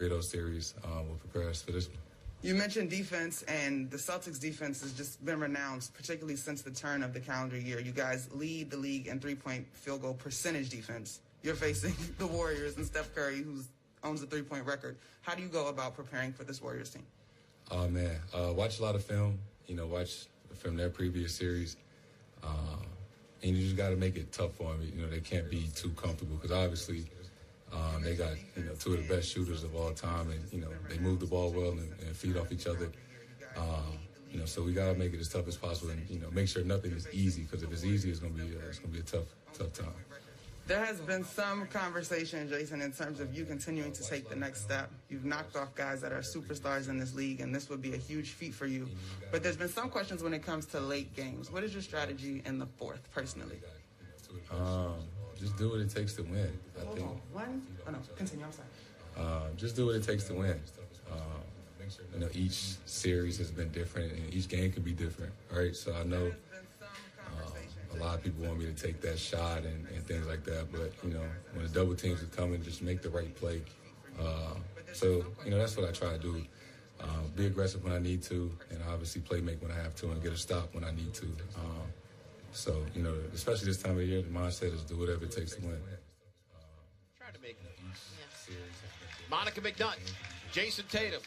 of those series will prepare us for this one. You mentioned defense, and the Celtics defense has just been renowned, particularly since the turn of the calendar year. You guys lead the league in three-point field goal percentage defense. You're facing the Warriors and Steph Curry, who owns the three-point record. How do you go about preparing for this Warriors team? Oh, man. Watch a lot of film, watch from their previous series. And you just got to make it tough for them. They can't be too comfortable because obviously they got, two of the best shooters of all time, and, they move the ball well and feed off each other. So we got to make it as tough as possible and, make sure nothing is easy, because if it's easy, it's going to be a tough time. There has been some conversation, Jason, in terms of you continuing to take the next step. You've knocked off guys that are superstars in this league, and this would be a huge feat for you. But there's been some questions when it comes to late games. What is your strategy in the fourth, personally? Just do what it takes to win. Hold on. One? Oh, no. Continue. I'm sorry. Just do what it takes to win. Each series has been different, and each game can be different, right? So I know a lot of people want me to take that shot and things like that, but, when the double teams are coming, just make the right play. So that's what I try to do. Be aggressive when I need to, and obviously make when I have to, and get a stop when I need to. So, especially this time of year, the mindset is do whatever it takes to win. Try to make Monica McNutt, Jason Tatum.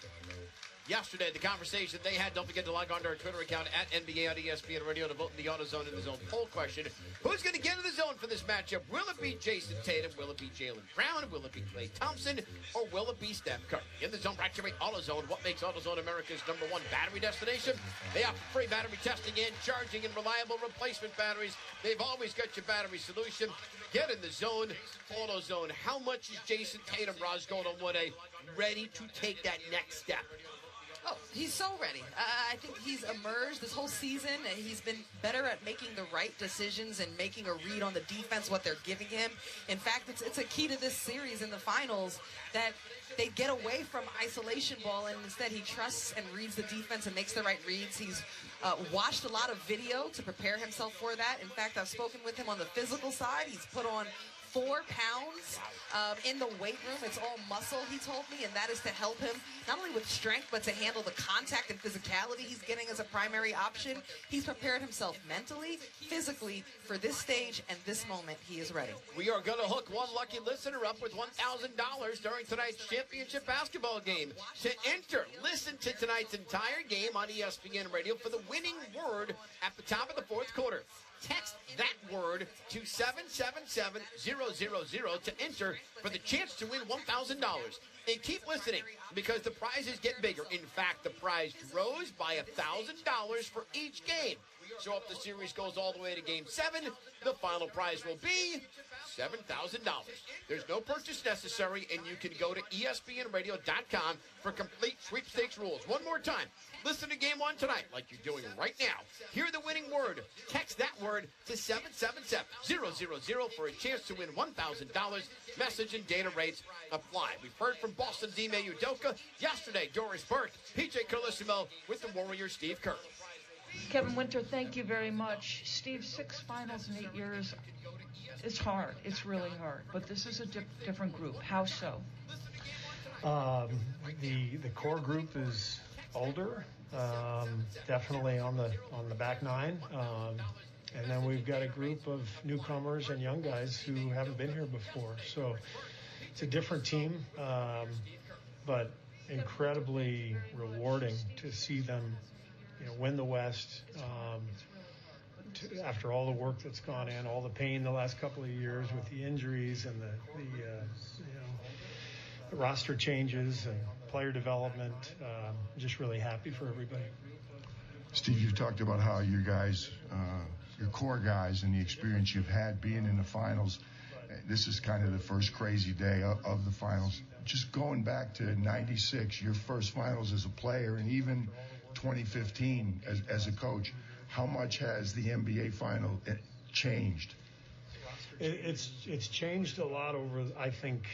Yesterday, the conversation they had, don't forget to log on to our Twitter account at NBA on ESPN Radio to vote in the AutoZone in the Zone poll question. Who's going to get in the zone for this matchup? Will it be Jason Tatum? Will it be Jaylen Brown? Will it be Klay Thompson? Or will it be Steph Curry? In the zone, brought to you by AutoZone. What makes AutoZone America's #1 battery destination? They offer free battery testing and charging and reliable replacement batteries. They've always got your battery solution. Get in the zone. AutoZone. How much is Jason Tatum, Raj Golden-Wood, ready to take that next step? Oh, he's so ready. I think he's emerged this whole season, and he's been better at making the right decisions and making a read on the defense, what they're giving him. In fact, it's a key to this series in the finals that they get away from isolation ball, and instead he trusts and reads the defense and makes the right reads. He's watched a lot of video to prepare himself for that. In fact, I've spoken with him on the physical side. He's put on 4 pounds in the weight room. It's all muscle, he told me, and that is to help him not only with strength, but to handle the contact and physicality he's getting as a primary option. He's prepared himself mentally, physically for this stage and this moment. He is ready. We are going to hook one lucky listener up with $1,000 during tonight's championship basketball game. To enter, listen to tonight's entire game on ESPN Radio for the winning word at the top of the fourth quarter. Text that word to 777-000 to enter for the chance to win $1,000. And keep listening, because the prizes get bigger. In fact, the prize grows by $1,000 for each game. So if the series goes all the way to Game 7, the final prize will be $7,000. There's no purchase necessary, and you can go to ESPNradio.com for complete sweepstakes rules. One more time. Listen to Game 1 tonight, like you're doing right now. Hear the winning word. Text that word to 777-000 for a chance to win $1,000. Message and data rates apply. We've heard from Boston's Ime Udoka. Yesterday, Doris Burke, PJ Carlissimo with the Warriors' Steve Kerr. Kevin Winter, thank you very much. Steve, 6 finals in 8 years. It's hard. It's really hard. But this is a different group. How so? The core group is older, definitely on the back nine. And then we've got a group of newcomers and young guys who haven't been here before. So it's a different team, but incredibly rewarding to see them win the West after all the work that's gone in, all the pain the last couple of years with the injuries and the roster changes and player development. Just really happy for everybody. Steve, you've talked about how you guys, your core guys and the experience you've had being in the finals. This is kind of the first crazy day of the finals. Just going back to 96, your first finals as a player, and even 2015 as a coach, how much has the NBA final changed? It's changed a lot over, I think,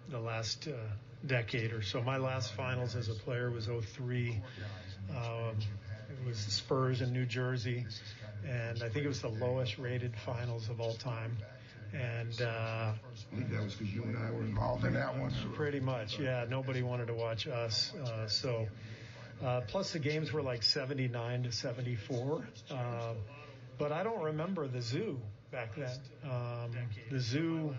the last decade or so. My last finals as a player was 2003. It was Spurs in New Jersey, and I think it was the lowest rated finals of all time. And I believe that was because you and I were involved in that one. pretty much, yeah. Nobody wanted to watch us. Plus the games were like 79 to 74. But I don't remember the zoo back then. The zoo,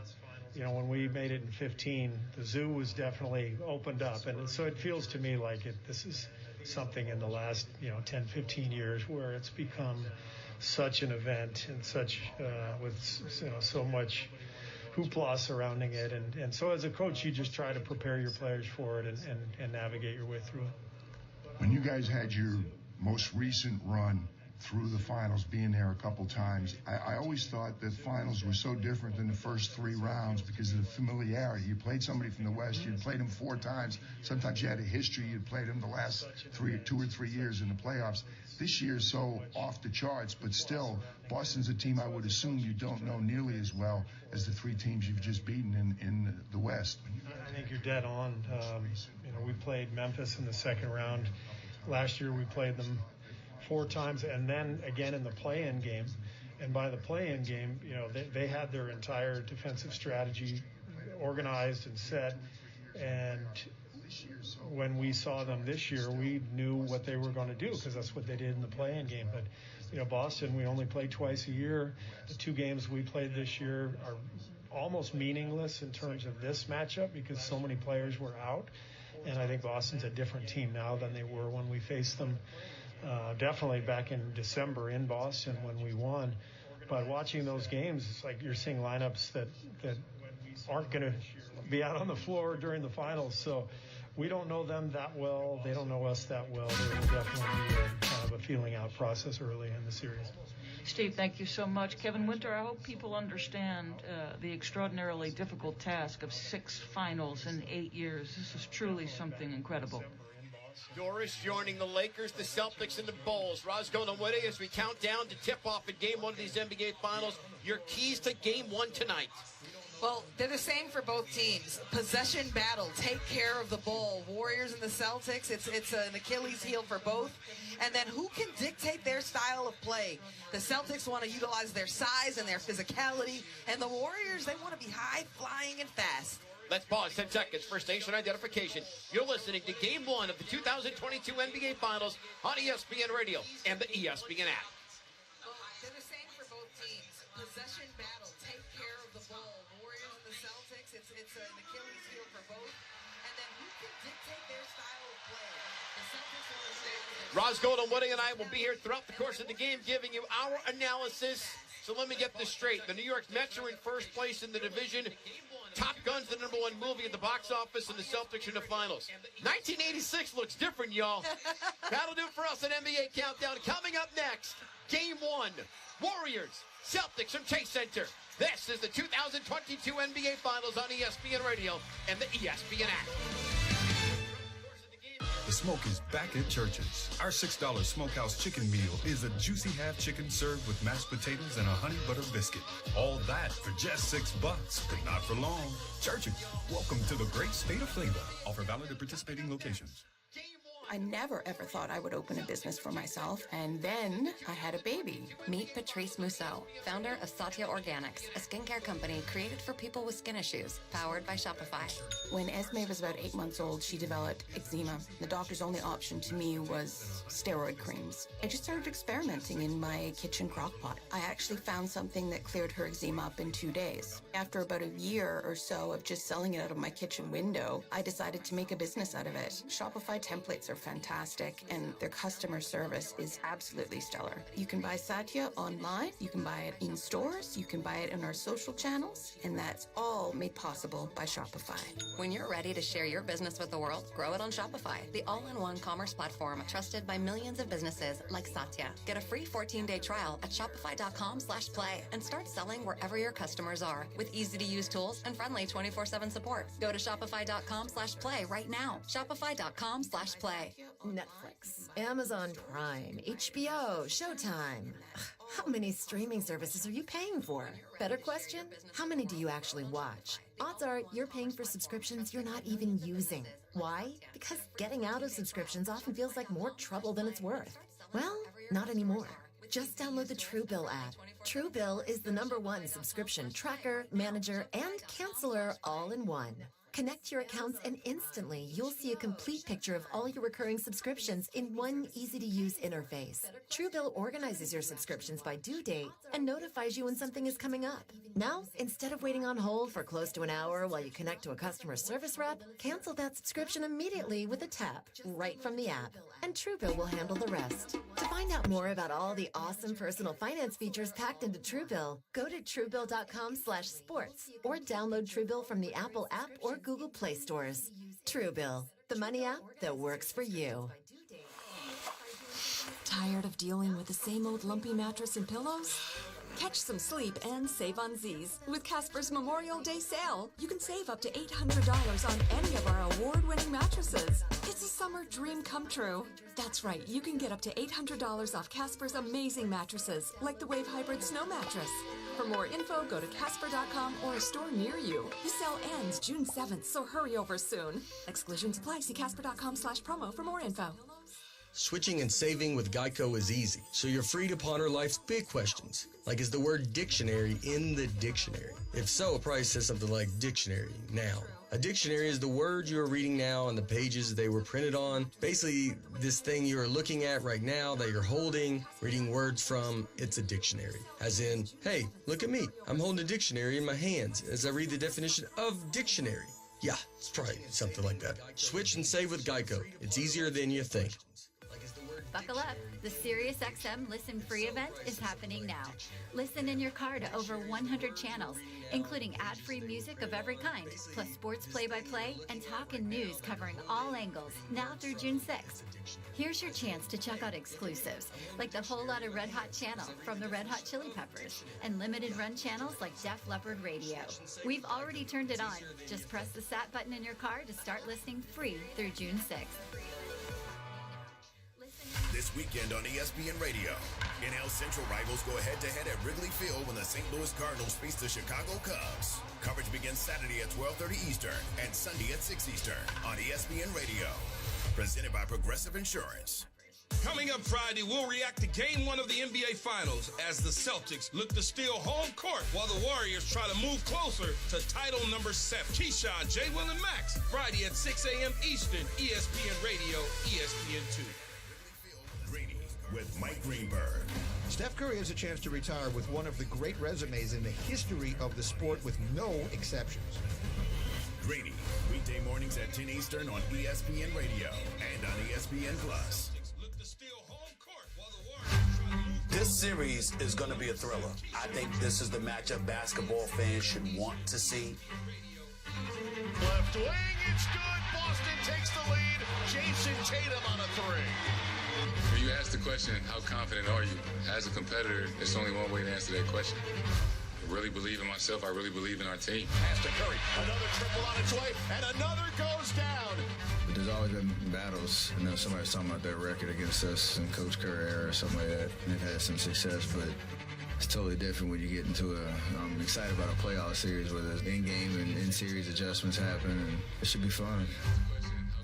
when we made it in 15, the zoo was definitely opened up. And so it feels to me like this is something in the last, 10, 15 years where it's become such an event and such, with, so much hoopla surrounding it. And so as a coach, you just try to prepare your players for it and navigate your way through it. When you guys had your most recent run through the finals, being there a couple times, I always thought that finals were so different than the first 3 rounds because of the familiarity. You played somebody from the West, you'd played them 4 times. Sometimes you had a history, you'd played them the last 2 or 3 years in the playoffs. This year's so off the charts, but still, Boston's a team I would assume you don't know nearly as well as the 3 teams you've just beaten in the West. I think you're dead on. We played Memphis in the second round. Last year we played them 4 times, and then again in the play-in game. And by the play-in game, they had their entire defensive strategy organized and set. And when we saw them this year, we knew what they were going to do because that's what they did in the play-in game. But Boston, we only play twice a year. The 2 games we played this year are almost meaningless in terms of this matchup because so many players were out. And I think Boston's a different team now than they were when we faced them. Definitely back in December in Boston when we won. But watching those games, it's like you're seeing lineups that aren't going to be out on the floor during the finals. So we don't know them that well. They don't know us that well. There will definitely be kind of a feeling out process early in the series. Steve, thank you so much. Kevin Winter, I hope people understand the extraordinarily difficult task of 6 finals in 8 years. This is truly something incredible. Doris joining the Lakers, the Celtics, and the Bulls. Roscoe and Woody, as we count down to tip off in Game 1 of these NBA Finals, your keys to Game 1 tonight. Well, they're the same for both teams. Possession battle, take care of the ball. Warriors and the Celtics, it's an Achilles heel for both. And then who can dictate their style of play? The Celtics want to utilize their size and their physicality, and the Warriors, they want to be high, flying, and fast. Let's pause 10 seconds for station identification. You're listening to Game 1 of the 2022 NBA Finals on ESPN Radio and the ESPN app. They're the same for both teams. Possession battle, take care of the ball. Warriors and the Celtics, it's an Achilles heel for both. And then who can dictate their style of play? The Celtics want to Roscoe and Woody and I will be here throughout the course of the game giving you our analysis. So let me get this straight. The New York Mets are in first place in the division. Top Gun's the #1 movie at the box office, and the Celtics are in the finals. 1986 looks different, y'all. That'll do it for us at NBA Countdown. Coming up next, Game 1, Warriors, Celtics from Chase Center. This is the 2022 NBA Finals on ESPN Radio and the ESPN app. The smoke is back at Church's. Our $6 smokehouse chicken meal is a juicy half chicken served with mashed potatoes and a honey butter biscuit. All that for just $6, but not for long. Church's, welcome to the great state of flavor. Offer valid at participating locations. I never, ever thought I would open a business for myself, and then I had a baby. Meet Patrice Mousseau, founder of Satya Organics, a skincare company created for people with skin issues, powered by Shopify. When Esme was about 8 months old, she developed eczema. The doctor's only option to me was steroid creams. I just started experimenting in my kitchen crock pot. I actually found something that cleared her eczema up in 2 days. After about a year or so of just selling it out of my kitchen window, I decided to make a business out of it. Shopify templates are fantastic, and their customer service is absolutely stellar. You can buy Satya online, you can buy it in stores, you can buy it in our social channels, and that's all made possible by Shopify. When you're ready to share your business with the world, grow it on Shopify, the all-in-one commerce platform trusted by millions of businesses like Satya. Get a free 14-day trial at shopify.com/play and start selling wherever your customers are with easy-to-use tools and friendly 24/7 support. Go to shopify.com/play right now. Shopify.com/play. Netflix, Amazon Prime, HBO, Showtime. How many streaming services are you paying for? Better question, how many do you actually watch? Odds are you're paying for subscriptions you're not even using. Why? Because getting out of subscriptions often feels like more trouble than it's worth. Well, not anymore. Just download the Truebill app. Truebill is the #1 subscription tracker, manager, and canceller all in one. Connect your accounts and instantly you'll see a complete picture of all your recurring subscriptions in one easy-to-use interface. Truebill organizes your subscriptions by due date and notifies you when something is coming up. Now, instead of waiting on hold for close to an hour while you connect to a customer service rep, cancel that subscription immediately with a tap right from the app, and Truebill will handle the rest. To find out more about all the awesome personal finance features packed into Truebill, go to truebill.com/sports or download Truebill from the Apple app or Google Play stores. Truebill, the money app that works for you. Tired of dealing with the same old lumpy mattress and pillows? Catch some sleep and save on Z's. With Casper's Memorial Day sale, you can save up to $800 on any of our award-winning mattresses. It's a summer dream come true. That's right, you can get up to $800 off Casper's amazing mattresses, like the Wave Hybrid Snow Mattress. For more info, go to Casper.com or a store near you. The sale ends June 7th, so hurry over soon. Exclusions apply. See Casper.com/promo for more info. Switching and saving with Geico is easy, so you're free to ponder life's big questions, like is the word dictionary in the dictionary? If so, it probably says something like dictionary, now. A dictionary is the word you are reading now on the pages they were printed on. Basically, this thing you are looking at right now that you're holding, reading words from, it's a dictionary. As in, hey, look at me, I'm holding a dictionary in my hands as I read the definition of dictionary. Yeah, it's probably something like that. Switch and save with Geico. It's easier than you think. Buckle up. The SiriusXM Listen Free event is happening now. Listen in your car to over 100 channels, including ad-free music of every kind, plus sports play-by-play and talk and news covering all angles, now through June 6th. Here's your chance to check out exclusives, like the Whole Lotta Red Hot channel from the Red Hot Chili Peppers, and limited run channels like Def Leppard Radio. We've already turned it on. Just press the SAT button in your car to start listening free through June 6th. This weekend on ESPN Radio, NL Central rivals go head-to-head at Wrigley Field when the St. Louis Cardinals face the Chicago Cubs. Coverage begins Saturday at 12:30 Eastern and Sunday at 6 Eastern on ESPN Radio. Presented by Progressive Insurance. Coming up Friday, we'll react to Game 1 of the NBA Finals as the Celtics look to steal home court while the Warriors try to move closer to title number 7. Keyshawn, J. Will, and Max, Friday at 6 a.m. Eastern, ESPN Radio, ESPN2. With Mike Greenberg. Steph Curry has a chance to retire with one of the great resumes in the history of the sport with no exceptions. Greeny, weekday mornings at 10 Eastern on ESPN Radio and on ESPN Plus. This series is going to be a thriller. I think this is the matchup basketball fans should want to see. Left wing, it's good. Boston takes the lead. Jason Tatum on a three. When you ask the question, how confident are you? As a competitor, there's only one way to answer that question. I really believe in myself. I really believe in our team. Pass to Curry. Another triple on its way, and another goes down. But there's always been battles. You know, somebody's talking about their record against us in Coach Curry era or something like that. They've had some success, but it's totally different when you get into I'm excited about a playoff series where there's in-game and in-series adjustments happen, and it should be fun.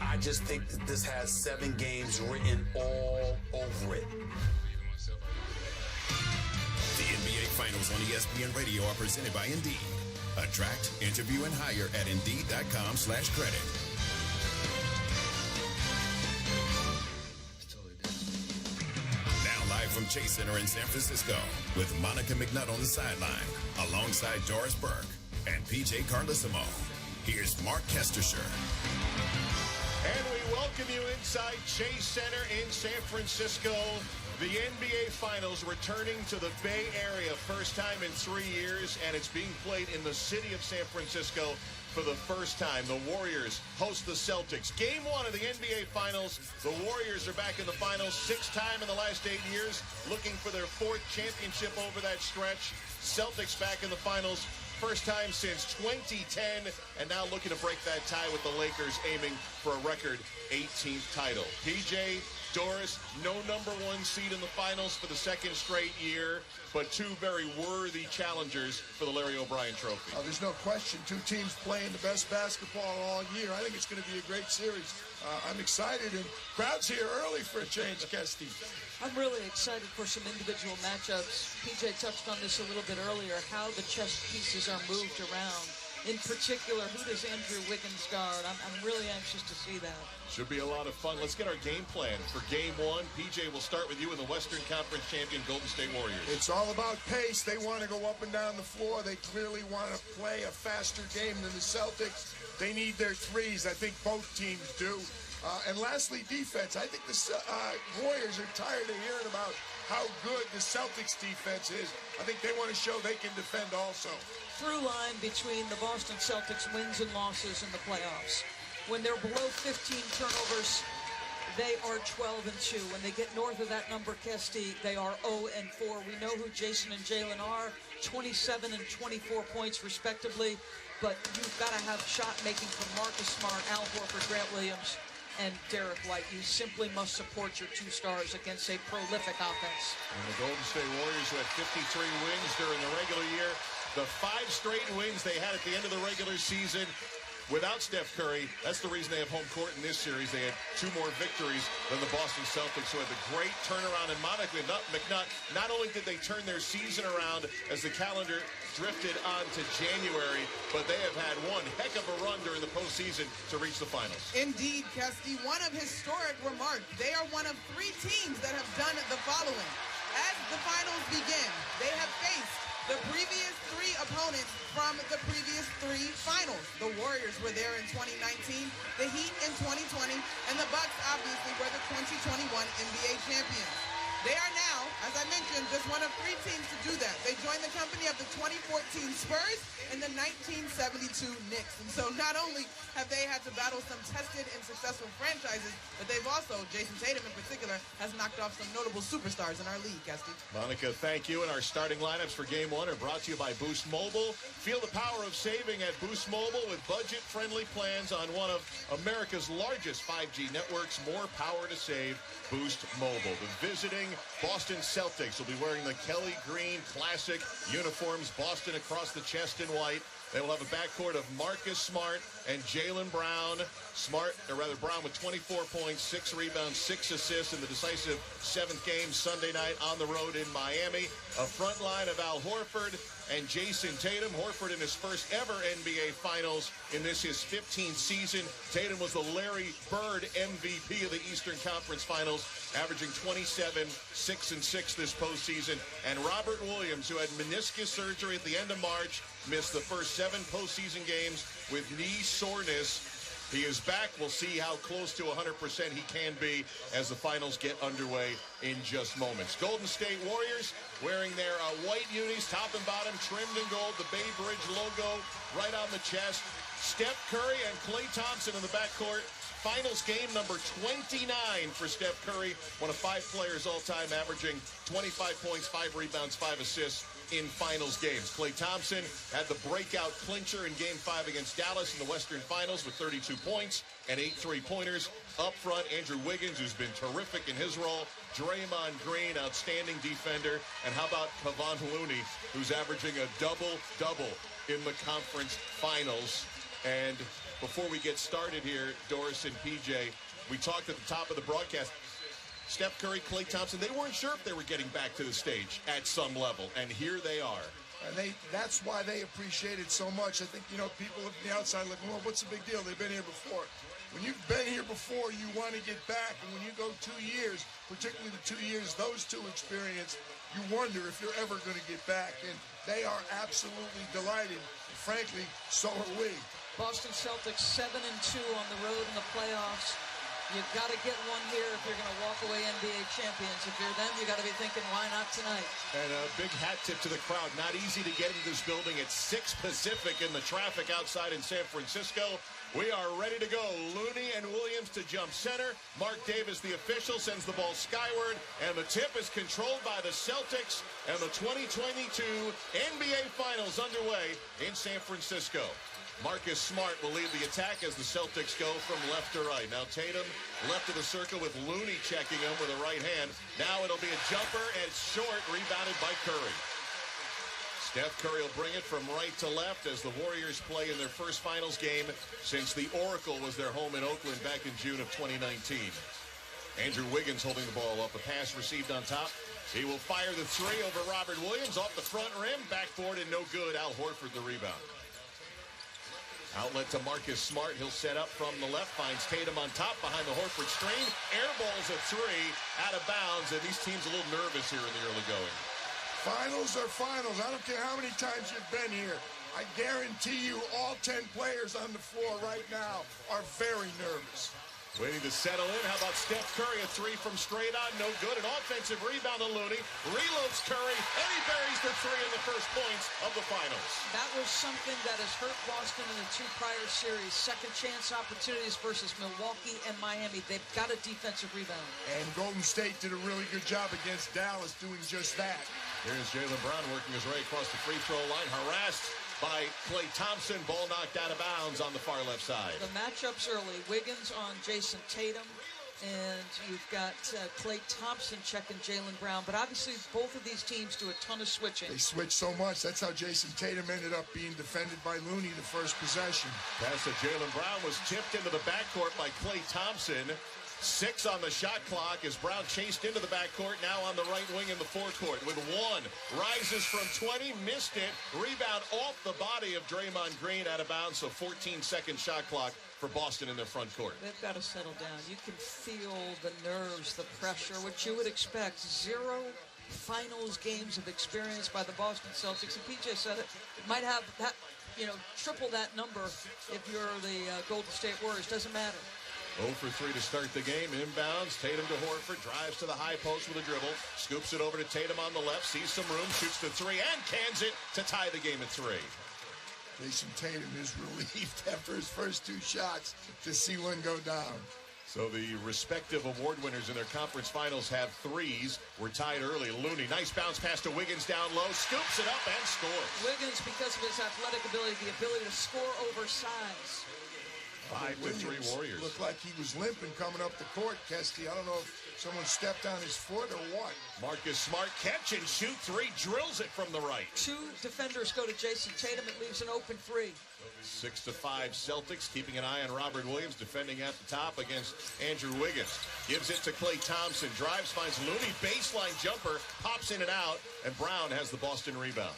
I just think that this has 7 games written all over it. The NBA Finals on ESPN Radio are presented by Indeed. Attract, interview, and hire at Indeed.com/credit. Now live from Chase Center in San Francisco with Monica McNutt on the sideline alongside Doris Burke and PJ Carlissimo. Here's Mark Kestersher. And we welcome you inside Chase Center in San Francisco. The NBA Finals returning to the Bay Area, first time in 3 years, and it's being played in the city of San Francisco for the first time. The Warriors host the Celtics. Game 1 of the NBA Finals. The Warriors are back in the finals, 6th time in the last 8 years, looking for their 4th championship over that stretch. Celtics back in the finals, first time since 2010, and now looking to break that tie with the Lakers, aiming for a record 18th title. PJ, Doris, no number 1 seed in the finals for the 2nd straight year, but 2 very worthy challengers for the Larry O'Brien Trophy. There's no question. 2 teams playing the best basketball all year. I think it's going to be a great series. I'm excited, and crowd's here early for a change, Kesty. I'm really excited for some individual matchups. PJ touched on this a little bit earlier, how the chess pieces are moved around. In particular, who does Andrew Wiggins guard? I'm really anxious to see that. Should be a lot of fun. Let's get our game plan for game one. PJ, we'll start with you in the Western Conference champion Golden State Warriors. It's all about pace. They want to go up and down the floor. They clearly want to play a faster game than the Celtics. They need their threes. I think both teams do. And lastly, defense. I think the Warriors are tired of hearing about how good the Celtics defense is. I think they want to show they can defend also. Through line between the Boston Celtics wins and losses in the playoffs. When they're below 15 turnovers, they are 12-2. When they get north of that number, Kesty, they are 0-4. We know who Jason and Jalen are, 27 and 24 points respectively, but you've got to have shot making from Marcus Smart, Al Horford, Grant Williams, and Derek White. You simply must support your two stars against a prolific offense. And the Golden State Warriors, who had 53 wins during the regular year, the 5 straight wins they had at the end of the regular season without Steph Curry. That's the reason they have home court in this series. They had 2 more victories than the Boston Celtics, who had the great turnaround. And Monica McNutt, not only did they turn their season around as the calendar drifted on to January, but they have had one heck of a run during the postseason to reach the finals. Indeed, Kesty, one of historic remarks. They are one of 3 teams that have done the following. As the finals begin, they have faced the previous 3 opponents from the previous 3 finals. The Warriors were there in 2019, the Heat in 2020, and the Bucks obviously were the 2021 NBA champions. They are now, as I mentioned, just one of 3 teams to do that. They joined the company of the 2014 Spurs and the 1972 Knicks. And so not only have they had to battle some tested and successful franchises, but they've also, Jason Tatum in particular, has knocked off some notable superstars in our league, Kesty. Monica, thank you. And our starting lineups for Game 1 are brought to you by Boost Mobile. Feel the power of saving at Boost Mobile with budget-friendly plans on one of America's largest 5G networks. More power to save. Boost Mobile. The visiting Boston Celtics will be wearing the Kelly Green Classic uniforms, Boston across the chest in white. They will have a backcourt of Marcus Smart and Jaylen Brown. Brown with 24 points, 6 rebounds, 6 assists in the decisive 7th game Sunday night on the road in Miami. A front line of Al Horford and Jason Tatum. Horford in his first ever NBA Finals in this his 15th season. Tatum was the Larry Bird MVP of the Eastern Conference Finals, averaging 27, 6 and 6 this postseason. And Robert Williams, who had meniscus surgery at the end of March, missed the first 7 postseason games with knee soreness. He is back. We'll see how close to 100% he can be as the finals get underway in just moments. Golden State Warriors wearing their white unis, top and bottom, trimmed in gold, the Bay Bridge logo right on the chest. Steph Curry and Klay Thompson in the backcourt. Finals game number 29 for Steph Curry, one of 5 players all-time, averaging 25 points, 5 rebounds, 5 assists in finals games. Klay Thompson had the breakout clincher in Game 5 against Dallas in the Western Finals with 32 points and 8 three-pointers. Up front, Andrew Wiggins, who's been terrific in his role. Draymond Green, outstanding defender. And how about Kevon Looney, who's averaging a double-double in the conference finals. And before we get started here, Doris and PJ, we talked at the top of the broadcast. Steph Curry, Klay Thompson, they weren't sure if they were getting back to the stage at some level, and here they are. And that's why they appreciate it so much. I think, people from the outside looking, well, what's the big deal? They've been here before. When you've been here before, you want to get back. And when you go 2 years, particularly the 2 years those two experienced, you wonder if you're ever going to get back. And they are absolutely delighted. Frankly, so are we. Boston Celtics 7-2 on the road in the playoffs. You've got to get one here if you're going to walk away NBA champions. If you're them, you got to be thinking, why not tonight? And a big hat tip to the crowd. Not easy to get into this building at 6 Pacific in the traffic outside in San Francisco. We are ready to go. Looney and Williams to jump center. Mark Davis, the official, sends the ball skyward. And the tip is controlled by the Celtics. And the 2022 NBA Finals underway in San Francisco. Marcus Smart will lead the attack as the Celtics go from left to right. Now Tatum left of the circle with Looney checking him with a right hand. Now it'll be a jumper, and it's short, rebounded by Curry. Steph Curry will bring it from right to left as the Warriors play in their first finals game since the Oracle was their home in Oakland back in June of 2019. Andrew Wiggins holding the ball up. A pass received on top. He will fire the three over Robert Williams off the front rim. Backboard and no good. Al Horford the rebound. Outlet to Marcus Smart. He'll set up from the left. Finds Tatum on top behind the Horford screen. Airballs a three out of bounds. And these teams a little nervous here in the early going. Finals are finals. I don't care how many times you've been here. I guarantee you all 10 players on the floor right now are very nervous. Waiting to settle in. How about Steph Curry? A three from straight on. No good. An offensive rebound to Looney. Reloads Curry. And he buries the three in the first points of the finals. That was something that has hurt Boston in the two prior series. Second chance opportunities versus Milwaukee and Miami. They've got a defensive rebound. And Golden State did a really good job against Dallas doing just that. Here's Jaylen Brown working his way across the free throw line. Harassed by Klay Thompson. Ball knocked out of bounds on the far left side. The matchups early. Wiggins on Jason Tatum. And you've got Klay Thompson checking Jaylen Brown. But obviously both of these teams do a ton of switching. They switch so much. That's how Jason Tatum ended up being defended by Looney the first possession. Pass to Jaylen Brown was tipped into the backcourt by Klay Thompson. 6 on the shot clock as Brown chased into the backcourt, now on the right wing in the forecourt with 1. Rises from 20, missed it. Rebound off the body of Draymond Green out of bounds, so 14-second shot clock for Boston in their front court. They've got to settle down. You can feel the nerves, the pressure, what you would expect. 0 finals games of experience by the Boston Celtics. And PJ said it might have that, triple that number if you're the Golden State Warriors. Doesn't matter. 0 for 3 to start the game. Inbounds. Tatum to Horford. Drives to the high post with a dribble. Scoops it over to Tatum on the left. Sees some room. Shoots the 3 and cans it to tie the game at 3. Jason Tatum is relieved after his first 2 shots to see one go down. So the respective award winners in their conference finals have 3s. We're tied early. Looney, nice bounce pass to Wiggins down low. Scoops it up and scores. Wiggins, because of his athletic ability, the ability to score over size. 5-3 Warriors. Looked like he was limping coming up the court, Kesty. I don't know if someone stepped on his foot or what. Marcus Smart catch and shoot 3. Drills it from the right. 2 defenders go to Jason Tatum. It leaves an open 3. 6-5 Celtics, keeping an eye on Robert Williams, defending at the top against Andrew Wiggins. Gives it to Klay Thompson. Drives, finds Looney. Baseline jumper. Pops in and out. And Brown has the Boston rebound.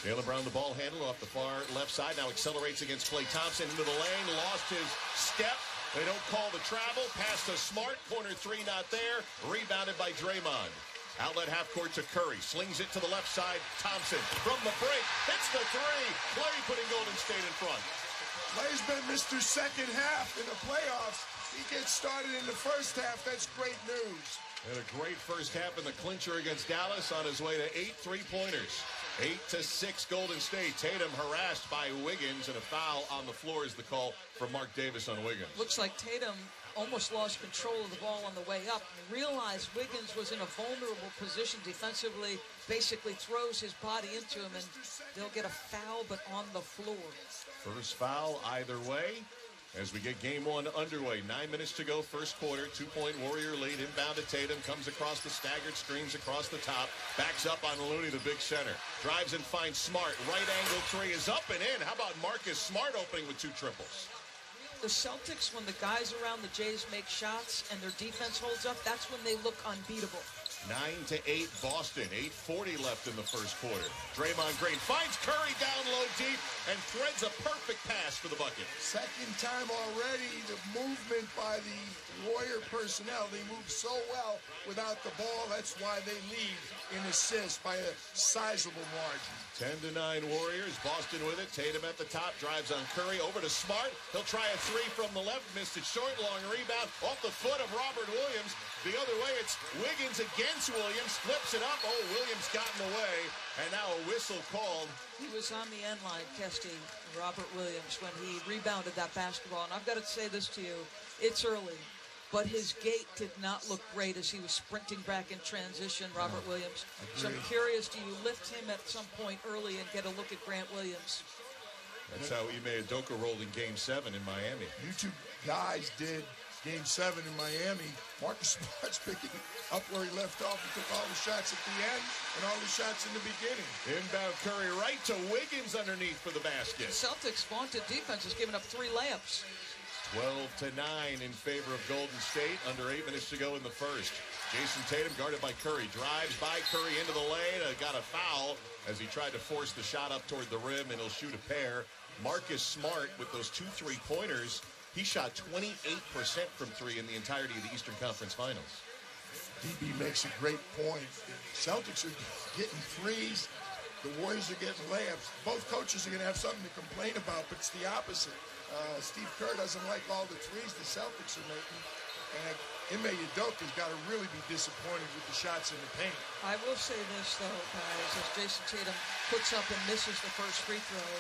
Jaylen Brown, the ball handle off the far left side. Now accelerates against Klay Thompson into the lane. Lost his step. They don't call the travel. Pass to Smart. Corner 3 not there. Rebounded by Draymond. Outlet half court to Curry. Slings it to the left side. Thompson from the break. Hits the 3. Klay putting Golden State in front. Klay's been Mr. Second half in the playoffs. He gets started in the first half. That's great news. And a great first half in the clincher against Dallas on his way to 8 3-pointers. 8-6 Golden State. Tatum harassed by Wiggins, and a foul on the floor is the call for Mark Davis on Wiggins. Looks like Tatum almost lost control of the ball on the way up. Realized Wiggins was in a vulnerable position defensively, basically throws his body into him, and they'll get a foul, but on the floor. First foul either way. As we get game 1 underway, 9 minutes to go, first quarter, 2-point Warrior lead. Inbound to Tatum, comes across the staggered screens across the top, backs up on Looney, the big center. Drives and finds Smart. Right angle 3 is up and in. How about Marcus Smart opening with 2 triples? The Celtics, when the guys around the Jays make shots and their defense holds up, that's when they look unbeatable. 9-8 Boston. 8:40 left in the first quarter. Draymond Green finds Curry down low deep and threads a perfect pass for the bucket. Second time already, the movement by the Warrior personnel. They move so well without the ball. That's why they lead in assists by a sizable margin. 10-9 Warriors. Boston with it. Tatum at the top. Drives on Curry. Over to Smart. He'll try a 3 from the left. Missed it short. Long rebound off the foot of Robert Williams. The other way, it's Wiggins against Williams. Flips it up. Oh, Williams got in the way. And now a whistle called. He was on the end line, Kesty, Robert Williams, when he rebounded that basketball. And I've got to say this to you. It's early. But his gait did not look great as he was sprinting back in transition, Robert Williams. So I'm curious, do you lift him at some point early and get a look at Grant Williams? That's how Ime Udoka rolled in Game 7 in Miami. You two guys did Game 7 in Miami, Marcus Smart's picking up where he left off. He took all the shots at the end and all the shots in the beginning. Inbound Curry right to Wiggins underneath for the basket. Celtics' vaunted defense has given up 3 layups. 12-9 in favor of Golden State. Under 8 minutes to go in the first. Jason Tatum guarded by Curry. Drives by Curry into the lane. Got a foul as he tried to force the shot up toward the rim, and he'll shoot a pair. Marcus Smart with those 2 3-pointers. He shot 28% from 3 in the entirety of the Eastern Conference Finals. DB makes a great point. Celtics are getting threes. The Warriors are getting layups. Both coaches are going to have something to complain about, but it's the opposite. Steve Kerr doesn't like all the threes the Celtics are making. And Ime Udoka's got to really be disappointed with the shots in the paint. I will say this, though, guys, as Jason Tatum puts up and misses the first free throw,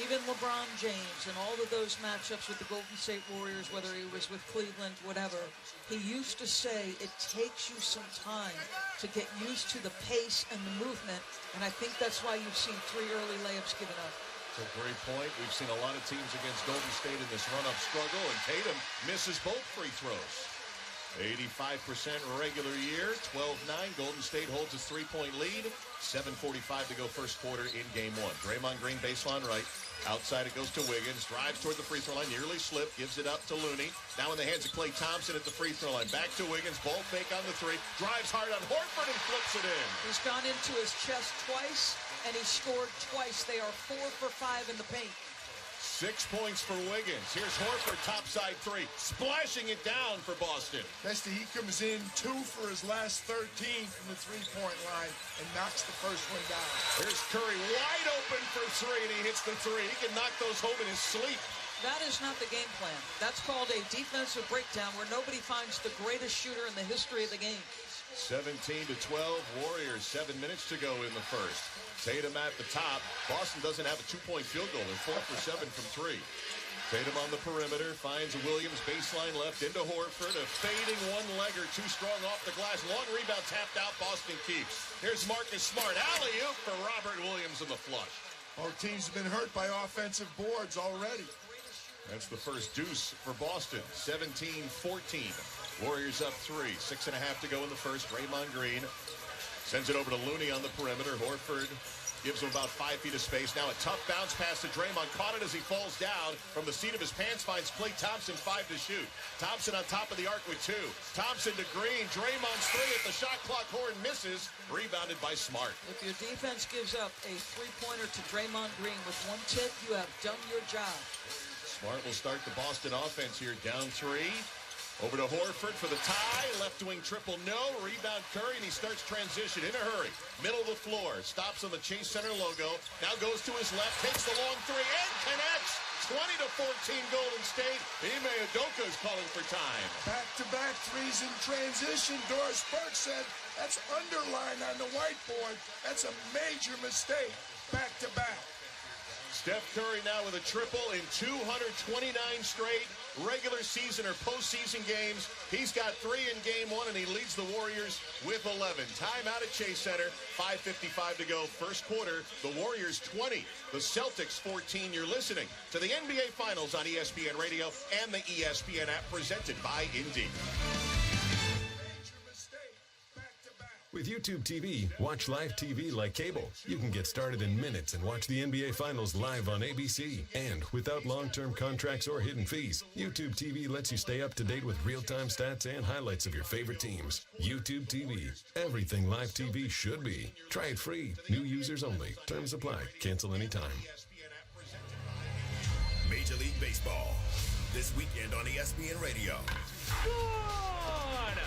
even LeBron James and all of those matchups with the Golden State Warriors, whether he was with Cleveland, whatever, he used to say it takes you some time to get used to the pace and the movement, and I think that's why you've seen 3 early layups given up. That's a great point. We've seen a lot of teams against Golden State in this run-up struggle, and Tatum misses both free throws. 85% regular year, 12-9. Golden State holds its 3-point lead. 7:45 to go first quarter in game 1. Draymond Green baseline right. Outside it goes to Wiggins. Drives toward the free throw line. Nearly slipped. Gives it up to Looney. Now in the hands of Klay Thompson at the free throw line. Back to Wiggins. Ball fake on the 3. Drives hard on Horford and flips it in. He's gone into his chest twice, and he scored twice. They are 4 for 5 in the paint. 6 points for Wiggins. Here's Horford, topside 3. Splashing it down for Boston. Nestor, he comes in 2 for his last 13 from the 3-point line and knocks the first one down. Here's Curry wide open for 3, and he hits the 3. He can knock those home in his sleep. That is not the game plan. That's called a defensive breakdown where nobody finds the greatest shooter in the history of the game. 17-12, Warriors, 7 minutes to go in the first. Tatum at the top. Boston doesn't have a 2-point field goal. They're 4 for 7 from 3. Tatum on the perimeter, finds Williams, baseline left into Horford. A fading one-legger, too strong off the glass. Long rebound tapped out, Boston keeps. Here's Marcus Smart, alley-oop for Robert Williams in the flush. Both teams have been hurt by offensive boards already. That's the first deuce for Boston, 17-14. Warriors up 3, 6.5 to go in the first. Draymond Green sends it over to Looney on the perimeter. Horford gives him about 5 feet of space. Now a tough bounce pass to Draymond. Caught it as he falls down. From the seat of his pants finds Klay Thompson, 5 to shoot. Thompson on top of the arc with 2. Thompson to Green. Draymond's 3 at the shot clock. Horn misses. Rebounded by Smart. If your defense gives up a 3-pointer to Draymond Green with 1 tip, you have done your job. Smart will start the Boston offense here. Down 3. Over to Horford for the tie. Left wing triple, no. Rebound Curry, and he starts transition in a hurry. Middle of the floor. Stops on the Chase Center logo. Now goes to his left. Takes the long 3 and connects. 20-14 Golden State. Ime Udoka is calling for time. Back-to-back threes in transition. Doris Burke said that's underlined on the whiteboard. That's a major mistake. Back-to-back. Steph Curry now with a triple in 229 straight regular season or postseason games. He's got 3 in game 1, and he leads the Warriors with 11. Timeout at Chase Center. 5:55 to go first quarter. The Warriors 20, the Celtics 14. You're listening to the NBA Finals on ESPN Radio and the ESPN app, presented by Indeed. With YouTube TV, watch live TV like cable. You can get started in minutes and watch the NBA Finals live on ABC. And without long-term contracts or hidden fees, YouTube TV lets you stay up to date with real-time stats and highlights of your favorite teams. YouTube TV. Everything live TV should be. Try it free. New users only. Terms apply. Cancel anytime. Major League Baseball. This weekend on ESPN Radio. Good!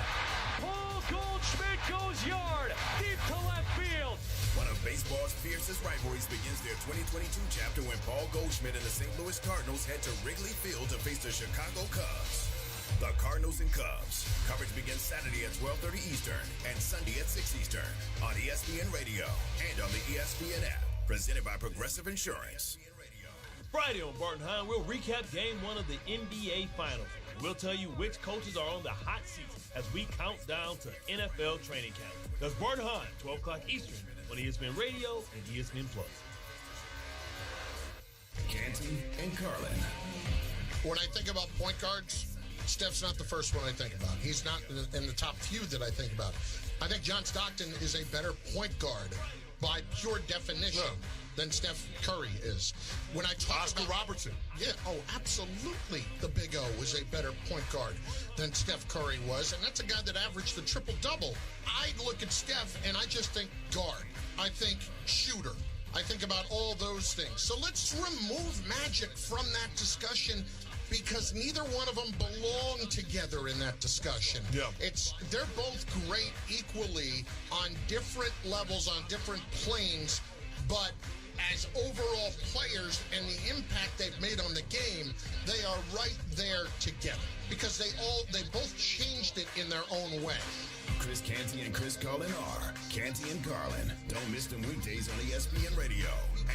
Paul Goldschmidt goes yard, deep to left field. One of baseball's fiercest rivalries begins their 2022 chapter when Paul Goldschmidt and the St. Louis Cardinals head to Wrigley Field to face the Chicago Cubs. The Cardinals and Cubs. Coverage begins Saturday at 12:30 Eastern and Sunday at 6 Eastern on ESPN Radio and on the ESPN app. Presented by Progressive Insurance. Friday on Barton Hine, we'll recap Game 1 of the NBA Finals. We'll tell you which coaches are on the hot seat as we count down to NFL training camp. That's Barton Hine, 12 o'clock Eastern on ESPN Radio and ESPN Plus. Canty and Carlin. When I think about point guards, Steph's not the first one I think about. He's not in the top few that I think about. I think John Stockton is a better point guard by pure definition than Steph Curry is. When I talk Oscar Robertson. Yeah, absolutely. The Big O was a better point guard than Steph Curry was, and that's a guy that averaged the triple-double. I look at Steph, and I just think guard. I think shooter. I think about all those things. So let's remove Magic from that discussion because neither one of them belong together in that discussion. Yeah. They're both great equally on different levels, on different planes, but as overall players and the impact they've made on the game, they are right there together because they both changed it in their own way. Chris Canty and Chris Carlin are Canty and Carlin. Don't miss them weekdays on ESPN Radio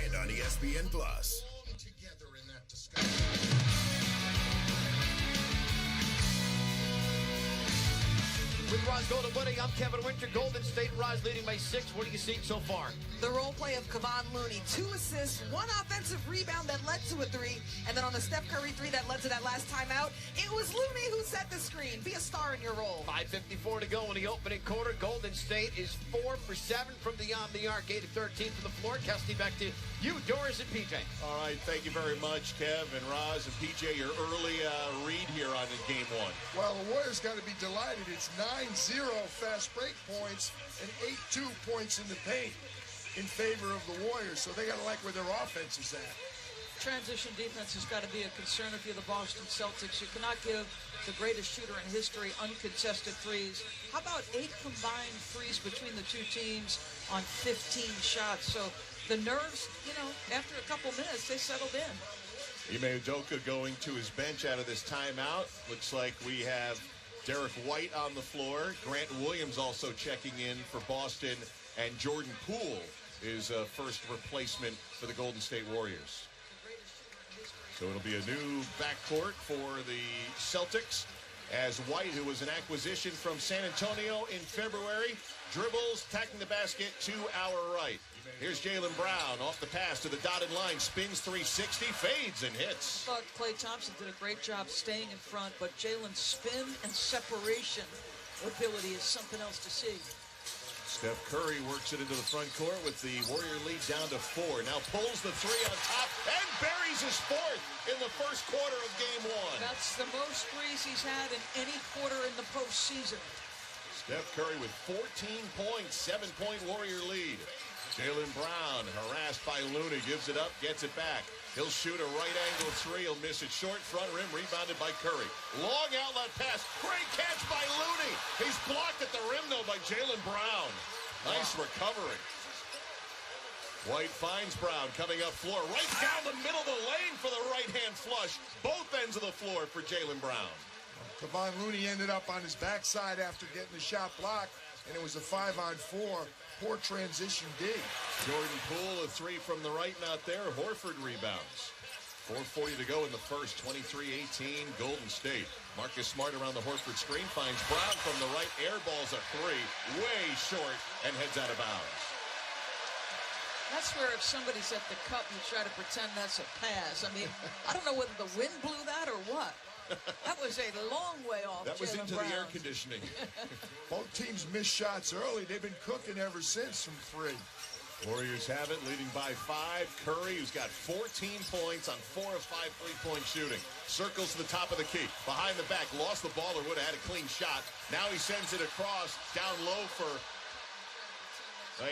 and on ESPN Plus. Together in that discussion. With Roz Goldaway, I'm Kevin Winter. Golden State, Roz leading by 6. What are you seeing so far? The role play of Kevon Looney. 2 assists, 1 offensive rebound that led to a 3, and then on the Steph Curry 3 that led to that last timeout, it was Looney who set the screen. Be a star in your role. 5:54 to go in the opening quarter. Golden State is 4 for 7 from beyond the arc, 8 of 13 from the floor. Kesty, back to you, Doris and PJ. All right, thank you very much, Kev and Roz and PJ. Your early read here on game 1. Well, the Warriors got to be delighted. It's 9-0 fast break points and 8-2 points in the paint in favor of the Warriors. So they got to like where their offense is at. Transition defense has got to be a concern if you're the Boston Celtics. You cannot give the greatest shooter in history uncontested threes. How about 8 combined threes between the two teams on 15 shots? So the nerves, after a couple minutes, they settled in. Ime Udoka going to his bench out of this timeout. Looks like we have Derek White on the floor. Grant Williams also checking in for Boston. And Jordan Poole is a first replacement for the Golden State Warriors. So it'll be a new backcourt for the Celtics as White, who was an acquisition from San Antonio in February, dribbles, attacking the basket to our right. Here's Jaylen Brown off the pass to the dotted line, spins 360, fades and hits. I thought Klay Thompson did a great job staying in front, but Jalen's spin and separation ability is something else to see. Steph Curry works it into the front court with the Warrior lead down to 4. Now pulls the 3 on top and buries his 4th in the first quarter of game 1. That's the most threes he's had in any quarter in the postseason. Steph Curry with 14 points, 7-point Warrior lead. Jaylen Brown harassed by Looney, gives it up, gets it back. He'll shoot a right angle 3. He'll miss it short, front rim, rebounded by Curry. Long outlet pass, great catch by Looney. He's blocked at the rim though by Jaylen Brown. Nice recovery. White finds Brown coming up floor, right down the middle of the lane for the right-hand flush. Both ends of the floor for Jaylen Brown. Kevon Looney ended up on his backside after getting the shot blocked, and it was a 5-on-4. Poor transition D. Jordan Poole, a 3 from the right, not there. Horford rebounds. 4:40 to go in the first, 23-18, Golden State. Marcus Smart around the Horford screen, finds Brown from the right, airballs a 3, way short, and heads out of bounds. That's where if somebody's at the cup, you try to pretend that's a pass. I mean, I don't know whether the wind blew that or what. That was a long way off. That was Jaylen into Brown. the air conditioning. Both teams missed shots early. They've been cooking ever since from 3. Warriors have it, leading by 5. Curry, who's got 14 points on 4 of 5 3-point shooting. Circles to the top of the key. Behind the back, lost the ball or would have had a clean shot. Now he sends it across, down low for...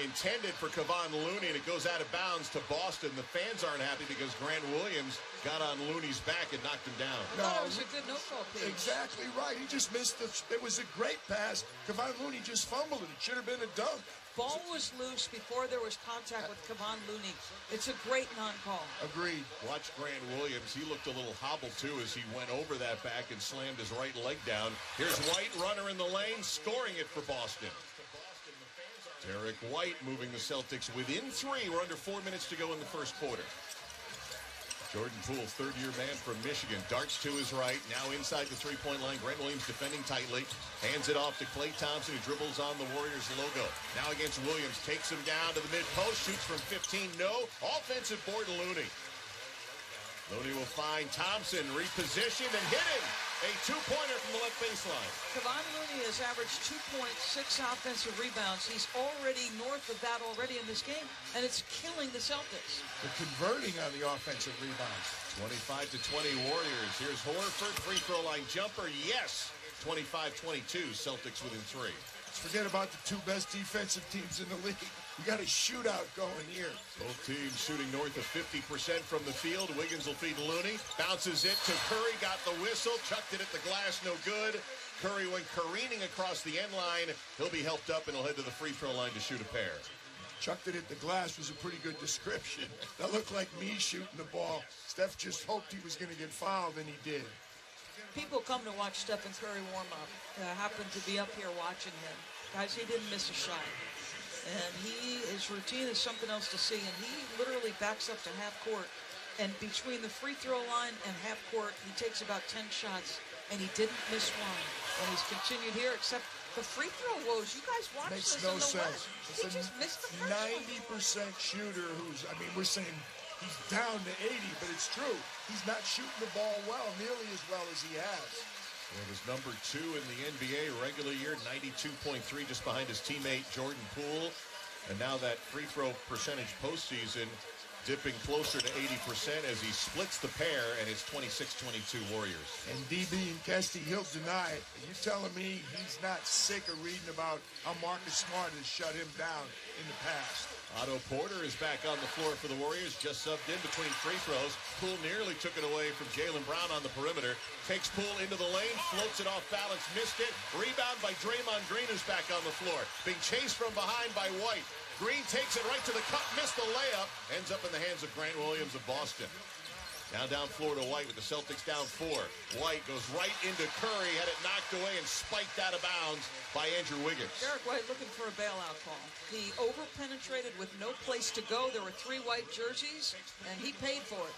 intended for Kevon Looney, and it goes out of bounds to Boston. The fans aren't happy because Grant Williams got on Looney's back and knocked him down. I thought it was a good no-call pitch. Exactly right. He just missed it was a great pass. Kevon Looney just fumbled it. It should have been a dunk. Ball was loose before there was contact with Kevon Looney. It's a great non-call. Agreed. Watch Grant Williams. He looked a little hobbled, too, as he went over that back and slammed his right leg down. Here's White, runner in the lane, scoring it for Boston. Derek White moving the Celtics within 3. We're under 4 minutes to go in the first quarter. Jordan Poole, third-year man from Michigan, darts to his right, now inside the three-point line. Grant Williams defending tightly, hands it off to Klay Thompson, who dribbles on the Warriors logo. Now against Williams, takes him down to the mid-post, shoots from 15, no. Offensive board to Looney. Looney will find Thompson, repositioned and hitting. A two-pointer from the left baseline. Kevon Looney has averaged 2.6 offensive rebounds. He's already north of that already in this game, and it's killing the Celtics. They're converting on the offensive rebounds. 25-20 Warriors. Here's Horford, free throw line jumper. Yes. 25-22, Celtics within 3. Let's forget about the two best defensive teams in the league. We got a shootout going here. Both teams shooting north of 50% from the field. Wiggins will feed Looney. Bounces it to Curry. Got the whistle. Chucked it at the glass. No good. Curry went careening across the end line. He'll be helped up and he'll head to the free throw line to shoot a pair. Chucked it at the glass was a pretty good description. That looked like me shooting the ball. Steph just hoped he was going to get fouled, and he did. People come to watch Stephen Curry warm up. Happen to be up here watching him. Guys, he didn't miss a shot. And his routine is something else to see. And he literally backs up to half court. And between the free throw line and half court, he takes about 10 shots. And he didn't miss one. And he's continued here, except the free throw woes. You guys watch Makes this no in the sense. West. He just missed the first 90% shooter who's, I mean, we're saying he's down to 80, but it's true. He's not shooting the ball nearly as well as he has. It was number 2 in the NBA regular year, 92.3, just behind his teammate Jordan Poole. And now that free throw percentage postseason dipping closer to 80% as he splits the pair, and it's 26-22 Warriors. And DB and Kesty, he'll deny it. Are you telling me he's not sick of reading about how Marcus Smart has shut him down in the past? Otto Porter is back on the floor for the Warriors, just subbed in between free throws. Poole nearly took it away from Jaylen Brown on the perimeter. Takes Poole into the lane, floats it off balance, missed it. Rebound by Draymond Green, who's back on the floor. Being chased from behind by White. Green takes it right to the cup, missed the layup. Ends up in the hands of Grant Williams of Boston. Now down floor to White with the Celtics down 4. White goes right into Curry, had it knocked away and spiked out of bounds by Andrew Wiggins. Derek White looking for a bailout call. He over-penetrated with no place to go. There were 3 white jerseys, and he paid for it.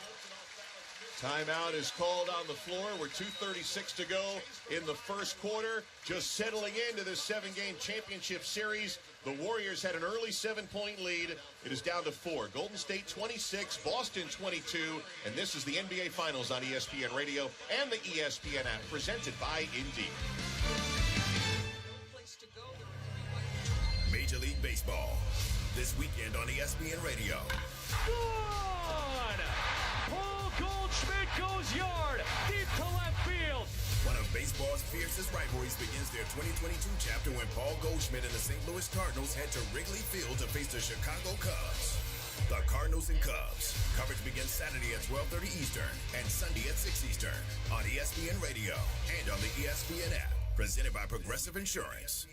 Timeout is called on the floor. We're 2:36 to go in the first quarter. Just settling into this 7-game championship series. The Warriors had an early 7-point lead. It is down to 4. Golden State 26, Boston 22, and this is the NBA Finals on ESPN Radio and the ESPN app, presented by Indeed. Major League Baseball, this weekend on ESPN Radio. Good! Paul Goldschmidt goes yard, deep to left field. One of baseball's fiercest rivalries begins their 2022 chapter when Paul Goldschmidt and the St. Louis Cardinals head to Wrigley Field to face the Chicago Cubs. The Cardinals and Cubs. Coverage begins Saturday at 12:30 Eastern and Sunday at 6 Eastern on ESPN Radio and on the ESPN app. Presented by Progressive Insurance.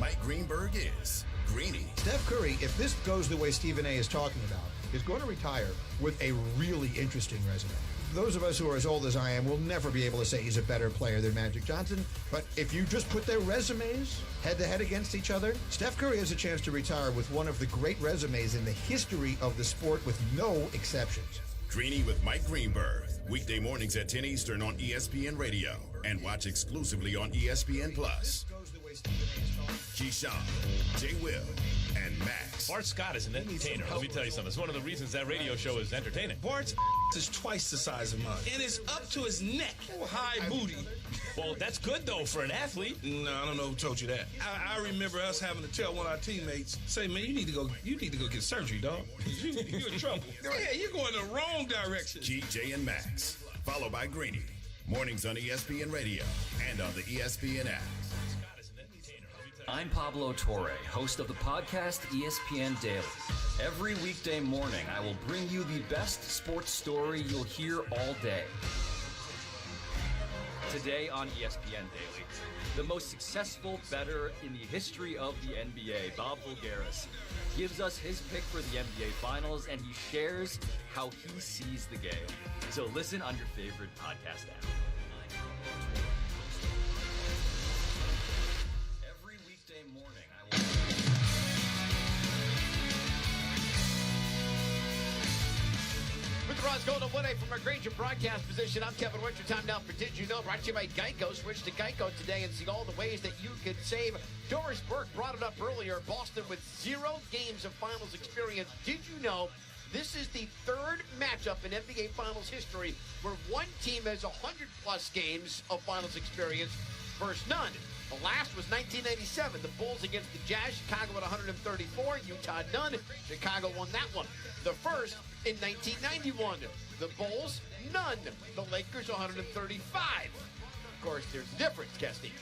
Mike Greenberg is Greeny. Steph Curry, if this goes the way Stephen A. is talking about, is going to retire with a really interesting resume. Those of us who are as old as I am will never be able to say he's a better player than Magic Johnson, but if you just put their resumes head-to-head against each other, Steph Curry has a chance to retire with one of the great resumes in the history of the sport with no exceptions. Greeny with Mike Greenberg. Weekday mornings at 10 Eastern on ESPN Radio and watch exclusively on ESPN Plus. Keyshawn, J. Will, and Max. Bart Scott is an entertainer. Let me tell you something. It's one of the reasons that radio show is entertaining. Bart's is twice the size of mine. And it's up to his neck. Oh, high booty. Well, that's good, though, for an athlete. No, I don't know who told you that. I remember us having to tell one of our teammates, say, man, you need to go get surgery, dog. You're in trouble. Yeah, you're going the wrong direction. GJ and Max. Followed by Greeny. Mornings on ESPN Radio and on the ESPN app. I'm Pablo Torre, host of the podcast ESPN Daily. Every weekday morning, I will bring you the best sports story you'll hear all day. Today on ESPN Daily, the most successful bettor in the history of the NBA, Bob Voulgaris, gives us his pick for the NBA Finals, and he shares how he sees the game. So listen on your favorite podcast app. Every weekday morning, I will... With the Ross Golden 1A from our Granger broadcast position, I'm Kevin Winter. Time now for Did You Know? Brought to you by Geico. Switch to Geico today and see all the ways that you could save. Doris Burke brought it up earlier. Boston with 0 games of finals experience. Did you know This is the third matchup in NBA Finals history where one team has 100-plus games of Finals experience versus none. The last was 1987. The Bulls against the Jazz. Chicago at 134. Utah none. Chicago won that one. The first in 1991. The Bulls, none. The Lakers, 135. Of course, there's a difference, Kesty.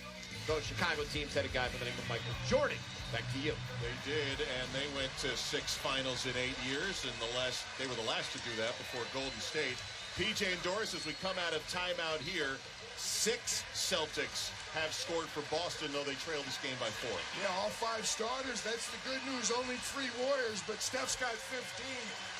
Those Chicago teams had a guy by the name of Michael Jordan. Back to you. They did, and they went to 6 finals in 8 years, and they were the last to do that before Golden State. PJ and Doris, as we come out of timeout here, 6 Celtics have scored for Boston, though they trailed this game by 4. Yeah, all 5 starters. That's the good news. Only 3 Warriors, but Steph's got 15.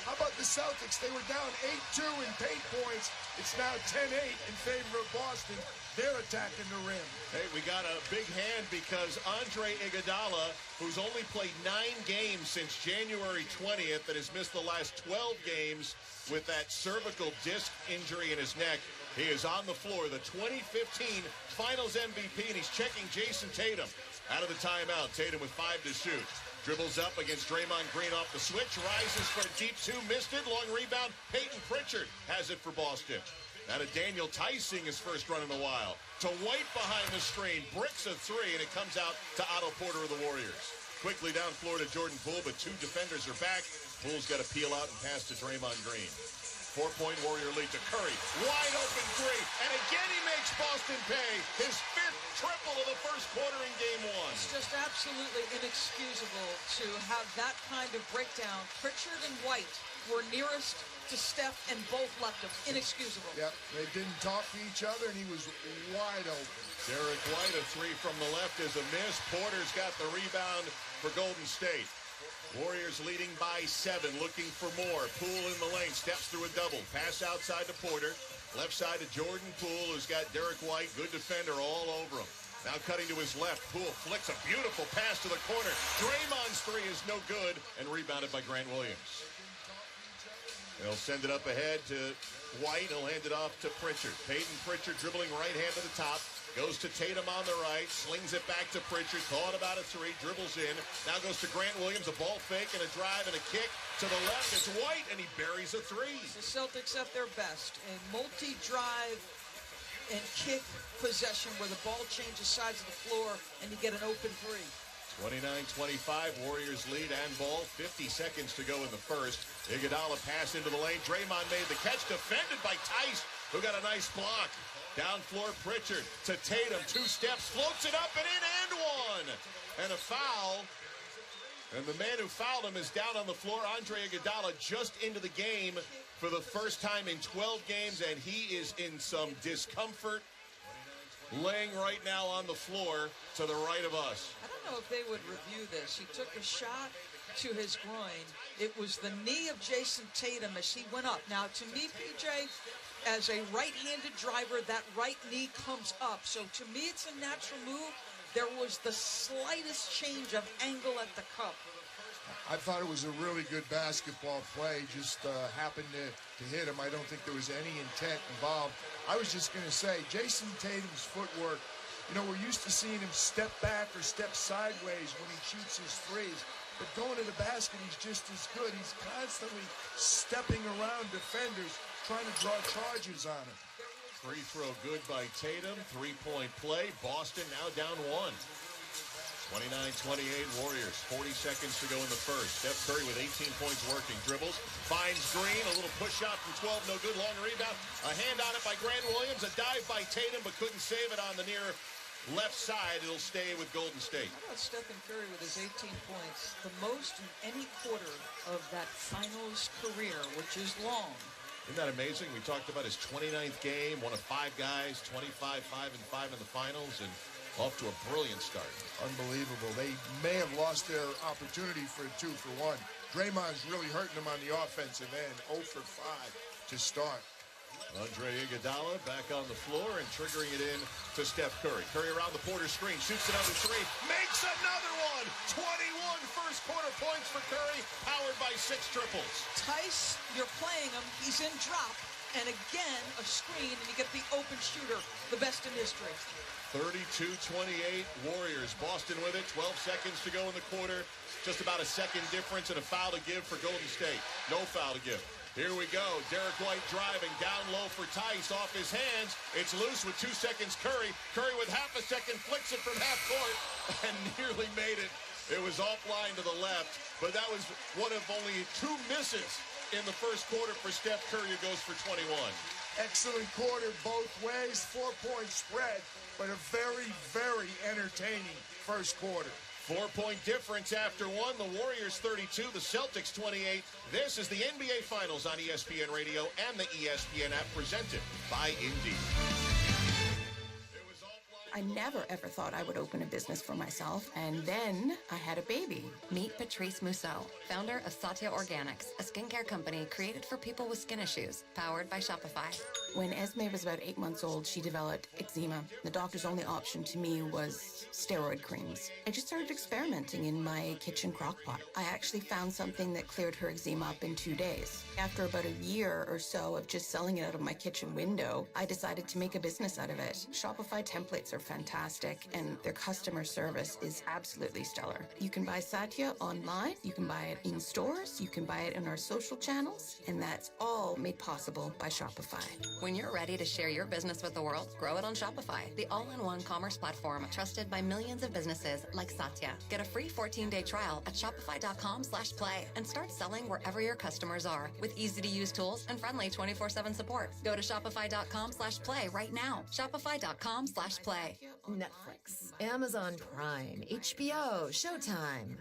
How about the Celtics? They were down 8-2 in paint points. It's now 10-8 in favor of Boston. They're attacking the rim. Hey, we got a big hand because Andre Iguodala, who's only played 9 games since January 20th and has missed the last 12 games with that cervical disc injury in his neck, he is on the floor, the 2015 Finals MVP, and he's checking Jason Tatum. Out of the timeout, Tatum with 5 to shoot. Dribbles up against Draymond Green off the switch, rises for a deep 2, missed it, long rebound. Peyton Pritchard has it for Boston. Now to Daniel Tice seeing his first run in a while. To White behind the screen, bricks a 3, and it comes out to Otto Porter of the Warriors. Quickly down floor to Jordan Poole, but 2 defenders are back. Poole's got to peel out and pass to Draymond Green. 4-point Warrior lead to Curry. Wide open 3, and again he makes Boston pay. His 5th triple of the first quarter in game 1. It's just absolutely inexcusable to have that kind of breakdown. Pritchard and White were nearest to Steph, and both left him. Inexcusable. Yep, they didn't talk to each other, and he was wide open. Derek White, a 3 from the left is a miss. Porter's got the rebound for Golden State. Warriors leading by 7, looking for more. Poole in the lane, steps through a double. Pass outside to Porter. Left side to Jordan Poole, who's got Derek White, good defender, all over him. Now cutting to his left, Poole flicks a beautiful pass to the corner. Draymond's 3 is no good, and rebounded by Grant Williams. They'll send it up ahead to White. He'll hand it off to Pritchard. Peyton Pritchard dribbling right hand to the top. Goes to Tatum on the right. Slings it back to Pritchard. Thought about a 3. Dribbles in. Now goes to Grant Williams. A ball fake and a drive and a kick. To the left, it's White, and he buries a 3. The Celtics at their best. A multi-drive and kick possession where the ball changes sides of the floor and you get an open 3. 29-25, Warriors lead and ball. 50 seconds to go in the first. Iguodala pass into the lane. Draymond made the catch, defended by Tice, who got a nice block. Down floor, Pritchard to Tatum. 2 steps, floats it up and in and 1. And a foul. And the man who fouled him is down on the floor. Andre Iguodala just into the game for the first time in 12 games, and he is in some discomfort. Laying right now on the floor to the right of us. I don't know if they would review this. He took a shot to his groin. It was the knee of Jason Tatum as he went up. Now, to me, PJ, as a right-handed driver, that right knee comes up. So to me, it's a natural move. There was the slightest change of angle at the cup. I thought it was a really good basketball play. Just happened to hit him. I don't think there was any intent involved. I was just going to say, Jason Tatum's footwork, you know, we're used to seeing him step back or step sideways when he shoots his 3s. But going to the basket, he's just as good. He's constantly stepping around defenders, trying to draw charges on him. Free throw good by Tatum. 3-point play. Boston now down 1. 29-28 Warriors. 40 seconds to go in the first. Steph Curry with 18 points working. Dribbles. Finds Green. A little push shot from 12. No good. Long rebound. A hand on it by Grant Williams. A dive by Tatum, but couldn't save it on the near left side. It'll stay with Golden State. How about Stephen Curry with his 18 points? The most in any quarter of that finals career, which is long. Isn't that amazing? We talked about his 29th game, one of 5 guys, 25, 5 and 5 in the finals, and off to a brilliant start. Unbelievable. They may have lost their opportunity for a 2-for-1. Draymond's really hurting them on the offensive end. 0 for 5 to start. Andre Iguodala back on the floor and triggering it in to Steph Curry. Curry around the Porter screen, shoots another 3, makes another one. 21 first quarter points for Curry, powered by 6 triples. Tice, you're playing him. He's in drop. And again, a screen, and you get the open shooter, the best in history. 32-28 Warriors. Boston with it, 12 seconds to go in the quarter. Just about a second difference and a foul to give for Golden State. No foul to give. Here we go. Derek White driving down low for Tice off his hands. It's loose with 2 seconds. Curry with half a second flicks it from half court and nearly made it. It was offline to the left, but that was one of only 2 misses in the first quarter for Steph Curry, who goes for 21. Excellent quarter both ways, 4-point spread, but a very, very entertaining first quarter. 4-point difference after one. The Warriors 32, the Celtics 28. This is the NBA Finals on ESPN Radio and the ESPN app, presented by Indeed. I never ever thought I would open a business for myself, and then I had a baby. Meet Patrice Mousseau, founder of Satya Organics, a skincare company created for people with skin issues, powered by Shopify. When Esme was about 8 months old, she developed eczema. The doctor's only option to me was steroid creams. I just started experimenting in my kitchen crock pot. I actually found something that cleared her eczema up in 2 days. After about a year or so of just selling it out of my kitchen window, I decided to make a business out of it. Shopify templates are fantastic, and their customer service is absolutely stellar. You can buy Satya online, you can buy it in stores, you can buy it in our social channels, and that's all made possible by Shopify. When you're ready to share your business with the world, grow it on Shopify, the all-in-one commerce platform trusted by millions of businesses like Satya. Get a free 14-day trial at shopify.com/play and start selling wherever your customers are with easy-to-use tools and friendly 24/7 support. Go to shopify.com/play right now. Shopify.com/play. Netflix, Amazon Prime, HBO, Showtime.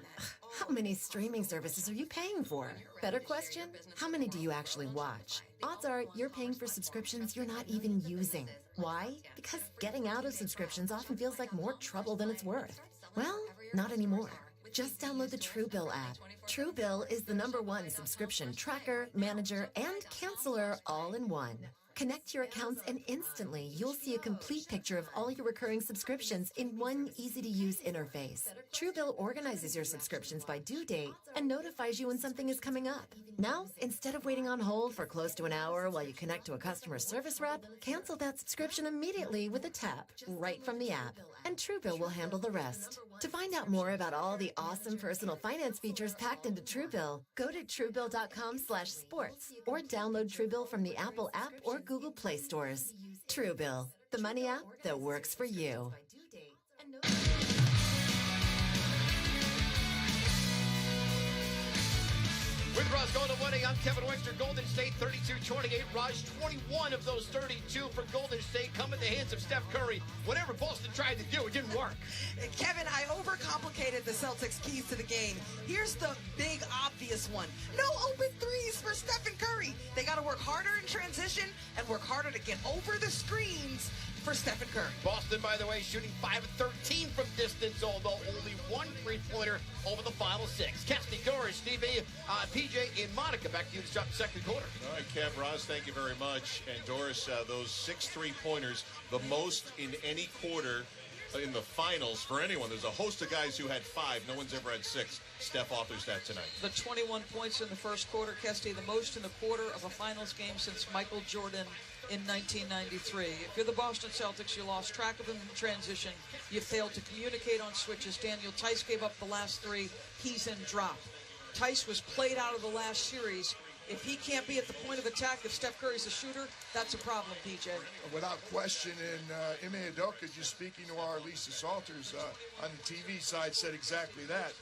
How many streaming services are you paying for? Better question, how many do you actually watch? Odds are you're paying for subscriptions you're not even using. Why? Because getting out of subscriptions often feels like more trouble than it's worth. Well, not anymore. Just download the Truebill app. Truebill is the #1 subscription tracker, manager, and canceller all in one. Connect your accounts and instantly you'll see a complete picture of all your recurring subscriptions in one easy-to-use interface. Truebill organizes your subscriptions by due date and notifies you when something is coming up. Now, instead of waiting on hold for close to an hour while you connect to a customer service rep, cancel that subscription immediately with a tap right from the app, and Truebill will handle the rest. To find out more about all the awesome personal finance features packed into Truebill, go to Truebill.com/sports or download Truebill from the Apple app or Google Play stores. Truebill, the money app that works for you. With Raj going to winning, I'm Kevin Wexler. Golden State 32-28. Raj, 21 of those 32 for Golden State come in the hands of Steph Curry. Whatever Boston tried to do, it didn't work. Kevin, I overcomplicated the Celtics' keys to the game. Here's the big, obvious one. No open threes for Stephen Curry. They got to work harder in transition and work harder to get over the screens for Stephen Curry. Boston, by the way, shooting 5 of 13 from distance, although only 1 3-pointer over the final 6. Kesty, Doris, Stevie, PJ, and Monica. Back to you to start the second quarter. All right, Kev, Roz, thank you very much. And Doris, those 6 3-pointers, the most in any quarter in the finals for anyone. There's a host of guys who had 5. No one's ever had 6. Steph authors that tonight. The 21 points in the first quarter, Kesty, the most in the quarter of a finals game since Michael Jordan in 1993. If you're the Boston Celtics, you lost track of him in transition. You failed to communicate on switches. Daniel Tice gave up the last 3. He's in drop. Tice was played out of the last series. If he can't be at the point of attack, if Steph Curry's a shooter, that's a problem, PJ. Without question, and Ime Udoka, just speaking to our Lisa Salters on the TV side, said exactly that.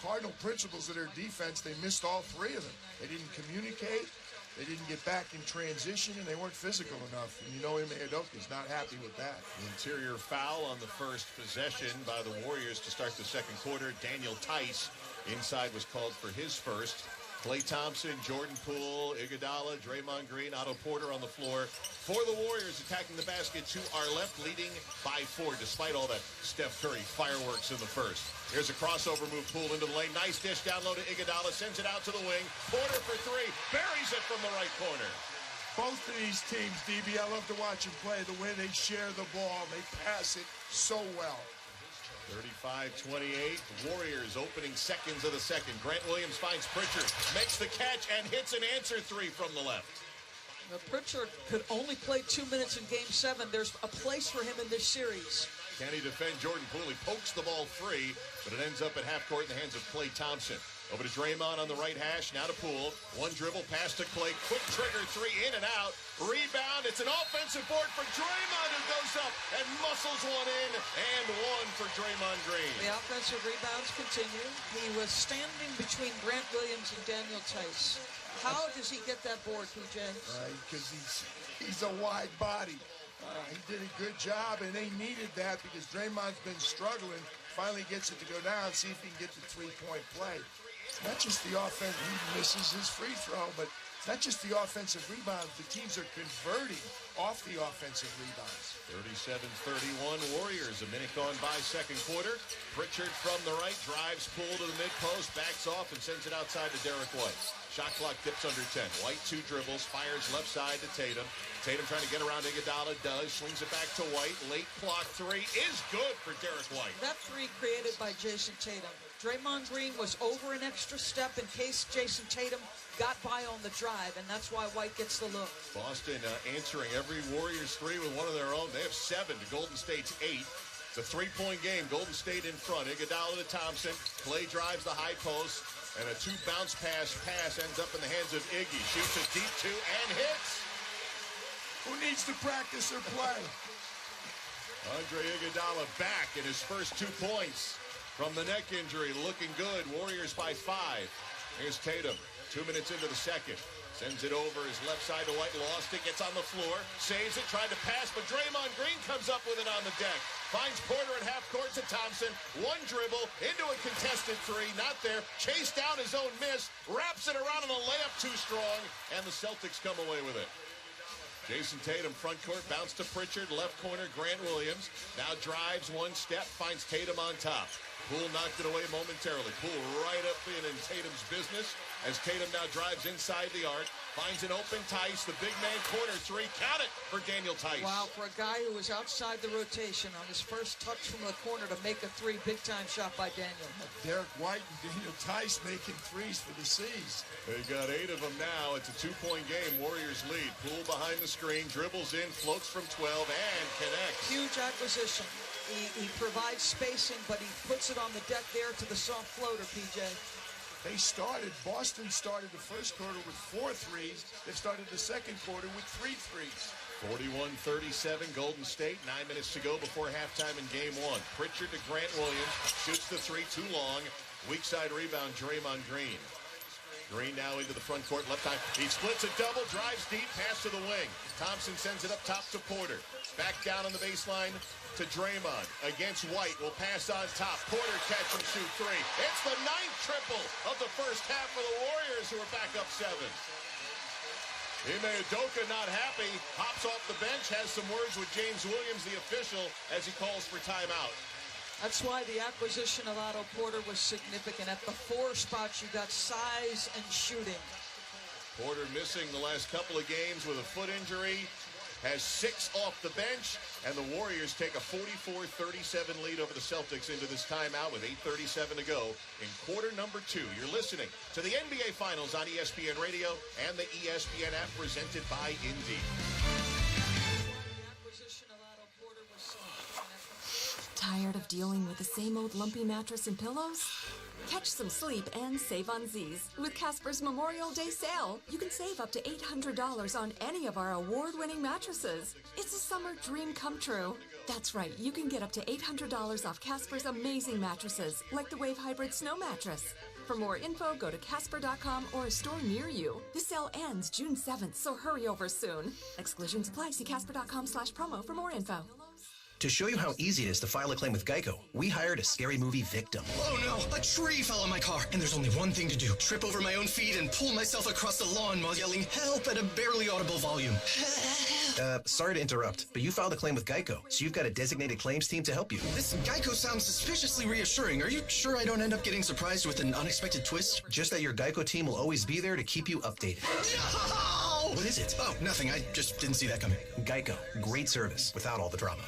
Cardinal principles of their defense, they missed all 3 of them. They didn't communicate. They didn't get back in transition, and they weren't physical enough. And you know Ime Udoka's not happy with that. Interior foul on the first possession by the Warriors to start the second quarter. Daniel Tice inside was called for his first. Klay Thompson, Jordan Poole, Iguodala, Draymond Green, Otto Porter on the floor for the Warriors, attacking the basket to our left, leading by 4, despite all that Steph Curry fireworks in the first. Here's a crossover move, Poole into the lane. Nice dish down low to Iguodala, sends it out to the wing. Porter for 3, buries it from the right corner. Both of these teams, DB, I love to watch them play. The way they share the ball, they pass it so well. 35-28, Warriors opening seconds of the second. Grant Williams finds Pritchard, makes the catch, and hits an answer 3 from the left. Now, Pritchard could only play 2 minutes in Game 7. There's a place for him in this series. Can he defend Jordan Poole? He pokes the ball free, but it ends up at half court in the hands of Klay Thompson. Over to Draymond on the right hash, now to Poole. One dribble, pass to Klay. Quick trigger three, in and out. Rebound, it's an offensive board for Draymond, who goes up and muscles one in, and one for Draymond Green. The offensive rebounds continue. He was standing between Grant Williams and Daniel Tice. How does he get that board, PJ? Because he's a wide body. He did a good job, and they needed that because Draymond's been struggling. Finally gets it to go down, see if he can get the three-point play. It's not just the offense. He misses his free throw, but it's not just the offensive rebounds. The teams are converting off the offensive rebounds. 37-31 Warriors. A minute gone by second quarter. Pritchard from the right drives Poole to the mid-post, backs off and sends it outside to Derek White. Shot clock dips under 10. White two dribbles, fires left side to Tatum. Tatum trying to get around Iguodala, does. Swings it back to White. Late clock three is good for Derek White. That three created by Jason Tatum. Draymond Green was over an extra step in case Jason Tatum got by on the drive, and that's why White gets the look. Boston answering every Warriors three with one of their own. They have 7 to Golden State's 8. It's a three-point game. Golden State in front. Iguodala to Thompson. Klay drives the high post. And a two bounce pass ends up in the hands of Iggy. Shoots a deep two and hits. Who needs to practice or play? Andre Iguodala back in his first 2 points from the neck injury. Looking good. Warriors by 5. Here's Tatum. 2 minutes into the second. Sends it over his left side to White. Lost it. Gets on the floor. Saves it. Tried to pass, but Draymond Green comes up with it on the deck. Finds Porter at half court to Thompson. One dribble into a contested three. Not there. Chased down his own miss. Wraps it around on a layup too strong. And the Celtics come away with it. Jason Tatum, front court, bounce to Pritchard, left corner, Grant Williams. Now drives one step, finds Tatum on top. Poole knocked it away momentarily. Poole right up in Tatum's business as Tatum now drives inside the arc. Finds an open Tice, the big man corner three. Count it for Daniel Tice. Wow, for a guy who was outside the rotation on his first touch from the corner to make a three, big-time shot by Daniel. Derek White and Daniel Tice making threes for the C's. They got 8 of them now. It's a 2-point game. Warriors lead. Poole behind the screen, dribbles in, floats from 12, and connects. Huge acquisition. He provides spacing, but he puts it on the deck there to the soft floater, PJ. Boston started the first quarter with 4 threes. They started the second quarter with 3 threes. 41-37 Golden State. 9 minutes to go before halftime in game 1. Pritchard to Grant Williams. Shoots the three too long. Weak side rebound, Draymond Green. Green now into the front court, left side. He splits a double, drives deep, pass to the wing. Thompson sends it up top to Porter. Back down on the baseline to Draymond. Against White, will pass on top. Porter catch and shoot three. It's the 9th triple of the first half for the Warriors, who are back up 7. Ime Udoka not happy. Hops off the bench, has some words with James Williams, the official, as he calls for timeout. That's why the acquisition of Otto Porter was significant. At the 4 spots, you got size and shooting. Porter missing the last couple of games with a foot injury. Has 6 off the bench, and the Warriors take a 44-37 lead over the Celtics into this timeout with 8:37 to go in quarter number 2. You're listening to the NBA Finals on ESPN Radio and the ESPN app, presented by Indeed. Tired of dealing with the same old lumpy mattress and pillows? Catch some sleep and save on Z's. With Casper's Memorial Day sale, you can save up to $800 on any of our award-winning mattresses. It's a summer dream come true. That's right, you can get up to $800 off Casper's amazing mattresses, like the Wave Hybrid Snow Mattress. For more info, go to Casper.com or a store near you. This sale ends June 7th, so hurry over soon. Exclusions apply. See Casper.com/promo for more info. To show you how easy it is to file a claim with Geico, we hired a scary movie victim. Oh no, a tree fell on my car, and there's only one thing to do. Trip over my own feet and pull myself across the lawn while yelling help at a barely audible volume. Sorry to interrupt, but you filed a claim with Geico, so you've got a designated claims team to help you. This Geico sounds suspiciously reassuring. Are you sure I don't end up getting surprised with an unexpected twist? Just that your Geico team will always be there to keep you updated. No! What is it? Oh, nothing. I just didn't see that coming. Geico. Great service without all the drama.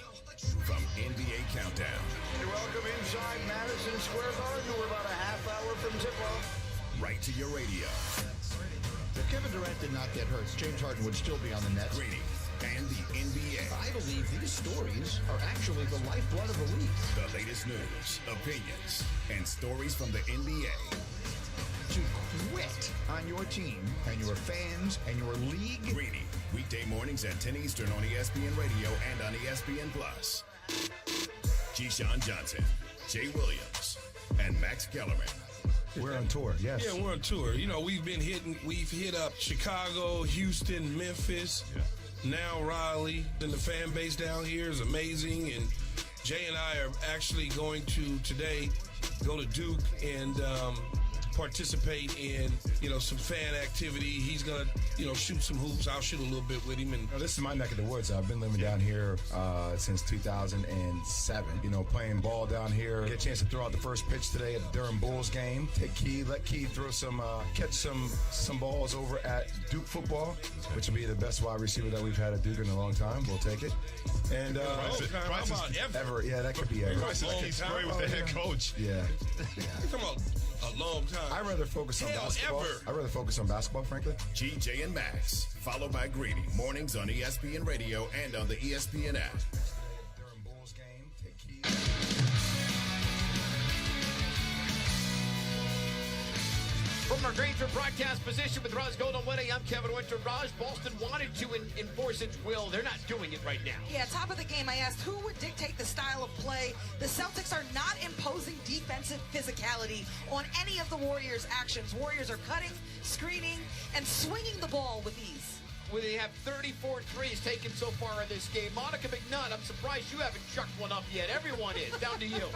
From NBA Countdown. You're welcome inside Madison Square Garden. We're about a half hour from tip-off. Right to your radio. If Kevin Durant did not get hurt, James Harden would still be on the Nets. Grady. and the NBA. I believe these stories are actually the lifeblood of the league. The latest news, opinions, and stories from the NBA. To quit on your team and your fans and your league. Greeny, weekday mornings at 10 Eastern on ESPN Radio and on ESPN Plus. Keyshawn Johnson, Jay Williams, and Max Kellerman. We're on tour, yes. Yeah, we're on tour. You know, we've hit up Chicago, Houston, Memphis, now Raleigh. And the fan base down here is amazing. And Jay and I are actually going to today go to Duke and participate in, some fan activity. He's going to, shoot some hoops. I'll shoot a little bit with him. And this is my neck of the woods. I've been living down here since 2007. Playing ball down here. Get a chance to throw out the first pitch today at the Durham Bulls game. Let Key throw catch some balls over at Duke football, which will be the best wide receiver that we've had at Duke in a long time. We'll take it. And how about ever? Yeah, that could be ever. Great with the head coach. Yeah. Come on. A long time. I'd rather focus on basketball. I'd rather focus on basketball, frankly. GJ and Max, followed by Greeny. Mornings on ESPN Radio and on the ESPN app. Durham Bulls game. Take Key. From our Grainger broadcast position with Raj Goldaway, I'm Kevin Winter. Raj, Boston wanted to enforce its will. They're not doing it right now. Yeah, top of the game, I asked who would dictate the style of play. The Celtics are not imposing defensive physicality on any of the Warriors' actions. Warriors are cutting, screening, and swinging the ball with ease. Well, they have 34 threes taken so far in this game. Monica McNutt, I'm surprised you haven't chucked one up yet. Everyone is. Down to you.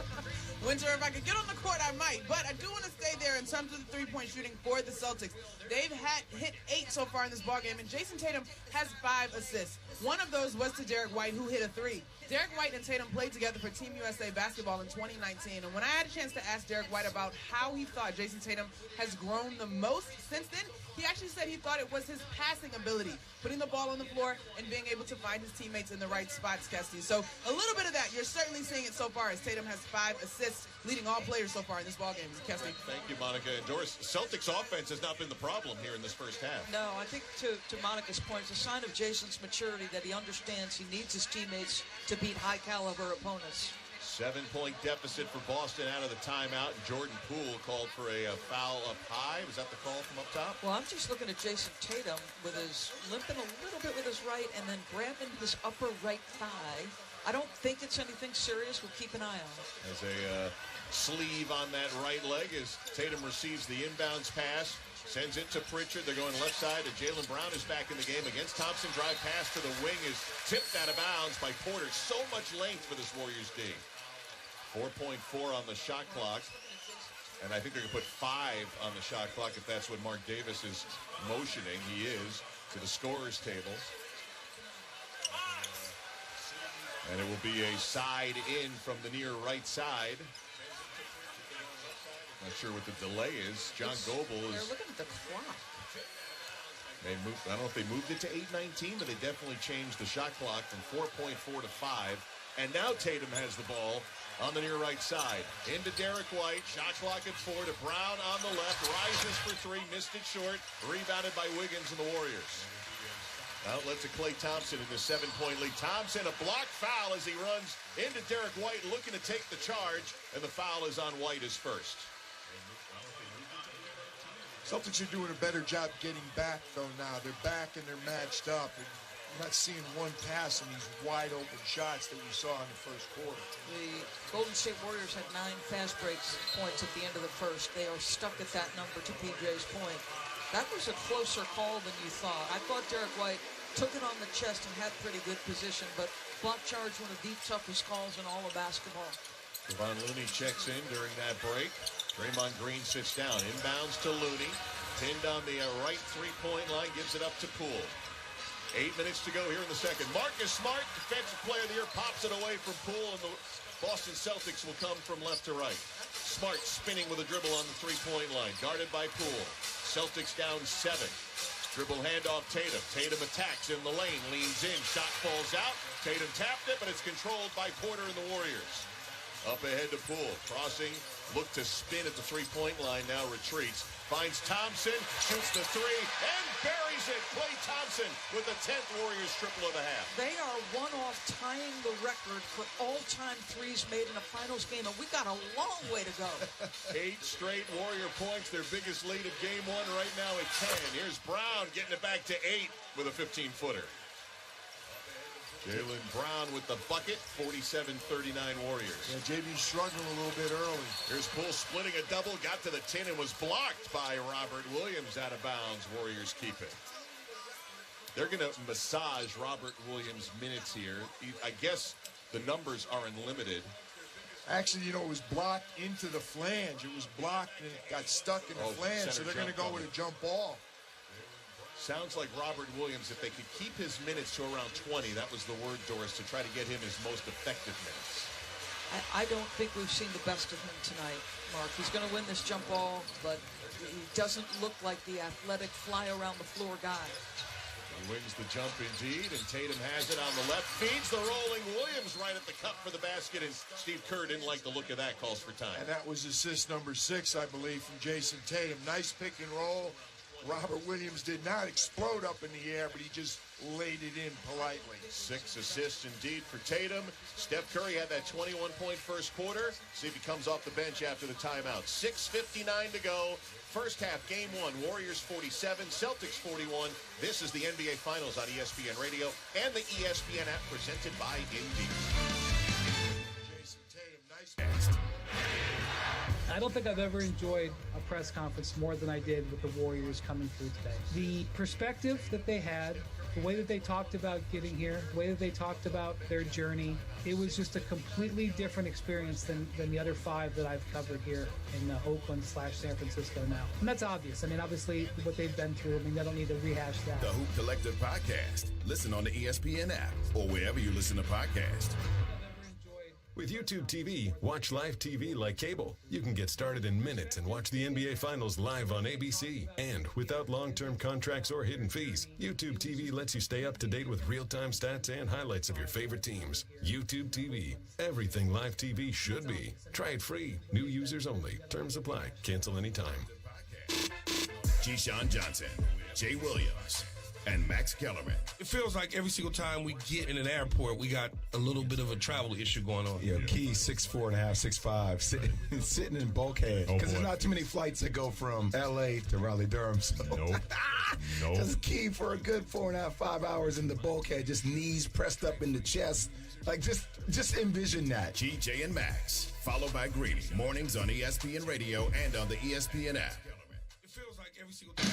Winter, if I could get on the court, I might. But I do want to stay there in terms of the three-point shooting for the Celtics. They've hit 8 so far in this ballgame, and Jason Tatum has 5 assists. One of those was to Derek White, who hit a 3. Derek White and Tatum played together for Team USA basketball in 2019. And when I had a chance to ask Derek White about how he thought Jason Tatum has grown the most since then, he actually said he thought it was his passing ability, putting the ball on the floor and being able to find his teammates in the right spots, Kesty. So a little bit of that. You're certainly seeing it so far as Tatum has 5 assists, leading all players so far in this ballgame. Kesty. Thank you, Monica. And Doris, Celtics offense has not been the problem here in this first half. No, I think to Monica's point, it's a sign of Jason's maturity that he understands he needs his teammates to beat high-caliber opponents. 7-point deficit for Boston out of the timeout. Jordan Poole called for a foul up high. Was that the call from up top? Well, I'm just looking at Jason Tatum with his limping a little bit with his right and then grabbing his upper right thigh. I don't think it's anything serious. We'll keep an eye on it. As a sleeve on that right leg as Tatum receives the inbounds pass. Sends it to Pritchard. They're going left side. And Jaylen Brown is back in the game against Thompson. Drive pass to the wing is tipped out of bounds by Porter. So much length for this Warriors D. 4.4 on the shot clock. And I think they're going to put 5 on the shot clock if that's what Mark Davis is motioning. He is to the scorer's table. And it will be a side in from the near right side. Not sure what the delay is. John Goebel is... They're looking at the clock. They moved, I don't know if they moved it to 8:19, but they definitely changed the shot clock from 4.4 to 5. And now Tatum has the ball on the near right side. Into Derek White. Shot clock at 4 to Brown on the left. Rises for 3. Missed it short. Rebounded by Wiggins and the Warriors. Outlet to Klay Thompson in the 7-point lead. Thompson, a block foul as he runs into Derek White, looking to take the charge. And the foul is on White as first. Celtics are doing a better job getting back, though, now. They're back and they're matched up. And I'm not seeing one pass in these wide-open shots that we saw in the first quarter. The Golden State Warriors had 9 fast break points at the end of the first. They are stuck at that number, to PJ's point. That was a closer call than you thought. I thought Derek White took it on the chest and had pretty good position, but block charge, one of the toughest calls in all of basketball. Kevon Looney checks in during that break. Draymond Green sits down. Inbounds to Looney. Pinned on the right 3-point line. Gives it up to Poole. 8 minutes to go here in the second. Marcus Smart, Defensive Player of the Year, pops it away from Poole, and the Boston Celtics will come from left to right. Smart spinning with a dribble on the 3-point line. Guarded by Poole. Celtics down 7. Dribble handoff Tatum. Tatum attacks in the lane. Leans in. Shot falls out. Tatum tapped it, but it's controlled by Porter and the Warriors. Up ahead to Poole. Crossing. Look to spin at the three-point line. Now retreats. Finds Thompson. Shoots the three. And buries it. Klay Thompson with the 10th Warriors triple of the half. They are one off tying the record for all-time threes made in a finals game, and we got a long way to go. 8 straight Warrior points. Their biggest lead of game 1 right now at 10. Here's Brown getting it back to 8 with a 15-footer. Jaylen Brown with the bucket, 47-39 Warriors. Yeah, JB's struggling a little bit early. Here's Poole splitting a double, got to the 10 and was blocked by Robert Williams out of bounds. Warriors keep it. They're going to massage Robert Williams' minutes here. I guess the numbers are unlimited. Actually, it was blocked into the flange. It was blocked and it got stuck in the flange, so they're going to go with a jump ball. Sounds like Robert Williams, if they could keep his minutes to around 20, that was the word, Doris, to try to get him his most effective minutes. I don't think we've seen the best of him tonight, Mark. He's going to win this jump ball, but he doesn't look like the athletic fly-around-the-floor guy. He wins the jump indeed, and Tatum has it on the left. Feeds the rolling Williams right at the cup for the basket, and Steve Kerr didn't like the look of that. Calls for time. And that was assist number 6, I believe, from Jason Tatum. Nice pick and roll. Robert Williams did not explode up in the air, but he just laid it in politely. 6 assists indeed for Tatum. Steph Curry had that 21-point first quarter. See if he comes off the bench after the timeout. 6:59 to go. First half, game 1, Warriors 47, Celtics 41. This is the NBA Finals on ESPN Radio and the ESPN app presented by Indeed. Jason Tatum, nice. I don't think I've ever enjoyed a press conference more than I did with the Warriors coming through today. The perspective that they had, the way that they talked about getting here, the way that they talked about their journey, it was just a completely different experience than the other 5 that I've covered here in Oakland/San Francisco now. And that's obvious. I mean, obviously, what they've been through, I mean, they don't need to rehash that. The Hoop Collective Podcast. Listen on the ESPN app or wherever you listen to podcasts. With YouTube TV, watch live TV like cable. You can get started in minutes and watch the NBA Finals live on ABC. And without long-term contracts or hidden fees, YouTube TV lets you stay up to date with real-time stats and highlights of your favorite teams. YouTube TV. Everything live TV should be. Try it free. New users only. Terms apply. Cancel anytime. Keyshawn Johnson, Jay Williams, and Max Kellerman. It feels like every single time we get in an airport, we got a little bit of a travel issue going on. Yeah, Key 6'4.5", 6'5", sitting in bulkhead. Because there's not too many flights that go from L.A. to Raleigh-Durham. So. Nope. Just Key for a good 4.5, 5 hours in the bulkhead, just knees pressed up in the chest. Like, just envision that. GJ and Max, followed by Greeny. Mornings on ESPN Radio and on the ESPN app. It feels like every single time.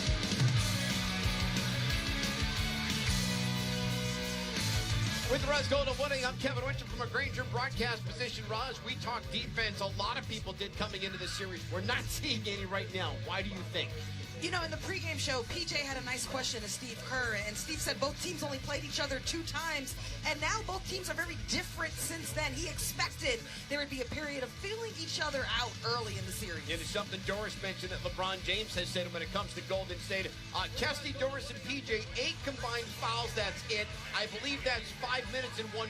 With the Reds going to winning, I'm Kevin Winchell from a Granger broadcast position. Roz, we talk defense. A lot of people did coming into this series. We're not seeing any right now. Why do you think? In the pregame show, PJ had a nice question to Steve Kerr, and Steve said both teams only played each other 2 times, and now both teams are very different since then. He expected there would be a period of feeling each other out early in the series. And it's something Doris mentioned that LeBron James has said when it comes to Golden State. Kesty, Doris, and PJ, 8 combined fouls, that's it. I believe that's 5 minutes and 1/4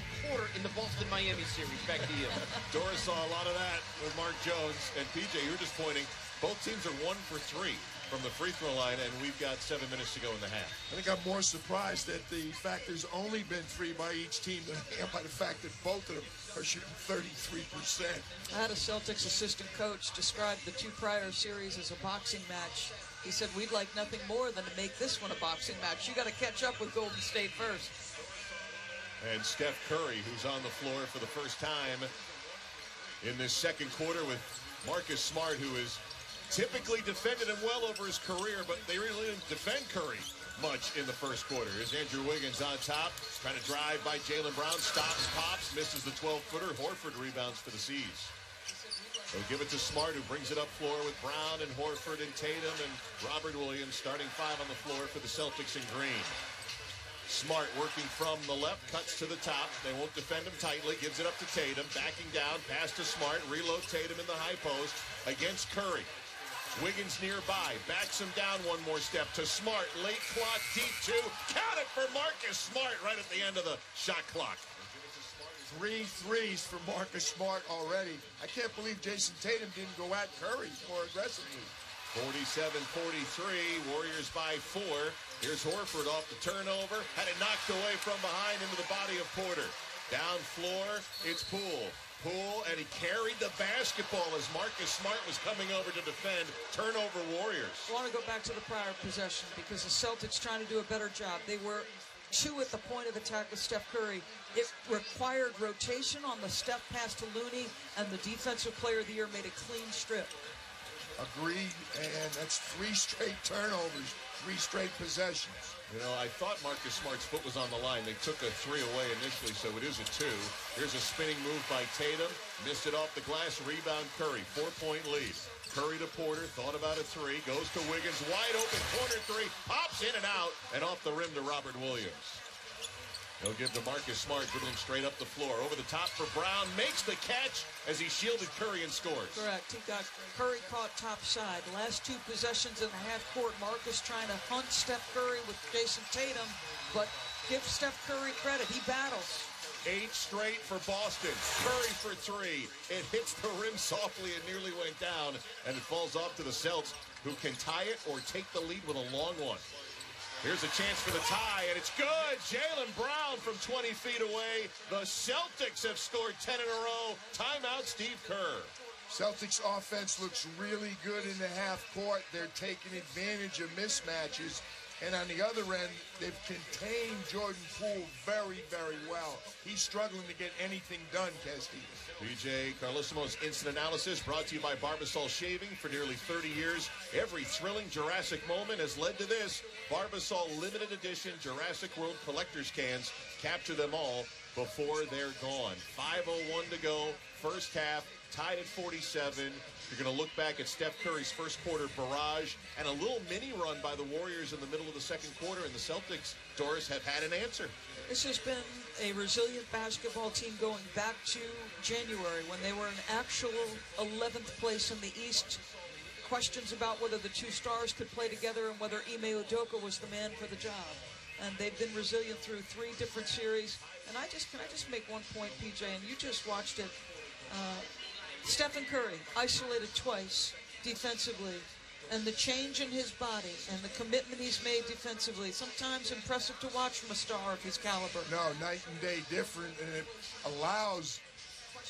in the Boston-Miami series. Back to you. Doris saw a lot of that with Mark Jones. And PJ, you were just pointing, both teams are 1 for 3 from the free throw line, and we've got 7 minutes to go in the half. I think I'm more surprised that the fact there's only been 3 by each team than I am by the fact that both of them are shooting 33%. I had a Celtics assistant coach describe the 2 prior series as a boxing match. He said, we'd like nothing more than to make this one a boxing match. You got to catch up with Golden State first. And Steph Curry, who's on the floor for the first time in this second quarter with Marcus Smart, who is typically defended him well over his career, but they really didn't defend Curry much in the first quarter. Here's Andrew Wiggins on top, trying to drive by Jaylen Brown, stops, pops, misses the 12-footer. Horford rebounds for the C's. They'll give it to Smart, who brings it up floor with Brown and Horford and Tatum and Robert Williams, starting 5 on the floor for the Celtics in green. Smart working from the left, cuts to the top. They won't defend him tightly, gives it up to Tatum, backing down, pass to Smart, reload Tatum in the high post against Curry. Wiggins nearby, backs him down one more step to Smart, late clock, deep 2. Count it for Marcus Smart right at the end of the shot clock. 3 threes for Marcus Smart already. I can't believe Jason Tatum didn't go at Curry more aggressively. 47-43, Warriors by 4. Here's Horford off the turnover. Had it knocked away from behind into the body of Porter. Down floor, it's Poole. Poole, and he carried the basketball as Marcus Smart was coming over to defend. Turnover Warriors. I want to go back to the prior possession because the Celtics trying to do a better job. They were 2 at the point of attack with Steph Curry. It required rotation on the Steph pass to Looney, and the Defensive Player of the Year made a clean strip. Agreed, and that's 3 straight turnovers, 3 straight possessions. You know, I thought Marcus Smart's foot was on the line. They took a 3 away initially, so it is a 2. Here's a spinning move by Tatum. Missed it off the glass. Rebound Curry. 4-point lead. Curry to Porter. Thought about a 3. Goes to Wiggins. Wide open corner 3. Pops in and out. And off the rim to Robert Williams. He'll give to Marcus Smart, dribbling straight up the floor. Over the top for Brown. Makes the catch as he shielded Curry and scores. Correct. He got Curry caught top side. Last 2 possessions in the half court. Marcus trying to hunt Steph Curry with Jason Tatum. But give Steph Curry credit. He battles. 8 straight for Boston. Curry for 3. It hits the rim softly and nearly went down. And it falls off to the Celts, who can tie it or take the lead with a long one. Here's a chance for the tie, and it's good. Jaylen Brown from 20 feet away. The Celtics have scored 10 in a row. Timeout, Steve Kerr. Celtics offense looks really good in the half court. They're taking advantage of mismatches. And on the other end, they've contained Jordan Poole very, very well. He's struggling to get anything done, Kesty. PJ Carlissimo's instant analysis brought to you by Barbasol Shaving. For nearly 30 years, every thrilling Jurassic moment has led to this. Barbasol limited edition Jurassic World collector's cans. Capture them all before they're gone. 5:01 to go, first half, tied at 47. You're going to look back at Steph Curry's first quarter barrage and a little mini run by the Warriors in the middle of the second quarter, and the Celtics, Doris, have had an answer. This has been a resilient basketball team going back to January when they were in actual 11th place in the East. Questions about whether the 2 stars could play together and whether Ime Udoka was the man for the job. And they've been resilient through 3 different series. And can I just make one point, PJ, and you just watched it. Stephen Curry, isolated twice defensively, and the change in his body and the commitment he's made defensively, sometimes impressive to watch from a star of his caliber. No, night and day different, and it allows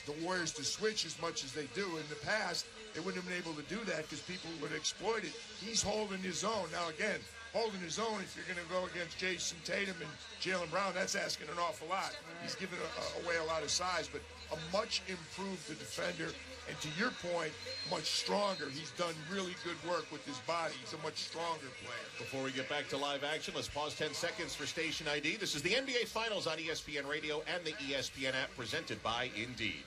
the Warriors to switch as much as they do. In the past, they wouldn't have been able to do that because people would exploit it. He's holding his own. Now, again, holding his own, if you're going to go against Jason Tatum and Jaylen Brown, that's asking an awful lot. He's giving away a lot of size, but a much improved defender, and to your point, much stronger. He's done really good work with his body. He's a much stronger player. Before we get back to live action, let's pause 10 seconds for station ID. This is the NBA Finals on ESPN Radio and the ESPN app, presented by Indeed.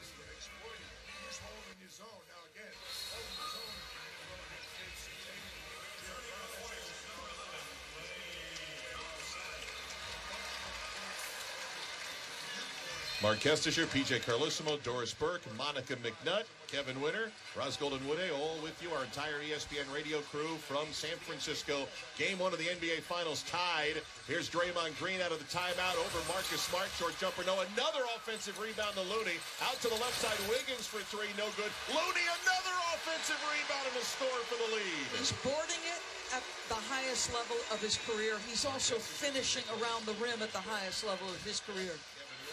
Mark Kestisher, PJ Carlissimo, Doris Burke, Monica McNutt, Kevin Winter, Roz Golden-Woode, all with you, our entire ESPN radio crew from San Francisco. Game 1 of the NBA Finals tied. Here's Draymond Green out of the timeout over Marcus Smart, short jumper, no. Another offensive rebound to Looney. Out to the left side, Wiggins for 3, no good. Looney, another offensive rebound and a score for the lead. He's boarding it at the highest level of his career. He's also finishing around the rim at the highest level of his career.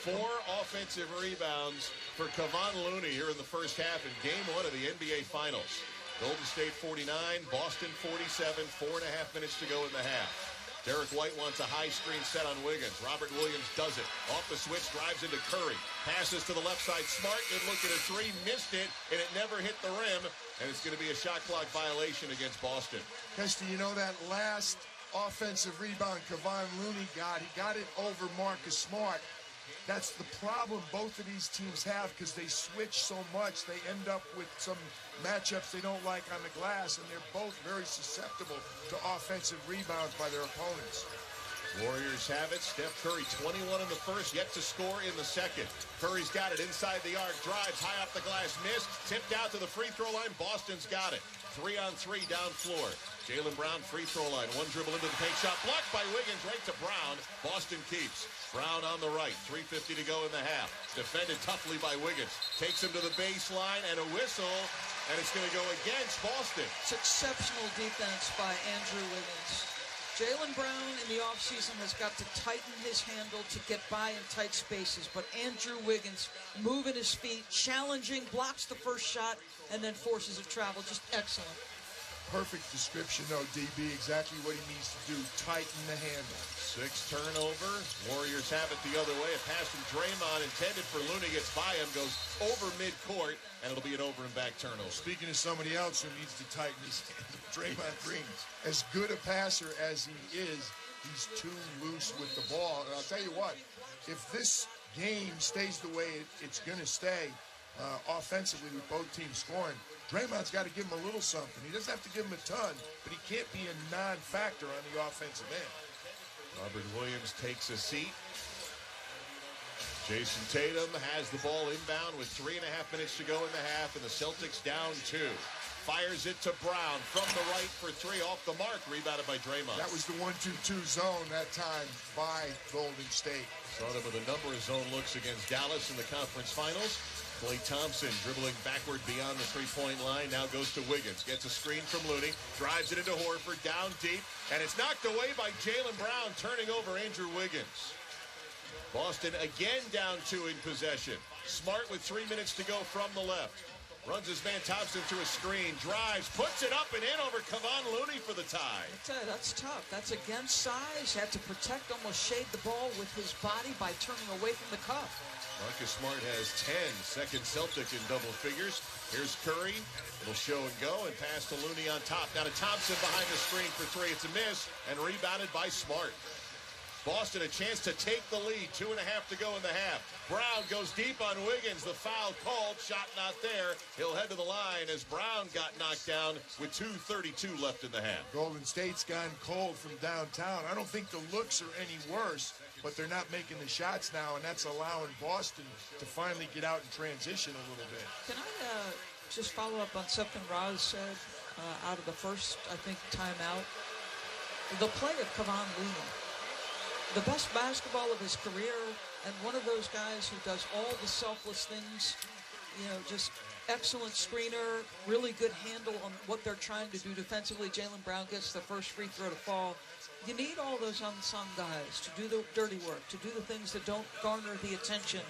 4 offensive rebounds for Kevon Looney here in the first half in Game 1 of the NBA Finals. Golden State 49, Boston 47, 4.5 minutes to go in the half. Derek White wants a high screen set on Wiggins. Robert Williams does it. Off the switch, drives into Curry. Passes to the left side. Smart, good look at a 3, missed it, and it never hit the rim. And it's going to be a shot clock violation against Boston. Kesty, you know that last offensive rebound Kevon Looney got? He got it over Marcus Smart. That's the problem both of these teams have because they switch so much. They end up with some matchups they don't like on the glass, and they're both very susceptible to offensive rebounds by their opponents. Warriors have it. Steph Curry, 21 in the first, yet to score in the second. Curry's got it inside the arc, drives high off the glass, miss, tipped out to the free throw line. Boston's got it. 3-on-3 down floor. Jaylen Brown, free throw line. One dribble into the paint shot, blocked by Wiggins, right to Brown. Boston keeps. Brown on the right, 3:50 to go in the half. Defended toughly by Wiggins. Takes him to the baseline and a whistle, and it's going to go against Boston. It's exceptional defense by Andrew Wiggins. Jaylen Brown in the offseason has got to tighten his handle to get by in tight spaces, but Andrew Wiggins moving his feet, challenging, blocks the first shot, and then forces a travel. Just excellent. Perfect description, though, DB. Exactly what he needs to do. Tighten the handle. 6 turnover. Warriors have it the other way. A pass from Draymond intended for Looney. Gets by him. Goes over midcourt. And it'll be an over and back turnover. Speaking of somebody else who needs to tighten his handle, Draymond Green. As good a passer as he is, he's too loose with the ball. And I'll tell you what, if this game stays the way it's going to stay, offensively with both teams scoring, Draymond's got to give him a little something. He doesn't have to give him a ton, but he can't be a non-factor on the offensive end. Robert Williams takes a seat. Jason Tatum has the ball inbound with 3.5 minutes to go in the half, and the Celtics down 2. Fires it to Brown from the right for 3, off the mark, rebounded by Draymond. That was the 1-2-2 zone that time by Golden State. Saw them with a number of zone looks against Dallas in the conference finals. Klay Thompson dribbling backward beyond the three-point line, now goes to Wiggins, gets a screen from Looney, drives it into Horford, down deep, and it's knocked away by Jaylen Brown, turning over Andrew Wiggins. Boston again down 2 in possession. Smart with 3 minutes to go from the left. Runs his man Thompson to a screen, drives, puts it up and in over Kevon Looney for the tie. I tell you, that's tough. That's against size. Had to protect, almost shade the ball with his body by turning away from the cuff. Marcus Smart has 10, second Celtic in double figures. Here's Curry. It'll show and go and pass to Looney on top. Now to Thompson behind the screen for 3. It's a miss and rebounded by Smart. Boston a chance to take the lead. 2.5 to go in the half. Brown goes deep on Wiggins. The foul called. Shot not there. He'll head to the line as Brown got knocked down with 2:32 left in the half. Golden State's gone cold from downtown. I don't think the looks are any worse, but they're not making the shots now, and that's allowing Boston to finally get out and transition a little bit. Can I just follow up on something Roz said out of the first, I think, timeout? The play of Kevon Looney. The best basketball of his career, and one of those guys who does all the selfless things, you know, just excellent screener, really good handle on what they're trying to do defensively. Jaylen Brown gets the first free throw to fall. You need all those unsung guys to do the dirty work, to do the things that don't garner the attention.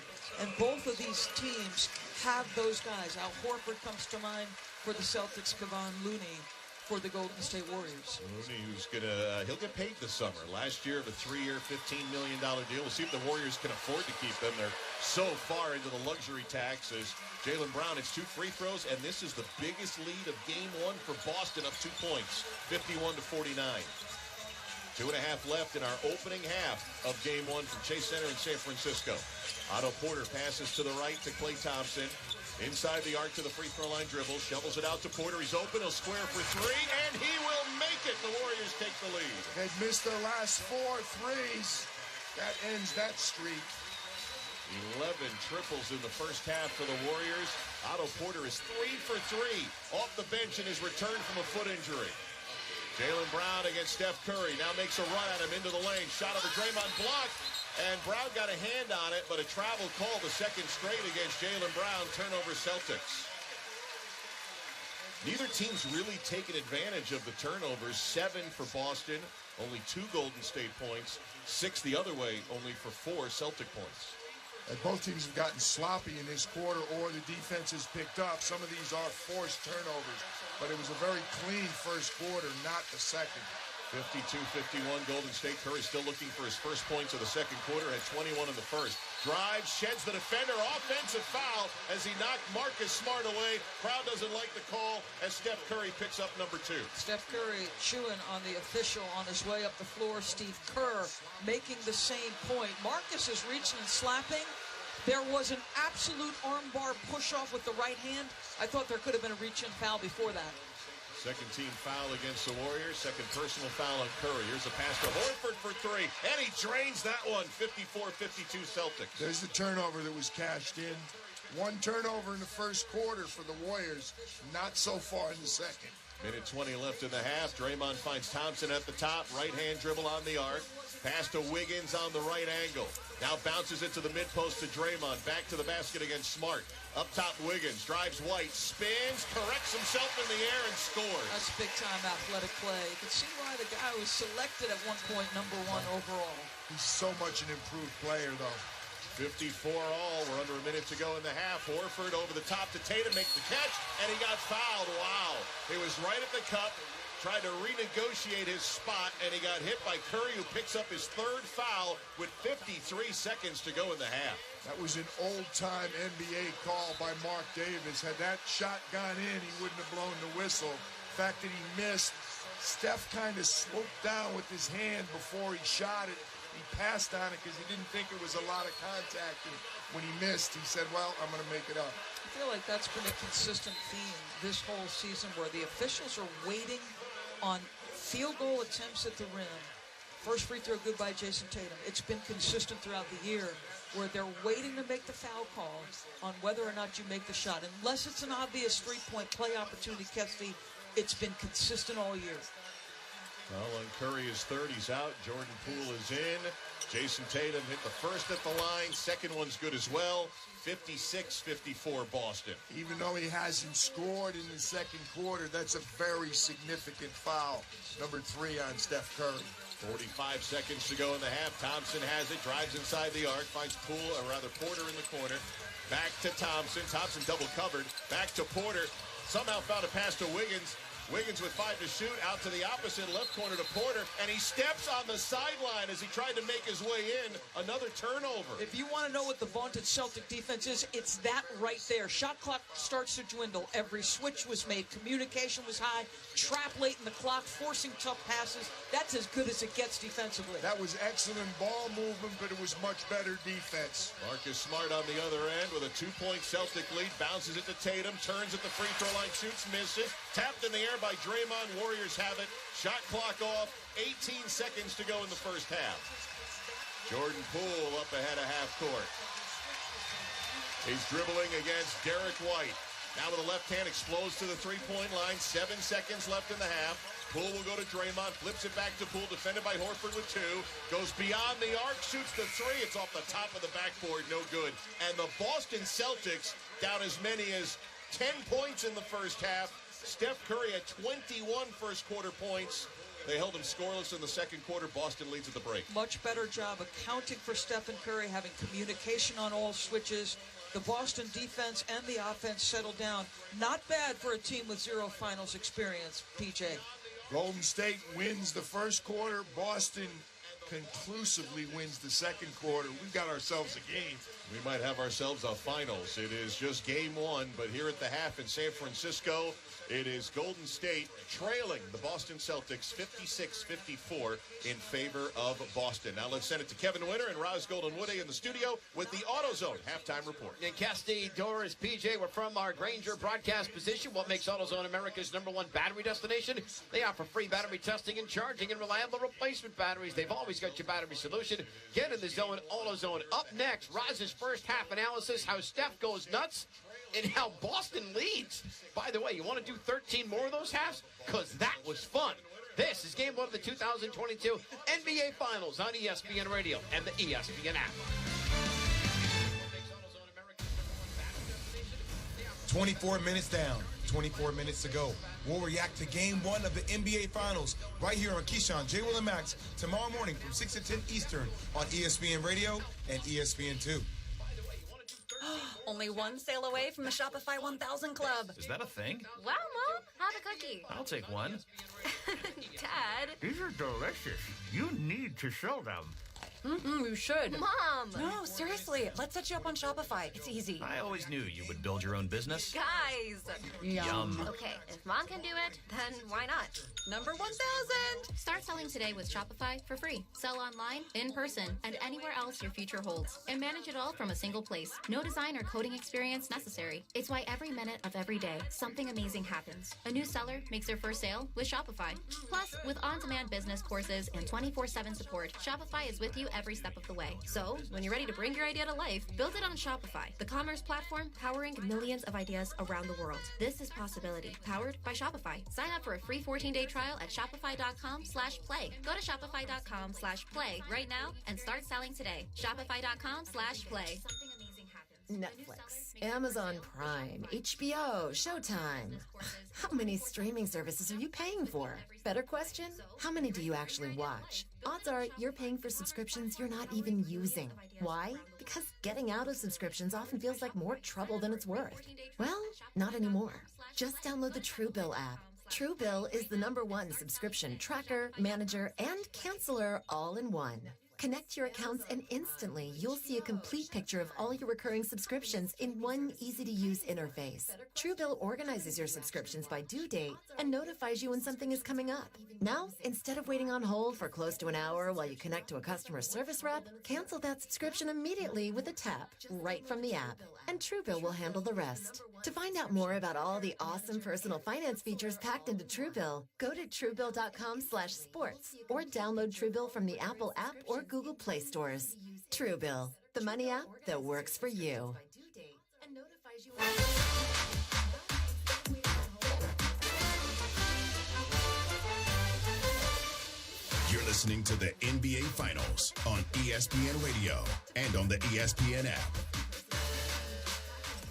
And both of these teams have those guys. Al Horford comes to mind for the Celtics, Kevon Looney for the Golden State Warriors. Looney, who's he'll get paid this summer. Last year of a 3-year, $15 million deal. We'll see if the Warriors can afford to keep him. They're so far into the luxury tax as Jaylen Brown hits 2 free throws, and this is the biggest lead of game 1 for Boston, up 2 points, 51-49. 2.5 left in our opening half of game 1 from Chase Center in San Francisco. Otto Porter passes to the right to Klay Thompson. Inside the arc to the free throw line dribble. Shovels it out to Porter. He's open. He'll square for 3, and he will make it. The Warriors take the lead. They've missed their last 4 threes. That ends that streak. 11 triples in the first half for the Warriors. Otto Porter is 3 for 3 off the bench in his return from a foot injury. Jaylen Brown against Steph Curry. Now makes a run at him into the lane. Shot over Draymond, blocked. And Brown got a hand on it, but a travel call the second straight against Jaylen Brown. Turnover Celtics. Neither team's really taken advantage of the turnovers. 7 for Boston, only 2 Golden State points. 6 the other way, only for 4 Celtic points. And both teams have gotten sloppy in this quarter, or the defense has picked up. Some of these are forced turnovers, but it was a very clean first quarter, not the second. 52-51 Golden State. Curry still looking for his first points of the second quarter, had 21 in the first. Drives, sheds the defender, offensive foul as he knocked Marcus Smart away. Crowd doesn't like the call as Steph Curry picks up number 2. Steph Curry chewing on the official on his way up the floor. Steve Kerr making the same point. Marcus is reaching and slapping. There was an absolute armbar push-off with the right hand. I thought there could have been a reach-in foul before that. Second team foul against the Warriors. Second personal foul on Curry. Here's a pass to Horford for three. And he drains that one. 54-52 Celtics. There's the turnover that was cashed in. One turnover in the first quarter for the Warriors. Not so far in the second. Minute 20 left in the half. Draymond finds Thompson at the top. Right-hand dribble on the arc. Pass to Wiggins on the right angle. Now bounces it to the mid-post to Draymond. Back to the basket against Smart. Up top, Wiggins drives White. Spins, corrects himself in the air, and scores. That's big-time athletic play. You can see why the guy was selected at one point #1 overall. He's so much an improved player, though. 54 all. We're under a minute to go in the half. Horford over the top to Tatum, makes the catch, and he got fouled. Wow. He was right at the cup, tried to renegotiate his spot, and he got hit by Curry, who picks up his third foul with 53 seconds to go in the half. That was an old-time NBA call by Mark Davis. Had that shot gone in, he wouldn't have blown the whistle. The fact that he missed, Steph kind of sloped down with his hand before he shot it. He passed on it because he didn't think it was a lot of contact. And when he missed, he said, well, I'm going to make it up. I feel like that's been a consistent theme this whole season, where the officials are waiting on field goal attempts at the rim. First free throw good by Jason Tatum. It's been consistent throughout the year, where they're waiting to make the foul call on whether or not you make the shot. Unless it's an obvious three-point play opportunity, Kesty, it's been consistent all year. Well, and Curry is third. He's out. Jordan Poole is in. Jason Tatum hit the first at the line. Second one's good as well. 56-54 Boston. Even though he hasn't scored in the second quarter, that's a very significant foul. Number 3 on Steph Curry. 45 seconds to go in the half. Thompson has it, drives inside the arc, finds Poole, or rather Porter in the corner. Back to Thompson. Thompson double covered. Back to Porter. Somehow found a pass to Wiggins. Wiggins with 5 to shoot, out to the opposite left corner to Porter, and he steps on the sideline as he tried to make his way in. Another turnover. If you want to know what the vaunted Celtic defense is, it's that right there. Shot clock starts to dwindle. Every switch was made. Communication was high. Trap late in the clock, forcing tough passes. That's as good as it gets defensively. That was excellent ball movement, but it was much better defense. Marcus Smart on the other end with a 2-point Celtic lead. Bounces it to Tatum, turns at the free throw line, shoots, misses. Tapped in the air by Draymond. Warriors have it. Shot clock off. 18 seconds to go in the first half. Jordan Poole up ahead of half court. He's dribbling against Derek White. Now with the left hand, explodes to the three-point line. 7 seconds left in the half. Poole will go to Draymond, flips it back to Poole, defended by Horford with 2. Goes beyond the arc, shoots the 3. It's off the top of the backboard, no good. And the Boston Celtics down as many as 10 points in the first half. Steph Curry had 21 first quarter points. They held him scoreless in the second quarter. Boston leads at the break. Much better job accounting for Stephen Curry, having communication on all switches. The Boston defense and the offense settled down. Not bad for a team with 0 finals experience, PJ. Golden State wins the first quarter. Boston conclusively wins the second quarter. We've got ourselves a game. We might have ourselves a finals. It is just game 1, but here at the half in San Francisco, it is Golden State trailing the Boston Celtics 56-54 in favor of Boston. Now let's send it to Kevin Winter and Roz Golden-Woody in the studio with the AutoZone halftime report. And Casti, Doris, PJ, we're from our Granger broadcast position. What makes AutoZone America's #1 battery destination? They offer free battery testing and charging and reliable replacement batteries. They've always got your battery solution. Get in the zone, AutoZone. Up next, Roz's first half analysis, how Steph goes nuts and how Boston leads. By the way, you want to do 13 more of those halves? Because that was fun. This is Game 1 of the 2022 NBA Finals on ESPN Radio and the ESPN app. 24 minutes down, 24 minutes to go. We'll react to Game 1 of the NBA Finals right here on Keyshawn, J. Will, and Max tomorrow morning from 6 to 10 Eastern on ESPN Radio and ESPN2. Only one sale away from the Shopify 1000 Club. Is that a thing? Wow, Mom. Have a cookie. I'll take one. Dad. These are delicious. You need to show them. You should. Mom! No, seriously. Let's set you up on Shopify. It's easy. I always knew you would build your own business. Guys! Yum. Okay, if Mom can do it, then why not? Number 1,000! Start selling today with Shopify for free. Sell online, in person, and anywhere else your future holds. And manage it all from a single place. No design or coding experience necessary. It's why every minute of every day, something amazing happens. A new seller makes their first sale with Shopify. Plus, with on-demand business courses and 24/7 support, Shopify is with you every step of the way. So, when you're ready to bring your idea to life, build it on Shopify, the commerce platform powering millions of ideas around the world. This is possibility, powered by Shopify. Sign up for a free 14-day trial at shopify.com/play. Go to shopify.com/play right now and start selling today. Shopify.com/play. Netflix, Amazon Prime, HBO, Showtime. How many streaming services are you paying for? Better question, how many do you actually watch? Odds are you're paying for subscriptions you're not even using. Why? Because getting out of subscriptions often feels like more trouble than it's worth. Well, not anymore. Just download the Truebill app. Truebill is the #1 subscription tracker, manager, and canceller all in one. Connect your accounts and instantly you'll see a complete picture of all your recurring subscriptions in one easy-to-use interface. Truebill organizes your subscriptions by due date and notifies you when something is coming up. Now, instead of waiting on hold for close to an hour while you connect to a customer service rep, cancel that subscription immediately with a tap right from the app, and Truebill will handle the rest. To find out more about all the awesome personal finance features packed into Truebill, go to Truebill.com/sports or download Truebill from the Apple app or Google Play stores. Truebill, the money app that works for you. You're listening to the NBA Finals on ESPN Radio and on the ESPN app.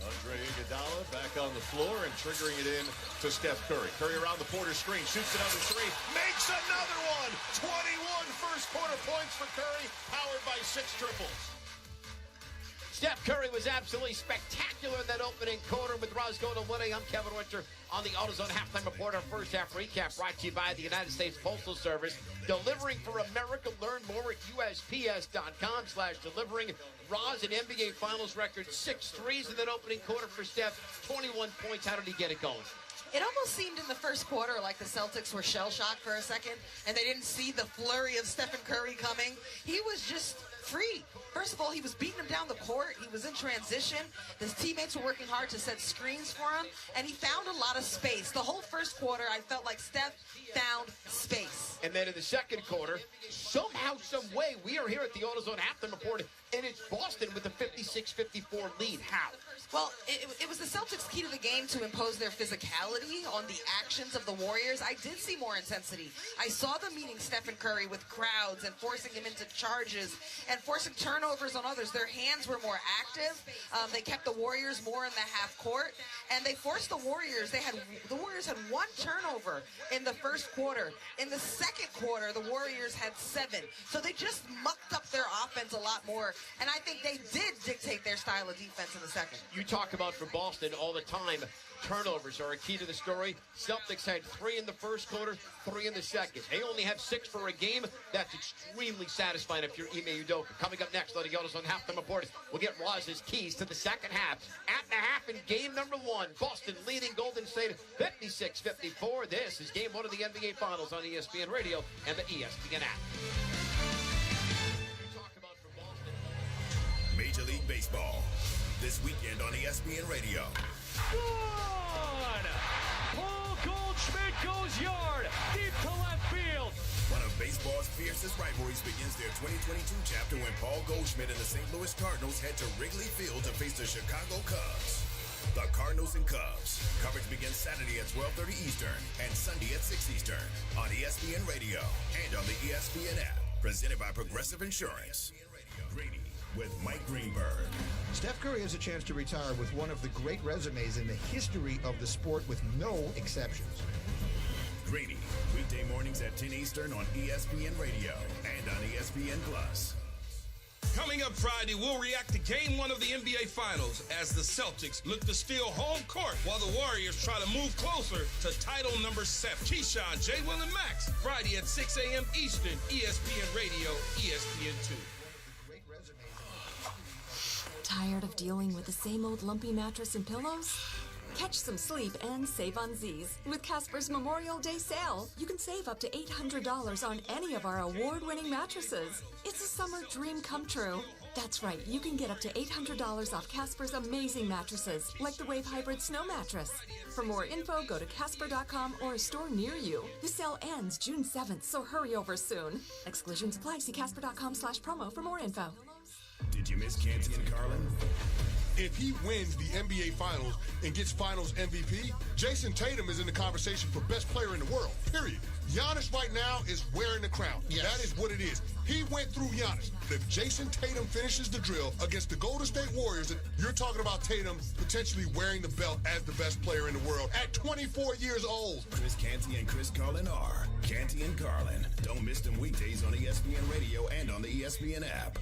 Andre Iguodala back on the floor and triggering it in to Steph Curry. Curry around the Porter screen, shoots another three, makes another one. 21 first quarter points for Curry, powered by 6 triples. Steph Curry was absolutely spectacular in that opening quarter with Roscoe winning. I'm Kevin Winter on the AutoZone Halftime Report. Our first half recap brought to you by the United States Postal Service. Delivering for America. Learn more at USPS.com/delivering. Roz, an NBA Finals record, 6 threes in that opening quarter for Steph. 21 points. How did he get it going? It almost seemed in the first quarter like the Celtics were shell-shocked for a second, and they didn't see the flurry of Stephen Curry coming. He was just free. First of all, he was beating him down the court. He was in transition. His teammates were working hard to set screens for him, and he found a lot of space. The whole first quarter, I felt like Steph found space. And then in the second quarter, somehow, some way, we are here at the AutoZone Halftime Report, and it's Boston with a 56-54 lead. How? Well, it was the Celtics' key to the game to impose their physicality on the actions of the Warriors. I did see more intensity. I saw them meeting Stephen Curry with crowds and forcing him into charges and forcing turnovers on others. Their hands were more active. They kept the Warriors more in the half court, and they forced the Warriors. The Warriors had 1 turnover in the first quarter. In the second quarter, the Warriors had 7. So they just mucked up their offense a lot more, and I think they did dictate their style of defense in the second. You talk about for Boston all the time, turnovers are a key to the story. Celtics had 3 in the first quarter, 3 in the second. They only have 6 for a game. That's extremely satisfying if you're Ime Udoka. Coming up next on the AutoZone Halftime Report, we'll get Roz's keys to the second half. At the half in game number 1, Boston leading Golden State 56-54. This is game 1 of the NBA Finals on ESPN Radio and the ESPN app. Major League Baseball. This weekend on ESPN Radio. One! Paul Goldschmidt goes yard, deep to left field. One of baseball's fiercest rivalries begins their 2022 chapter when Paul Goldschmidt and the St. Louis Cardinals head to Wrigley Field to face the Chicago Cubs. The Cardinals and Cubs. Coverage begins Saturday at 12:30 Eastern and Sunday at 6 Eastern on ESPN Radio and on the ESPN app. Presented by Progressive Insurance. Greeny with Mike Greenberg. Steph Curry has a chance to retire with one of the great resumes in the history of the sport with no exceptions. Greeny, weekday mornings at 10 Eastern on ESPN Radio and on ESPN Plus. Coming up Friday, we'll react to Game 1 of the NBA Finals as the Celtics look to steal home court while the Warriors try to move closer to title number 7. Keyshawn, J. Will, and Max, Friday at 6 a.m. Eastern, ESPN Radio, ESPN 2. Tired of dealing with the same old lumpy mattress and pillows? Catch some sleep and save on Z's. With Casper's Memorial Day sale, you can save up to $800 on any of our award-winning mattresses. It's a summer dream come true. That's right, you can get up to $800 off Casper's amazing mattresses, like the Wave Hybrid Snow Mattress. For more info, go to Casper.com or a store near you. The sale ends June 7th, so hurry over soon. Exclusions apply. See Casper.com/promo for more info. Did you miss Canty and Carlin? If he wins the NBA Finals and gets Finals MVP, Jason Tatum is in the conversation for best player in the world, period. Giannis right now is wearing the crown. Yes. That is what it is. He went through Giannis. If Jason Tatum finishes the drill against the Golden State Warriors, you're talking about Tatum potentially wearing the belt as the best player in the world at 24 years old. Chris Canty and Chris Carlin are Canty and Carlin. Don't miss them weekdays on ESPN Radio and on the ESPN app.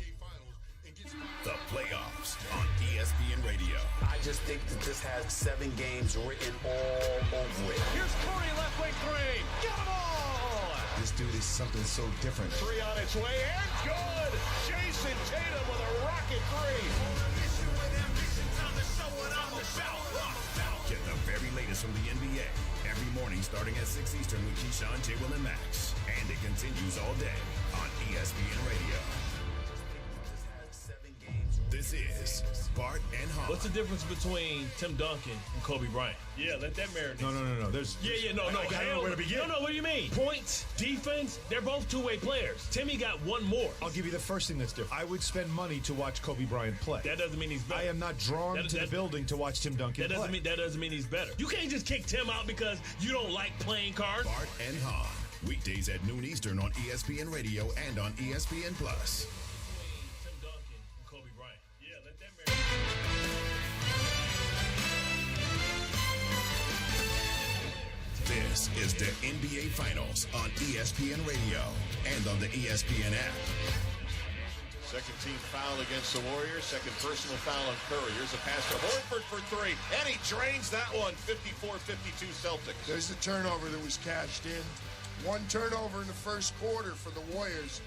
The playoffs on ESPN Radio. I just think that this has 7 games written all over it. Here's Curry, left wing three. Got them all! This dude is something so different. 3 on its way and good! Jason Tatum with a rocket 3. Get the very latest from the NBA every morning starting at 6 Eastern with Keyshawn, J. Will, and Max. And it continues all day on ESPN Radio. This is Bart and Hahn. What's the difference between Tim Duncan and Kobe Bryant? Yeah, let that marinate. No. There's No. I don't know where to begin. No, what do you mean? Points, defense, they're both two-way players. Timmy got one more. I'll give you the first thing that's different. I would spend money to watch Kobe Bryant play. That doesn't mean he's better. I am not drawn to the building to watch Tim Duncan play. That doesn't mean he's better. You can't just kick Tim out because you don't like playing cards. Bart and Hahn. Weekdays at noon Eastern on ESPN Radio and on ESPN Plus. This is the NBA Finals on ESPN Radio and on the ESPN app. Second team foul against the Warriors. Second personal foul on Curry. Here's a pass to Horford for 3. And he drains that one. 54-52 Celtics. There's the turnover that was cashed in. 1 turnover in the first quarter for the Warriors.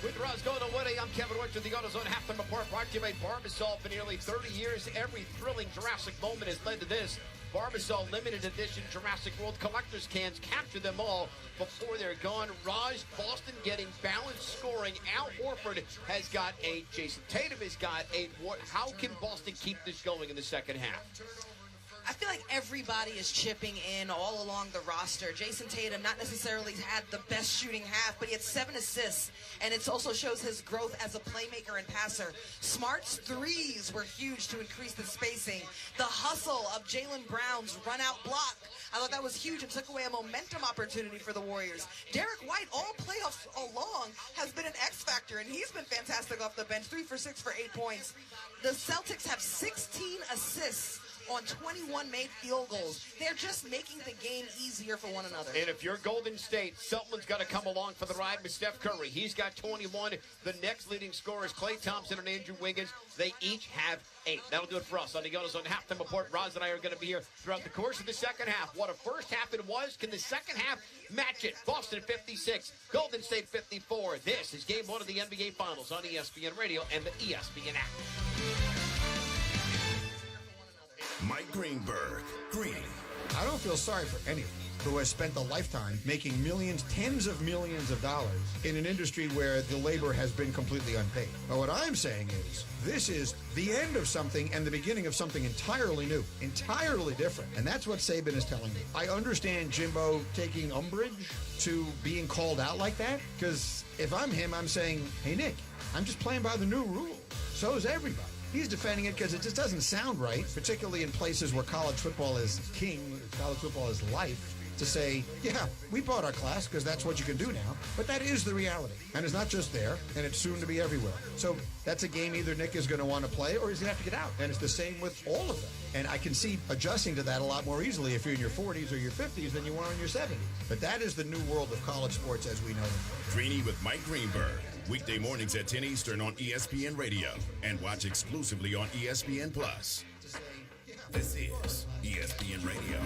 With Roz going away, I'm Kevin Wentz with the AutoZone Halftime Report, brought to you by Barbasol. For nearly 30 years, every thrilling Jurassic moment has led to this. Barbasol limited edition Jurassic World collector's cans. Capture them all before they're gone. Raj, Boston getting balanced scoring. Al Horford has got 8. Jason Tatum has got 8. How can Boston keep this going in the second half? I feel like everybody is chipping in all along the roster. Jason Tatum not necessarily had the best shooting half, but he had 7 assists, and it also shows his growth as a playmaker and passer. Smart's threes were huge to increase the spacing. The hustle of Jaylen Brown's run-out block, I thought that was huge and took away a momentum opportunity for the Warriors. Derek White, all playoffs along, has been an X factor, and he's been fantastic off the bench. 3 for 6 for 8 points. The Celtics have 16 assists on 21 made field goals. They're just making the game easier for one another. And if you're Golden State, someone's got to come along for the ride with Steph Curry. He's got 21. The next leading scorers, Klay Thompson and Andrew Wiggins, they each have 8. That'll do it for us on the AutoZone Halftime Report. Roz and I are going to be here throughout the course of the second half. What a first half it was. Can the second half match it? Boston 56, Golden State 54. This is Game 1 of the NBA Finals on ESPN Radio and the ESPN app. Mike Greenberg. Greeny. I don't feel sorry for anyone who has spent a lifetime making millions, tens of millions of dollars in an industry where the labor has been completely unpaid. But what I'm saying is, this is the end of something and the beginning of something entirely new, entirely different. And that's what Saban is telling me. I understand Jimbo taking umbrage to being called out like that, because if I'm him, I'm saying, hey, Nick, I'm just playing by the new rules. So is everybody. He's defending it because it just doesn't sound right, particularly in places where college football is king, college football is life, to say, yeah, we bought our class because that's what you can do now. But that is the reality. And it's not just there, and it's soon to be everywhere. So that's a game either Nick is going to want to play or he's going to have to get out. And it's the same with all of them. And I can see adjusting to that a lot more easily if you're in your 40s or your 50s than you are in your 70s. But that is the new world of college sports as we know them. Greeny with Mike Greenberg. Weekday mornings at 10 Eastern on ESPN Radio and watch exclusively on ESPN Plus. This is ESPN Radio.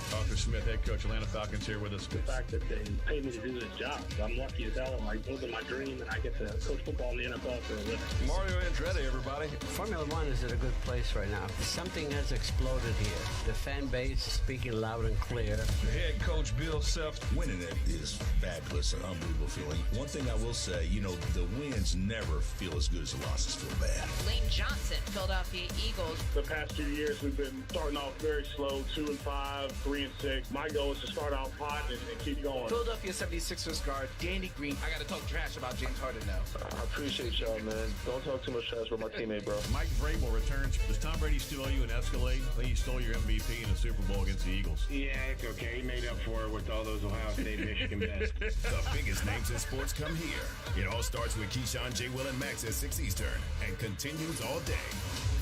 Talk of Smith, head coach, Atlanta Falcons, here with us. The fact that they paid me to do this job, I'm lucky as hell. I'm living my dream, and I get to coach football in the NFL for a living. Mario Andretti, everybody. Formula One is at a good place right now. Something has exploded here. The fan base is speaking loud and clear. Head coach Bill Self. Winning it is fabulous, an unbelievable feeling. One thing I will say, the wins never feel as good as the losses feel bad. Lane Johnson, Philadelphia Eagles. The past 2 years, we've been starting off very slow, 2-5, 3-6. My goal is to start off hot and keep going. Philadelphia 76ers guard Danny Green. I got to talk trash about James Harden now. I appreciate y'all, man. Don't talk too much trash with my teammate, bro. Mike Vrabel returns. Does Tom Brady still owe you an Escalade? I think he stole your MVP in the Super Bowl against the Eagles. Yeah, it's okay. He made up for it with all those Ohio State, Michigan bets. The biggest names in sports come here. It all starts with Keyshawn, J. Will, and Max at 6 Eastern and continues all day.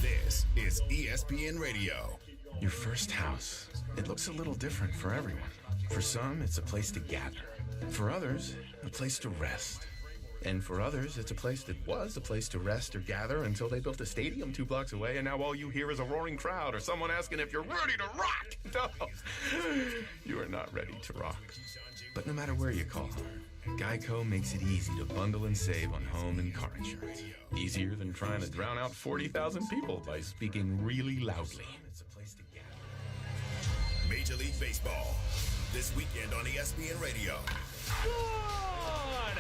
This is ESPN Radio. Your first house. It looks a little different for everyone. For some, it's a place to gather. For others, a place to rest. And for others, it's a place that was a place to rest or gather until they built a stadium 2 blocks away, and now all you hear is a roaring crowd or someone asking if you're ready to rock. No, you are not ready to rock. But no matter where you call, Geico makes it easy to bundle and save on home and car insurance. Easier than trying to drown out 40,000 people by speaking really loudly. Major League Baseball, this weekend on ESPN Radio. Gone!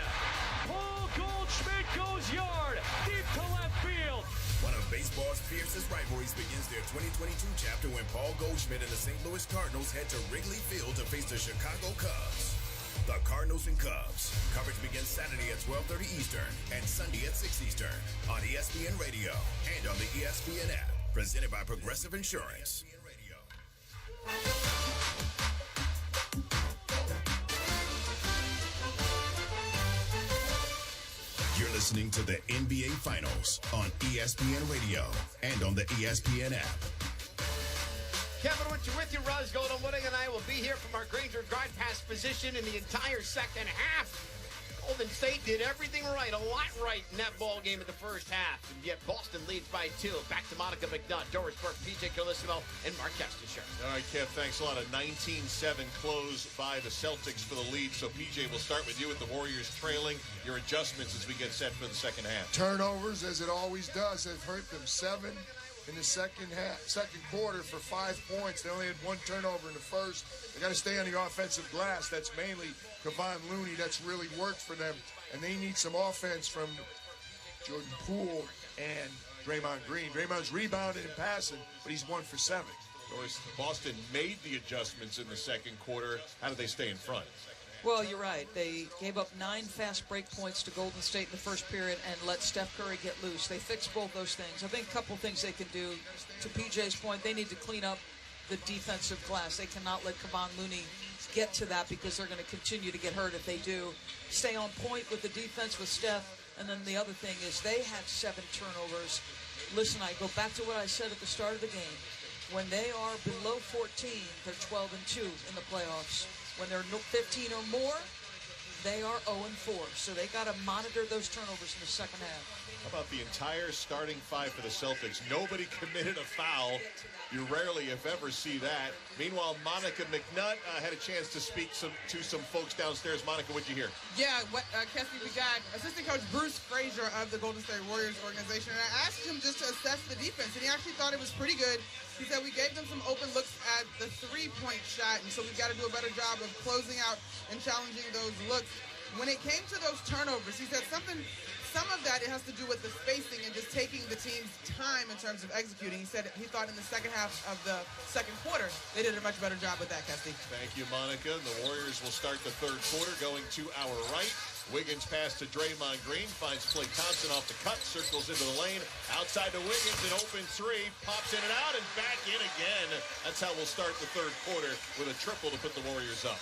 Paul Goldschmidt goes yard, deep to left field. One of baseball's fiercest rivalries begins their 2022 chapter when Paul Goldschmidt and the St. Louis Cardinals head to Wrigley Field to face the Chicago Cubs. The Cardinals and Cubs. Coverage begins Saturday at 12:30 Eastern and Sunday at 6 Eastern on ESPN Radio and on the ESPN app. Presented by Progressive Insurance. You're listening to the NBA Finals on ESPN Radio and on the ESPN app. Kevin Winter with you. Roz Golden Wooding and I will be here from our Granger guard pass position in the entire second half. Golden State did everything right, a lot right in that ball game in the first half. And yet Boston leads by 2. Back to Monica McNutt, Doris Burke, PJ Carlissimo, and Mark Kestisher. All right, Kev, thanks a lot. A 19-7 close by the Celtics for the lead. So, PJ, we'll start with you with the Warriors trailing. Your adjustments as we get set for the second half. Turnovers, as it always does, have hurt them. 7 in the second quarter for 5 points. They only had 1 turnover in the first. They got to stay on the offensive glass. That's mainly Kevon Looney. That's really worked for them. And they need some offense from Jordan Poole and Draymond Green. Draymond's rebounding and passing, but he's 1 for 7. Of course, Boston made the adjustments in the second quarter. How did they stay in front? Well, you're right. They gave up 9 fast break points to Golden State in the first period and let Steph Curry get loose. They fixed both those things. I think a couple things they can do. To PJ's point, they need to clean up the defensive glass. They cannot let Kevon Looney get to that because they're going to continue to get hurt if they do. Stay on point with the defense with Steph. And then the other thing is they had 7 turnovers. Listen, I go back to what I said at the start of the game. When they are below 14, they're 12-2 in the playoffs. When they're 15 or more, they are 0-4. So they got to monitor those turnovers in the second half. How about the entire starting 5 for the Celtics? Nobody committed a foul. You rarely, if ever, see that. Meanwhile, Monica McNutt had a chance to speak to some folks downstairs. Monica, what'd you hear? Yeah, Kessie, we got assistant coach Bruce Frazier of the Golden State Warriors organization, and I asked him just to assess the defense, and he actually thought it was pretty good. He said we gave them some open looks at the 3-point shot, and so we've got to do a better job of closing out and challenging those looks. When it came to those turnovers, he said some of that it has to do with the spacing and just taking the team's time in terms of executing. He said he thought in the second half of the second quarter they did a much better job with that, Kessie. Thank you, Monica. The Warriors will start the third quarter going to our right. Wiggins pass to Draymond Green, finds Klay Thompson off the cut, circles into the lane, outside to Wiggins, an open 3, pops in and out, and back in again. That's how we'll start the third quarter with a triple to put the Warriors up.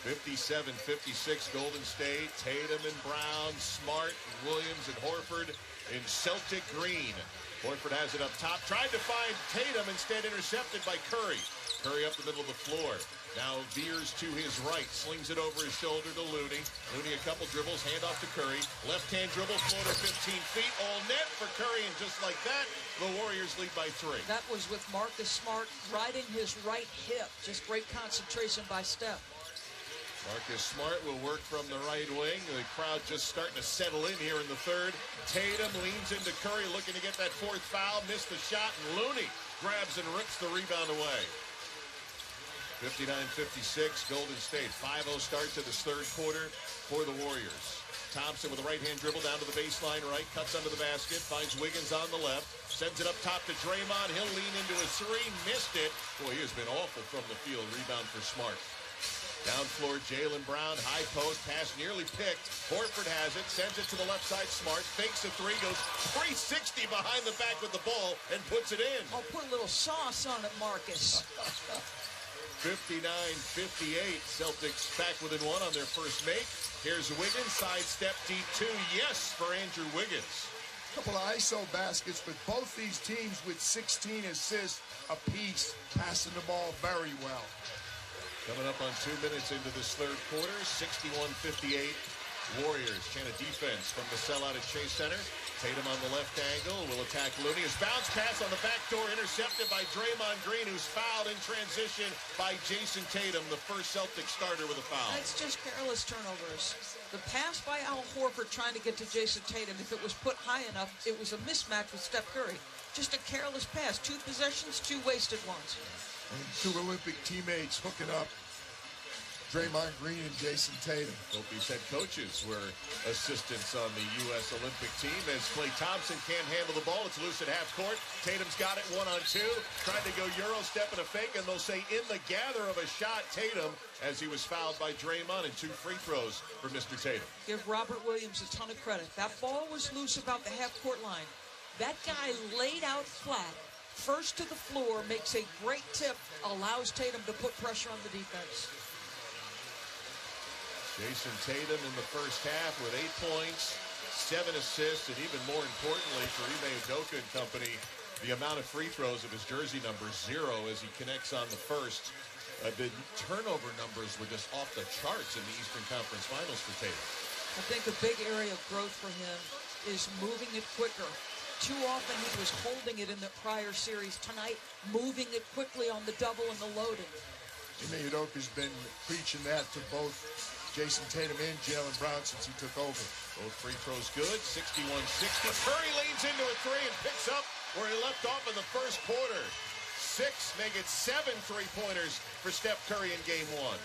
57-56 Golden State, Tatum and Brown, Smart, Williams and Horford in Celtic green. Horford has it up top, tried to find Tatum, instead intercepted by Curry. Curry up the middle of the floor. Now veers to his right, slings it over his shoulder to Looney. Looney a couple dribbles, hand off to Curry. Left-hand dribble, floater 15 feet, all net for Curry, and just like that, the Warriors lead by 3. That was with Marcus Smart riding his right hip. Just great concentration by Steph. Marcus Smart will work from the right wing. The crowd just starting to settle in here in the third. Tatum leans into Curry, looking to get that fourth foul. Missed the shot, and Looney grabs and rips the rebound away. 59-56, Golden State. 5-0 start to this third quarter for the Warriors. Thompson with a right-hand dribble down to the baseline right, cuts under the basket, finds Wiggins on the left, sends it up top to Draymond. He'll lean into a three, missed it. Boy, he has been awful from the field. Rebound for Smart. Down floor, Jaylen Brown, high post, pass nearly picked. Horford has it, sends it to the left side. Smart fakes a three, goes 360 behind the back with the ball, and puts it in. Oh, put a little sauce on it, Marcus. 59-58, Celtics back within one on their first make. Here's Wiggins, sidestep deep two, yes for Andrew Wiggins. A couple of ISO baskets, but both these teams with 16 assists apiece, passing the ball very well. Coming up on 2 minutes into this third quarter, 61-58. Warriors trying to defense from the sellout at Chase Center. Tatum on the left angle will attack Looney. His bounce pass on the back door intercepted by Draymond Green, who's fouled in transition by Jason Tatum, the first Celtic starter with a foul. That's just careless turnovers. The pass by Al Horford trying to get to Jason Tatum, if it was put high enough, it was a mismatch with Steph Curry. Just a careless pass. 2 possessions, 2 wasted ones. And 2 Olympic teammates hooking up. Draymond Green and Jason Tatum. Both these head coaches were assistants on the U.S. Olympic team. As Klay Thompson can't handle the ball, it's loose at half court. Tatum's got it 1-on-2. Tried to go Euro step and a fake, and they'll say in the gather of a shot, Tatum, as he was fouled by Draymond, and 2 free throws for Mr. Tatum. Give Robert Williams a ton of credit. That ball was loose about the half court line. That guy laid out flat. First to the floor, makes a great tip, allows Tatum to put pressure on the defense. Jason Tatum in the first half with 8 points, 7 assists, and even more importantly for Ime Udoka and company, the amount of free throws of his jersey number 0 as he connects on the first. The turnover numbers were just off the charts in the Eastern Conference Finals for Tatum. I think a big area of growth for him is moving it quicker. Too often he was holding it in the prior series. Tonight, moving it quickly on the double and the loading. Ime Udoka's been preaching that to both Jason Tatum and Jaylen Brown since he took over. Both free throws good, 61-60. Curry leans into a three and picks up where he left off in the first quarter. 6, make it 7 3-pointers for Steph Curry in game 1.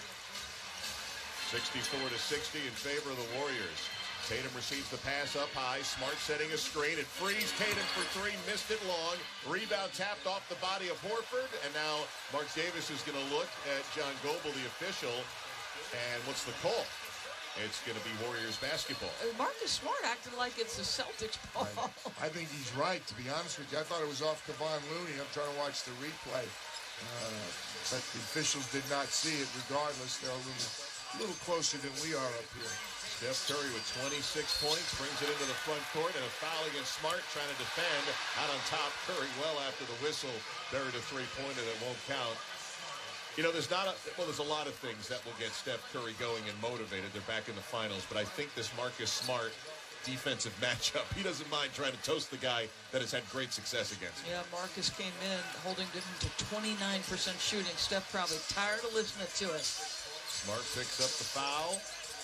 64-60 in favor of the Warriors. Tatum receives the pass up high. Smart setting a screen. It frees Tatum for 3, missed it long. Rebound tapped off the body of Horford. And now Mark Davis is going to look at John Goebel, the official. And what's the call? It's going to be Warriors basketball. Marcus Smart acting like it's the Celtics ball. I think he's right, to be honest with you. I thought it was off Kevon Looney. I'm trying to watch the replay. But the officials did not see it. Regardless, they're a little closer than we are up here. Steph Curry with 26 points, brings it into the front court, and a foul against Smart trying to defend. Out on top, Curry well after the whistle. Buried a 3-pointer that won't count. You know, there's a lot of things that will get Steph Curry going and motivated. They're back in the finals, but I think this Marcus Smart defensive matchup, he doesn't mind trying to toast the guy that has had great success against him. Yeah, Marcus came in holding him to 29% shooting. Steph probably tired of listening to it. Smart picks up the foul.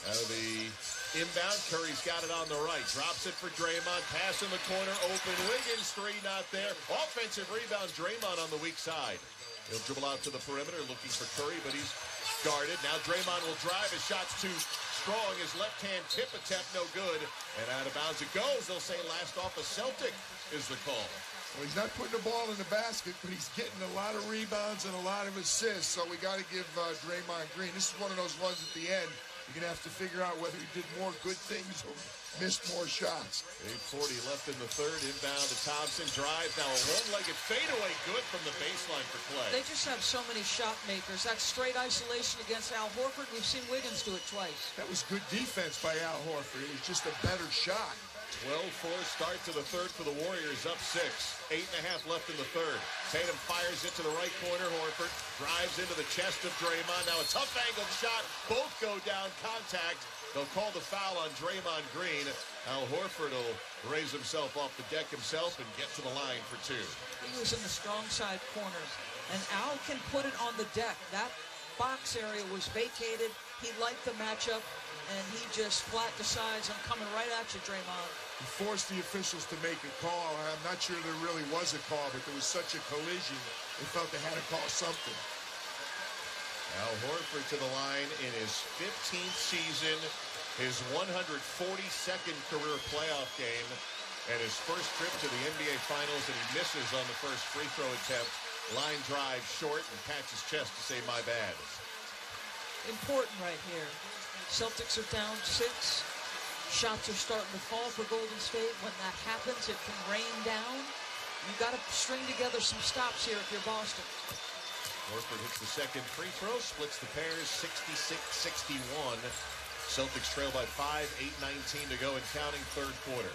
The inbound, Curry's got it on the right. Drops it for Draymond. Pass in the corner, open. Wiggins, 3 not there. Offensive rebound, Draymond on the weak side. He'll dribble out to the perimeter looking for Curry, but he's guarded. Now Draymond will drive. His shot's too strong. His left-hand tip attempt no good. And out of bounds it goes. They'll say last off a Celtic is the call. Well, he's not putting the ball in the basket, but he's getting a lot of rebounds and a lot of assists. So we got to give Draymond Green. This is one of those ones at the end. You're going to have to figure out whether he did more good things or missed more shots. 8:40 left in the third. Inbound to Thompson. Drives. Now a one-legged fadeaway good from the baseline for Klay. They just have so many shot makers. That's straight isolation against Al Horford. We've seen Wiggins do it twice. That was good defense by Al Horford. It was just a better shot. 12-4 start to the third for the Warriors, up 6. 8.5 left in the third. Tatum fires it to the right corner. Horford drives into the chest of Draymond. Now a tough angled shot. Both go down, contact. They'll call the foul on Draymond Green. Al Horford will raise himself off the deck himself and get to the line for 2. He was in the strong side corners, and Al can put it on the deck. That box area was vacated. He liked the matchup, and he just flat decides, I'm coming right at you, Draymond. He forced the officials to make a call. I'm not sure there really was a call, but there was such a collision, they felt they had to call something. Al Horford to the line in his 15th season, his 142nd career playoff game, and his first trip to the NBA Finals, and he misses on the first free throw attempt. Line drive short and pats his chest to say, my bad. Important right here. Celtics are down 6. Shots are starting to fall for Golden State. When that happens, it can rain down. You got to string together some stops here if you're Boston. Horford hits the second free throw, splits the pairs 66-61. Celtics trail by 5, 8:19 to go and counting third quarter.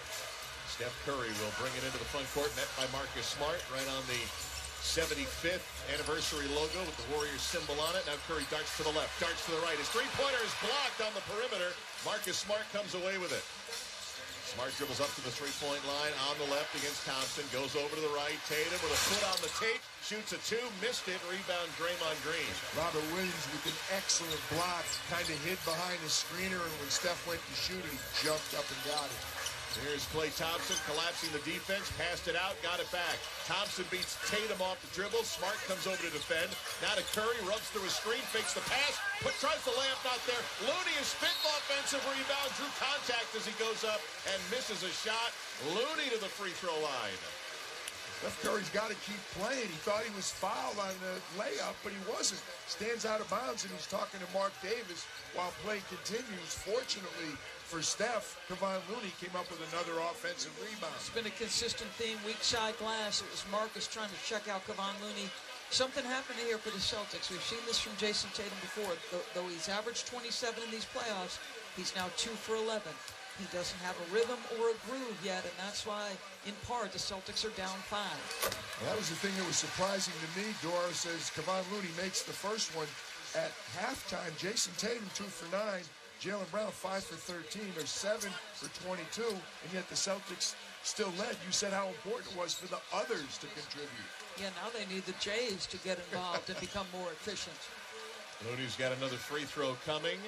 Steph Curry will bring it into the front court, met by Marcus Smart right on the 75th anniversary logo with the Warriors symbol on it. Now Curry darts to the left, darts to the right. His three-pointer is blocked on the perimeter. Marcus Smart comes away with it. Smart dribbles up to the three-point line on the left against Thompson. Goes over to the right. Tatum with a foot on the tape. Shoots a 2. Missed it. Rebound Draymond Green. Robert Williams with an excellent block. Kind of hid behind the screener, and when Steph went to shoot it, he jumped up and got it. Here's Klay Thompson collapsing the defense. Passed it out. Got it back. Thompson beats Tatum off the dribble. Smart comes over to defend. Now to Curry. Rubs through his screen. Fakes the pass. Tries the layup. Not there. Looney is fifth offensive rebound. Drew contact as he goes up and misses a shot. Looney to the free throw line. Steph Curry's got to keep playing. He thought he was fouled on the layup, but he wasn't. Stands out of bounds, and he's talking to Mark Davis while play continues. Fortunately for Steph, Kevon Looney came up with another offensive rebound. It's been a consistent theme, weak side glass. It was Marcus trying to check out Kevon Looney. Something happened here for the Celtics. We've seen this from Jason Tatum before. Though he's averaged 27 in these playoffs, he's now 2 for 11. He doesn't have a rhythm or a groove yet, and that's why, in part, the Celtics are down 5. Well, that was the thing that was surprising to me. Dora says Kevon Looney makes the first one at halftime. Jason Tatum 2 for 9. Jaylen Brown 5 for 13. They're 7 for 22, and yet the Celtics still led. You said how important it was for the others to contribute. Yeah, now they need the Jays to get involved and become more efficient. Looney's got another free throw coming.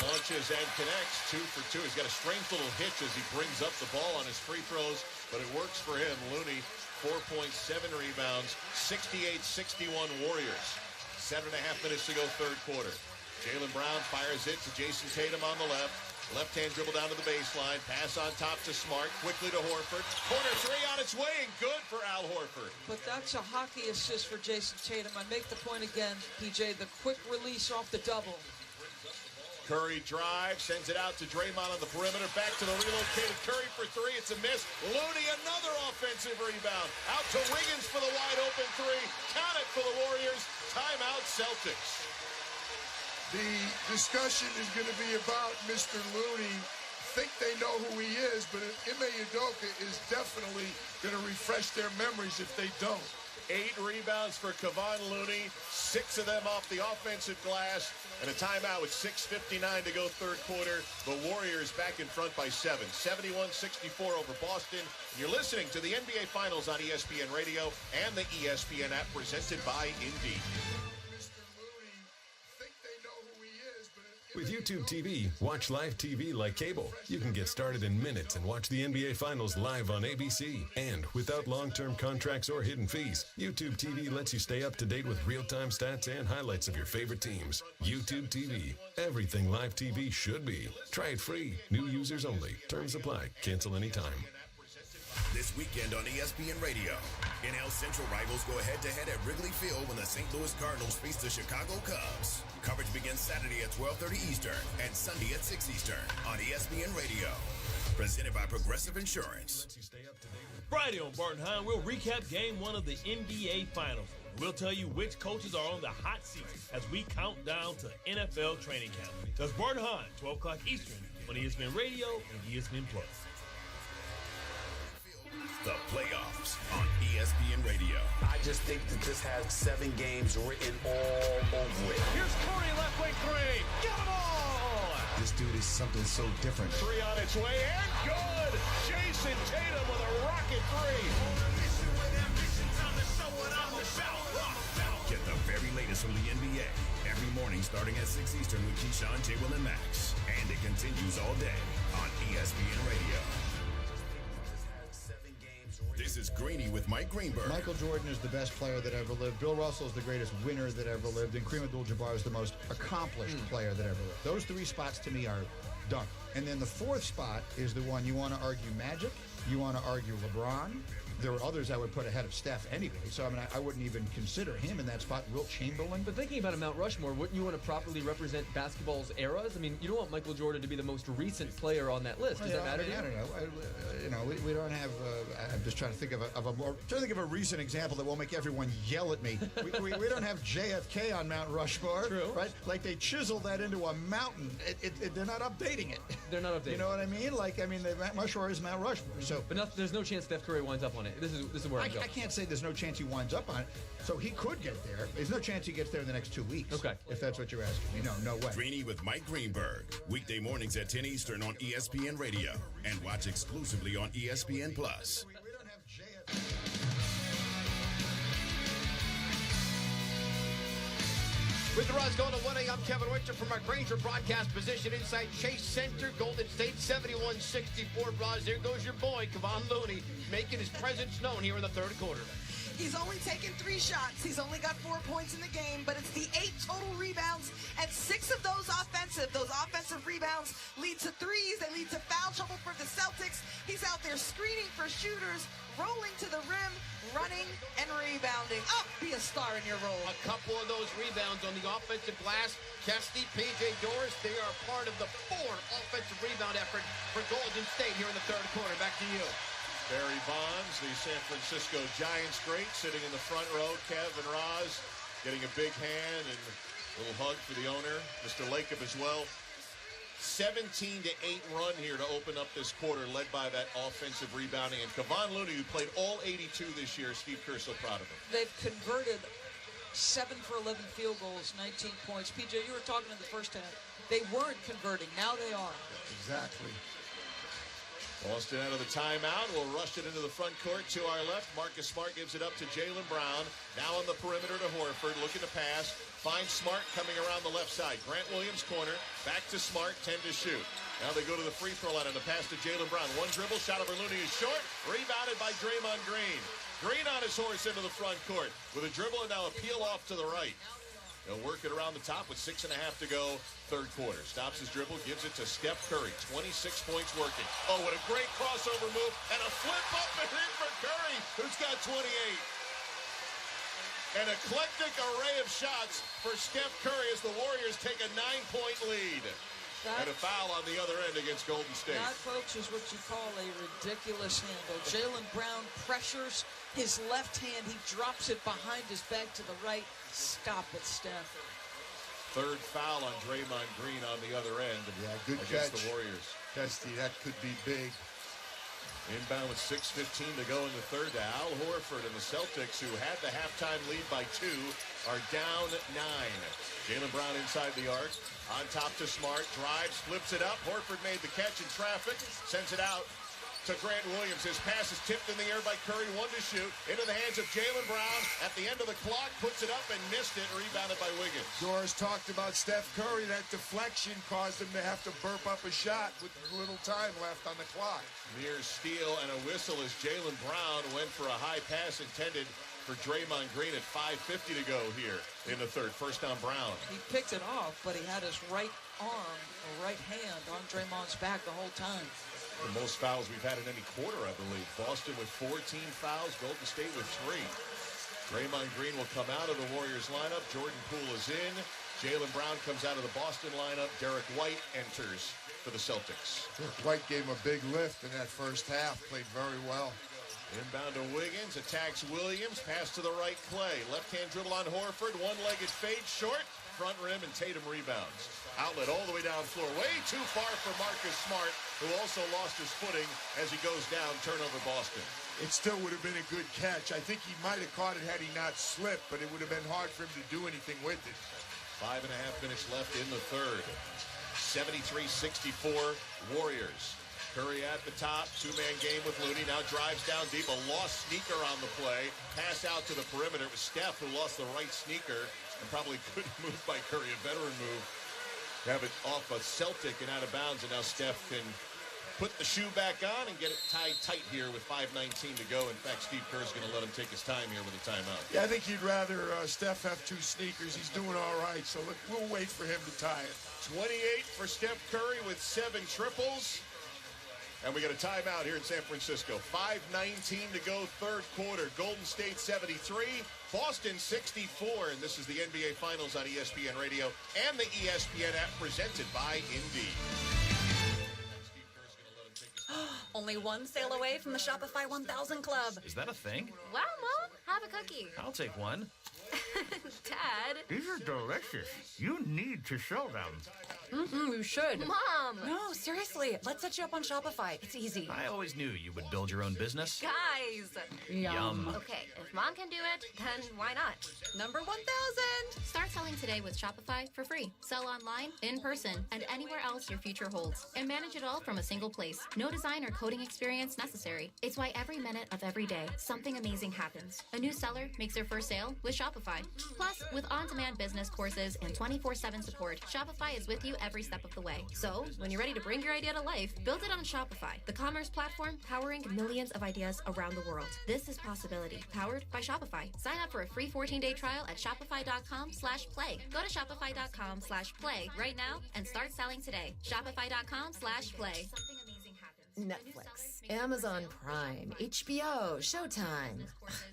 Launches and connects. 2 for 2. He's got a strange little hitch as he brings up the ball on his free throws, but it works for him. Looney, 4.7 rebounds, 68-61 Warriors. 7.5 minutes to go, third quarter. Jaylen Brown fires it to Jason Tatum on the left. Left-hand dribble down to the baseline. Pass on top to Smart. Quickly to Horford. Corner 3 on its way, and good for Al Horford. But that's a hockey assist for Jason Tatum. I make the point again, PJ, the quick release off the double. Curry drives, sends it out to Draymond on the perimeter. Back to the relocated Curry for 3. It's a miss. Looney, another offensive rebound. Out to Wiggins for the wide-open 3. Count it for the Warriors. Timeout, Celtics. The discussion is going to be about Mr. Looney. Think they know who he is, but Ime Udoka is definitely going to refresh their memories if they don't. 8 rebounds for Kevon Looney, 6 of them off the offensive glass, and a timeout with 6:59 to go third quarter. The Warriors back in front by 7, 71-64 over Boston. You're listening to the NBA Finals on ESPN Radio and the ESPN app presented by Indeed. With YouTube TV, watch live TV like cable. You can get started in minutes and watch the NBA Finals live on ABC. And without long-term contracts or hidden fees, YouTube TV lets you stay up to date with real-time stats and highlights of your favorite teams. YouTube TV. Everything live TV should be. Try it free. New users only. Terms apply. Cancel anytime. This weekend on ESPN Radio, NL Central rivals go head-to-head at Wrigley Field when the St. Louis Cardinals face the Chicago Cubs. Coverage begins Saturday at 12:30 Eastern and Sunday at 6 Eastern on ESPN Radio. Presented by Progressive Insurance. Friday on Barton Hine, we'll recap Game 1 of the NBA Finals. We'll tell you which coaches are on the hot seat as we count down to NFL training camp. That's Barton Hine, 12 o'clock Eastern on ESPN Radio and ESPN Plus. The playoffs on ESPN Radio. I just think that this has 7 games written all over it. Here's Curry, left wing three. Got them all! This dude is something so different. 3 on its way, and good! Jason Tatum with a rocket 3. Get the very latest from the NBA every morning starting at 6 Eastern with Keyshawn, J. Will, and Max. And it continues all day on ESPN Radio. This is Greeny with Mike Greenberg. Michael Jordan is the best player that ever lived. Bill Russell is the greatest winner that ever lived. And Kareem Abdul-Jabbar is the most accomplished player that ever lived. Those 3 spots to me are done. And then the 4th spot is the one you want to argue Magic. You want to argue LeBron. There are others I would put ahead of Steph anyway. So, I mean, I wouldn't even consider him in that spot. Wilt Chamberlain. But thinking about a Mount Rushmore, wouldn't you want to properly represent basketball's eras? I mean, you don't want Michael Jordan to be the most recent player on that list. Does that matter to you? I don't know. We don't have. I'm just trying to think of a recent example that won't make everyone yell at me. we don't have JFK on Mount Rushmore. True. Right? Like they chiseled that into a mountain. They're not updating it. They're not updating. You know what I mean? The Mount Rushmore is Mount Rushmore. So, but there's no chance Steph Curry winds up on it. This is where I'm going. I can't say there's no chance he winds up on it. So he could get there. There's no chance he gets there in the next 2 weeks. Okay. If that's what you're asking me. No way. Greeny with Mike Greenberg. Weekday mornings at 10 Eastern on ESPN Radio. And watch exclusively on ESPN Plus. With the Roz going to 1A, I'm Kevin Winter from our Granger broadcast position inside Chase Center, Golden State 71-64. Roz, there goes your boy, Kevon Looney, making his presence known here in the 3rd quarter. He's only taken 3 shots. He's only got 4 points in the game, but it's the 8 total rebounds, and 6 of those offensive. Those offensive rebounds lead to threes. They lead to foul trouble for the Celtics. He's out there screening for shooters, rolling to the rim, running and rebounding. Be a star in your role. A couple of those rebounds on the offensive glass. Kesty, P.J. Doris, they are part of the 4 offensive rebound effort for Golden State here in the 3rd quarter. Back to you. Barry Bonds, the San Francisco Giants great, sitting in the front row. Kev and Roz getting a big hand and a little hug for the owner. Mr. Lacob as well. 17-8 run here to open up this quarter, led by that offensive rebounding. And Kevon Looney, who played all 82 this year, Steve Kerr so proud of him. They've converted 7 for 11 field goals, 19 points. PJ, you were talking in the first half. They weren't converting. Now they are. Exactly. Boston out of the timeout. Will rush it into the front court to our left. Marcus Smart gives it up to Jaylen Brown. Now on the perimeter to Horford, looking to pass. Finds Smart coming around the left side. Grant Williams corner. Back to Smart, 10 to shoot. Now they go to the free throw line and the pass to Jaylen Brown. One dribble, shot over Looney is short. Rebounded by Draymond Green. Green on his horse into the front court. With a dribble and now a peel off to the right. They'll work it around the top with 6.5 to go, 3rd quarter. Stops his dribble, gives it to Steph Curry. 26 points working. Oh, what a great crossover move. And a flip up and in for Curry, who's got 28. An eclectic array of shots for Steph Curry as the Warriors take a 9-point lead. And a foul on the other end against Golden State. That, folks, is what you call a ridiculous handle. Jaylen Brown pressures his left hand. He drops it behind his back to the right. Stop it, Steph. 3rd foul on Draymond Green on the other end. Yeah, good against catch. The Warriors. Kesty, that could be big. Inbound with 6:15 to go in the 3rd to Al Horford, and the Celtics, who had the halftime lead by 2, are down 9. Jaylen Brown inside the arc. On top to Smart. Drives, flips it up. Horford made the catch in traffic. Sends it out to Grant Williams. His pass is tipped in the air by Curry. 1 to shoot. Into the hands of Jaylen Brown. At the end of the clock, puts it up and missed it. Rebounded by Wiggins. Doris talked about Steph Curry. That deflection caused him to have to burp up a shot with little time left on the clock. Near steal and a whistle as Jaylen Brown went for a high pass intended for Draymond Green at 5:50 to go here in the 3rd. First down, Brown. He picked it off, but he had his right arm or right hand on Draymond's back the whole time. The most fouls we've had in any quarter, I believe. Boston with 14 fouls, Golden State with 3. Draymond Green will come out of the Warriors lineup. Jordan Poole is in. Jaylen Brown comes out of the Boston lineup. Derek White enters for the Celtics. White gave him a big lift in that first half. Played very well. Inbound to Wiggins, attacks Williams, pass to the right, Clay. Left-hand dribble on Horford, one-legged fade short, front rim, and Tatum rebounds. Outlet all the way down floor, way too far for Marcus Smart, who also lost his footing as he goes down, turnover Boston. it still would have been a good catch. I think he might have caught it had he not slipped, but it would have been hard for him to do anything with it. 5.5 minutes left in the third. 73-64 Warriors. Curry at the top, two-man game with Looney, now drives down deep, a lost sneaker on the play, pass out to the perimeter. It was Steph who lost the right sneaker and probably couldn't move by Curry, a veteran move. Have it off a Celtic and out of bounds, and now Steph can put the shoe back on and get it tied tight here with 5:19 to go. In fact, Steve Kerr's going to let him take his time here with a timeout. Yeah, I think you'd rather Steph have two sneakers. He's doing all right, so look, we'll wait for him to tie it. 28 for Steph Curry with 7 triples. And we got a timeout here in San Francisco. 5:19 to go, third quarter. Golden State 73, Boston 64. And this is the NBA Finals on ESPN Radio and the ESPN app presented by Indeed. Only one sale away from the Shopify 1000 Club. Is that a thing? Wow, Mom, have a cookie. I'll take one. Dad. These are delicious. You need to show them. You should. Mom. No, seriously. Let's set you up on Shopify. It's easy. I always knew you would build your own business. Guys. Yum. Okay, if Mom can do it, then why not? Number 1000. Start selling today with Shopify for free. Sell online, in person, and anywhere else your future holds. And manage it all from a single place. No design or coding experience necessary. It's why every minute of every day, something amazing happens. A new seller makes their first sale with Shopify. Plus, with on-demand business courses and 24/7 support, Shopify is with you every step of the way. So, when you're ready to bring your idea to life, build it on Shopify, the commerce platform powering millions of ideas around the world. This is possibility, powered by Shopify. Sign up for a free 14-day trial at shopify.com/play. Go to shopify.com/play right now and start selling today. Shopify.com/play. Netflix, Amazon Prime, HBO, Showtime.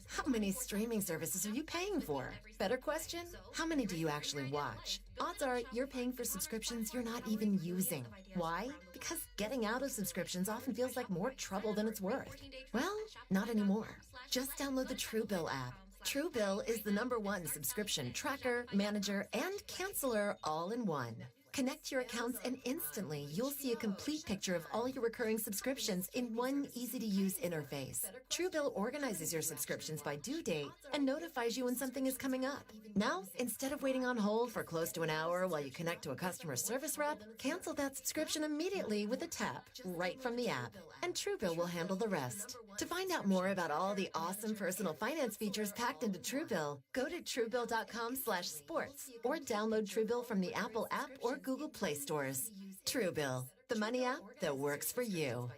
How many streaming services are you paying for? Better question, how many do you actually watch? Odds are you're paying for subscriptions you're not even using. Why? Because getting out of subscriptions often feels like more trouble than it's worth. Well, not anymore. Just download the Truebill app. Truebill is the #1 subscription tracker, manager, and canceller all in one. Connect your accounts and instantly you'll see a complete picture of all your recurring subscriptions in one easy-to-use interface. Truebill organizes your subscriptions by due date and notifies you when something is coming up. Now, instead of waiting on hold for close to an hour while you connect to a customer service rep, cancel that subscription immediately with a tap right from the app, and Truebill will handle the rest. To find out more about all the awesome personal finance features packed into Truebill, go to Truebill.com/sports or download Truebill from the Apple app or Google Play stores. Truebill, the money app that works for you.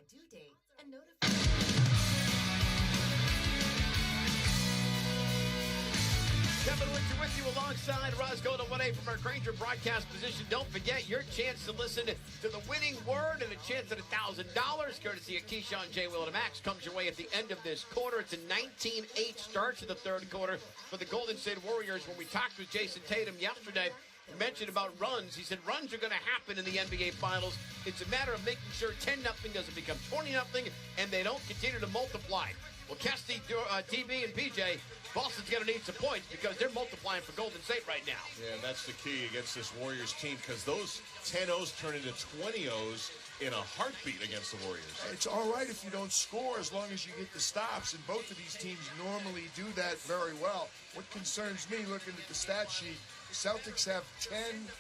Kevin Winter with you alongside Roscoe to 1A from our Granger broadcast position. Don't forget your chance to listen to the winning word and a chance at $1,000 courtesy of Keyshawn, J. Will, and Max comes your way at the end of this quarter. It's a 19-8 start to the third quarter for the Golden State Warriors. When we talked with Jason Tatum yesterday, he mentioned about runs. He said runs are going to happen in the NBA Finals. It's a matter of making sure 10-0 doesn't become 20-0 and they don't continue to multiply. Well, Kesty, TB, and PJ, Boston's going to need some points because they're multiplying for Golden State right now. Yeah, and that's the key against this Warriors team because those 10-0s turn into 20-0s in a heartbeat against the Warriors. It's all right if you don't score as long as you get the stops, and both of these teams normally do that very well. What concerns me, looking at the stat sheet, Celtics have 10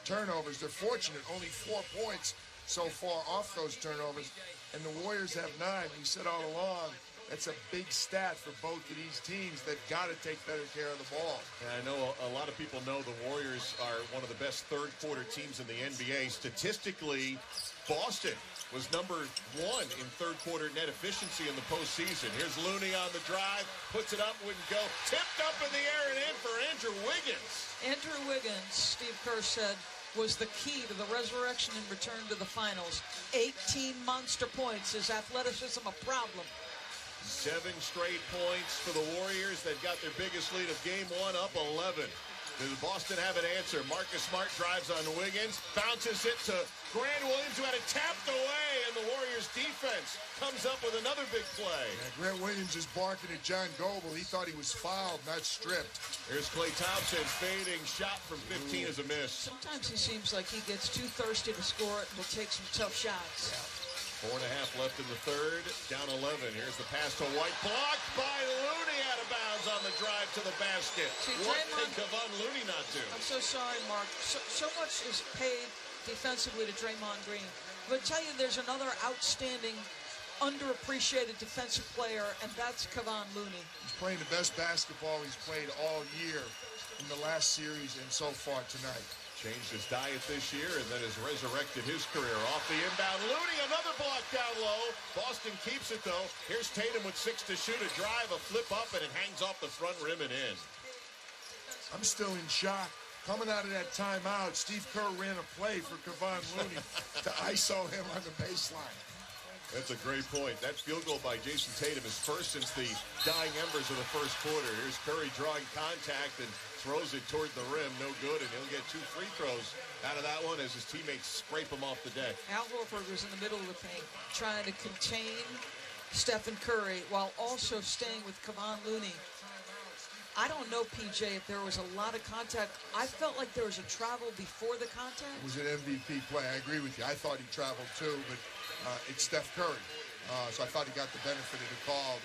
turnovers. They're fortunate, only 4 points so far off those turnovers, and the Warriors have 9. We said all along, that's a big stat for both of these teams. They've got to take better care of the ball. And I know a lot of people know the Warriors are one of the best third-quarter teams in the NBA. Statistically, Boston was #1 in third-quarter net efficiency in the postseason. Here's Looney on the drive, puts it up, wouldn't go. Tipped up in the air and in for Andrew Wiggins. Andrew Wiggins, Steve Kerr said, was the key to the resurrection and return to the finals. 18 monster points. Is athleticism a problem? 7 straight points for the Warriors. They've got their biggest lead of game 1, up 11. Does Boston have an answer? Marcus Smart drives on Wiggins, bounces it to Grant Williams, who had it tapped away, and the Warriors defense comes up with another big play. Yeah, Grant Williams is barking at John Goble. He thought he was fouled, not stripped. Here's Klay Thompson, fading shot from 15 is a miss. Sometimes he seems like he gets too thirsty to score it and will take some tough shots. Yeah. 4.5 left in the third. Down 11. Here's the pass to White. Blocked by Looney, out of bounds on the drive to the basket. See, What Draymond, can Kevon Looney not do? I'm so sorry, Mark. So much is paid defensively to Draymond Green. But I tell you, there's another outstanding, underappreciated defensive player, and that's Kevon Looney. He's playing the best basketball he's played all year in the last series and so far tonight. Changed his diet this year and then has resurrected his career. Off the inbound, Looney, another block down low. Boston keeps it, though. Here's Tatum with 6 to shoot. A drive, a flip up, and it hangs off the front rim and in. I'm still in shock. Coming out of that timeout, Steve Kerr ran a play for Kevon Looney to ISO him on the baseline. That's a great point. That field goal by Jason Tatum is first since the dying embers of the first quarter. Here's Curry drawing contact and throws it toward the rim. No good, and he'll get 2 free throws out of that one as his teammates scrape him off the deck. Al Horford was in the middle of the paint trying to contain Stephen Curry while also staying with Kevon Looney. I don't know, PJ, if there was a lot of contact. I felt like there was a travel before the contact. It was an MVP play. I agree with you. I thought he traveled too, but it's Steph Curry. So I thought he got the benefit of the call.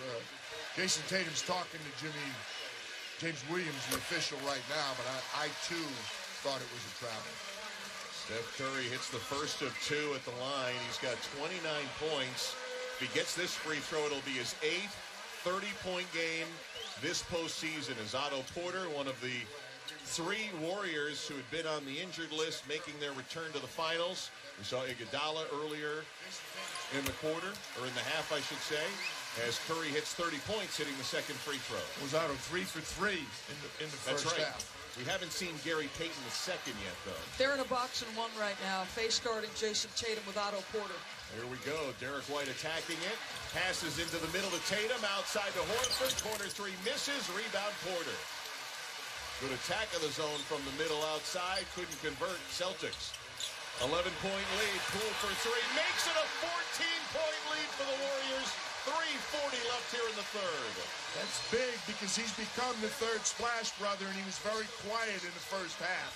Jason Tatum's talking to James Williams, the official right now, but I too thought it was a travel. Steph Curry hits the first of 2 at the line. He's got 29 points. If he gets this free throw, it'll be his 8th 30-point game this postseason. As Otto Porter, one of the 3 Warriors who had been on the injured list, making their return to the finals. We saw Iguodala earlier in the quarter, or in the half, I should say, as Curry hits 30 points, hitting the second free throw. Was Otto 3 for 3 in the first half. We haven't seen Gary Payton the second yet, though. They're in a box and 1 right now, face guarding Jason Tatum with Otto Porter. Here we go. Derek White attacking it. Passes into the middle to Tatum. Outside to Horford. Corner 3 misses. Rebound Porter. Good attack of the zone from the middle outside. Couldn't convert. Celtics. 11-point lead. Poole for 3. Makes it a 14-point lead for the Warriors. 3:40 left here in the third. That's big because he's become the third splash brother, and he was very quiet in the first half.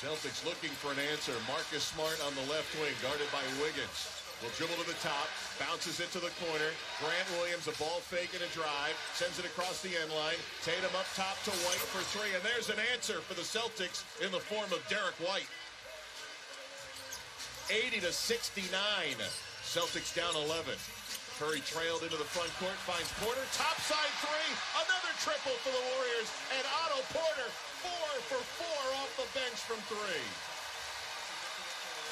Celtics looking for an answer. Marcus Smart on the left wing, guarded by Wiggins. Will dribble to the top, bounces it to the corner. Grant Williams, a ball fake and a drive, sends it across the end line. Tatum up top to White for 3, and there's an answer for the Celtics in the form of Derek White. 80-69. Celtics down 11. Curry trailed into the front court, finds Porter, topside 3, another triple for the Warriors, and Otto Porter 4 for 4 off the bench from 3.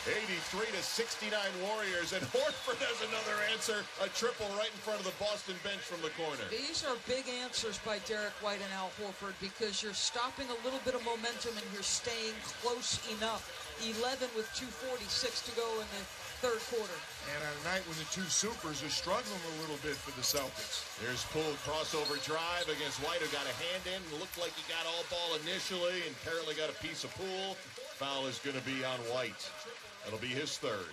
83-69 Warriors, and Horford has another answer, a triple right in front of the Boston bench from the corner. These are big answers by Derek White and Al Horford because you're stopping a little bit of momentum and you're staying close enough. 11 with 2:46 to go in the third quarter. And on a night when the 2 supers are struggling a little bit for the Celtics. Here's Poole, crossover drive against White, who got a hand in. Looked like he got all ball initially and apparently got a piece of Poole. Foul is going to be on White. That'll be his third.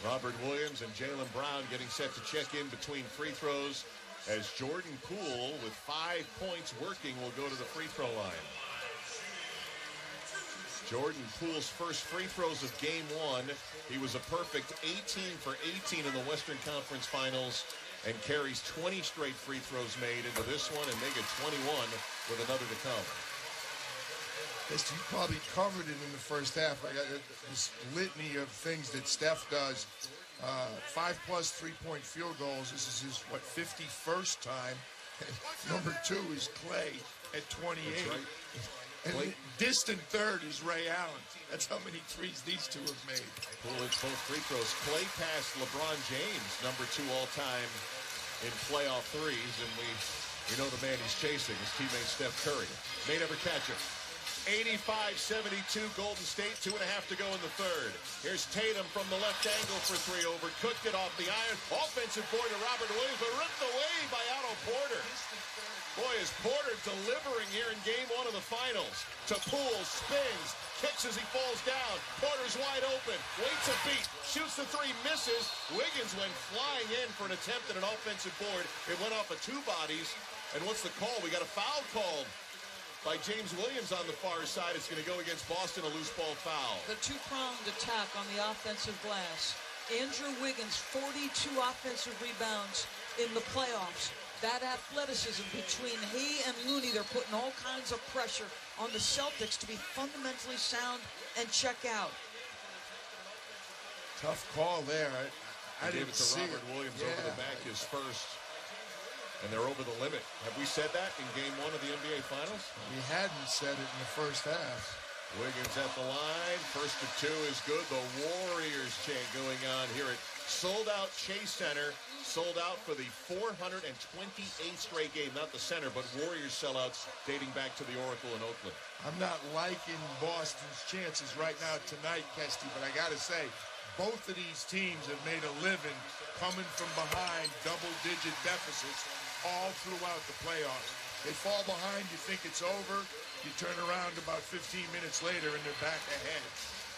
Robert Williams and Jaylen Brown getting set to check in between free throws as Jordan Poole, with 5 points working, will go to the free throw line. Jordan Poole's first free throws of game 1. He was a perfect 18 for 18 in the Western Conference Finals and carries 20 straight free throws made into this one and make it 21 with another to come. You probably covered it in the first half. I got this litany of things that Steph does. 5+ 3-point field goals. This is his, 51st time. Number 2 is Clay at 28. That's right. And distant third is Ray Allen. That's how many threes these 2 have made. Poole hits both free throws. Clay passed LeBron James, number 2 all-time in playoff threes, and we know the man he's chasing, his teammate Steph Curry. May never catch him. 85-72 Golden State, 2.5 to go in the third. Here's Tatum from the left angle for 3, overcooked it off the iron. Offensive board to Robert Williams, but ripped away by Otto Porter. Boy, is Porter delivering here in game 1 of the finals. To Poole, spins, kicks as he falls down. Porter's wide open, waits a beat, shoots the 3, misses. Wiggins went flying in for an attempt at an offensive board. It went off of 2 bodies. And what's the call? We got a foul called by James Williams on the far side. It's going to go against Boston, a loose ball foul. The 2-pronged attack on the offensive glass. Andrew Wiggins, 42 offensive rebounds in the playoffs. That athleticism between he and Looney, they're putting all kinds of pressure on the Celtics to be fundamentally sound and check out. Tough call there. I gave didn't it to see Robert it. Williams over the back, his first. And they're over the limit. Have we said that in Game 1 of the NBA Finals? We hadn't said it in the first half. Wiggins at the line. First of two is good. The Warriors chant going on here at sold-out Chase Center. Sold out for the 428th straight game. Not the center, but Warriors sellouts dating back to the Oracle in Oakland. I'm not liking Boston's chances right now tonight, Kesty, but I got to say, both of these teams have made a living coming from behind double-digit deficits all throughout the playoffs. They fall behind, you think it's over. You turn around about 15 minutes later and they're back ahead.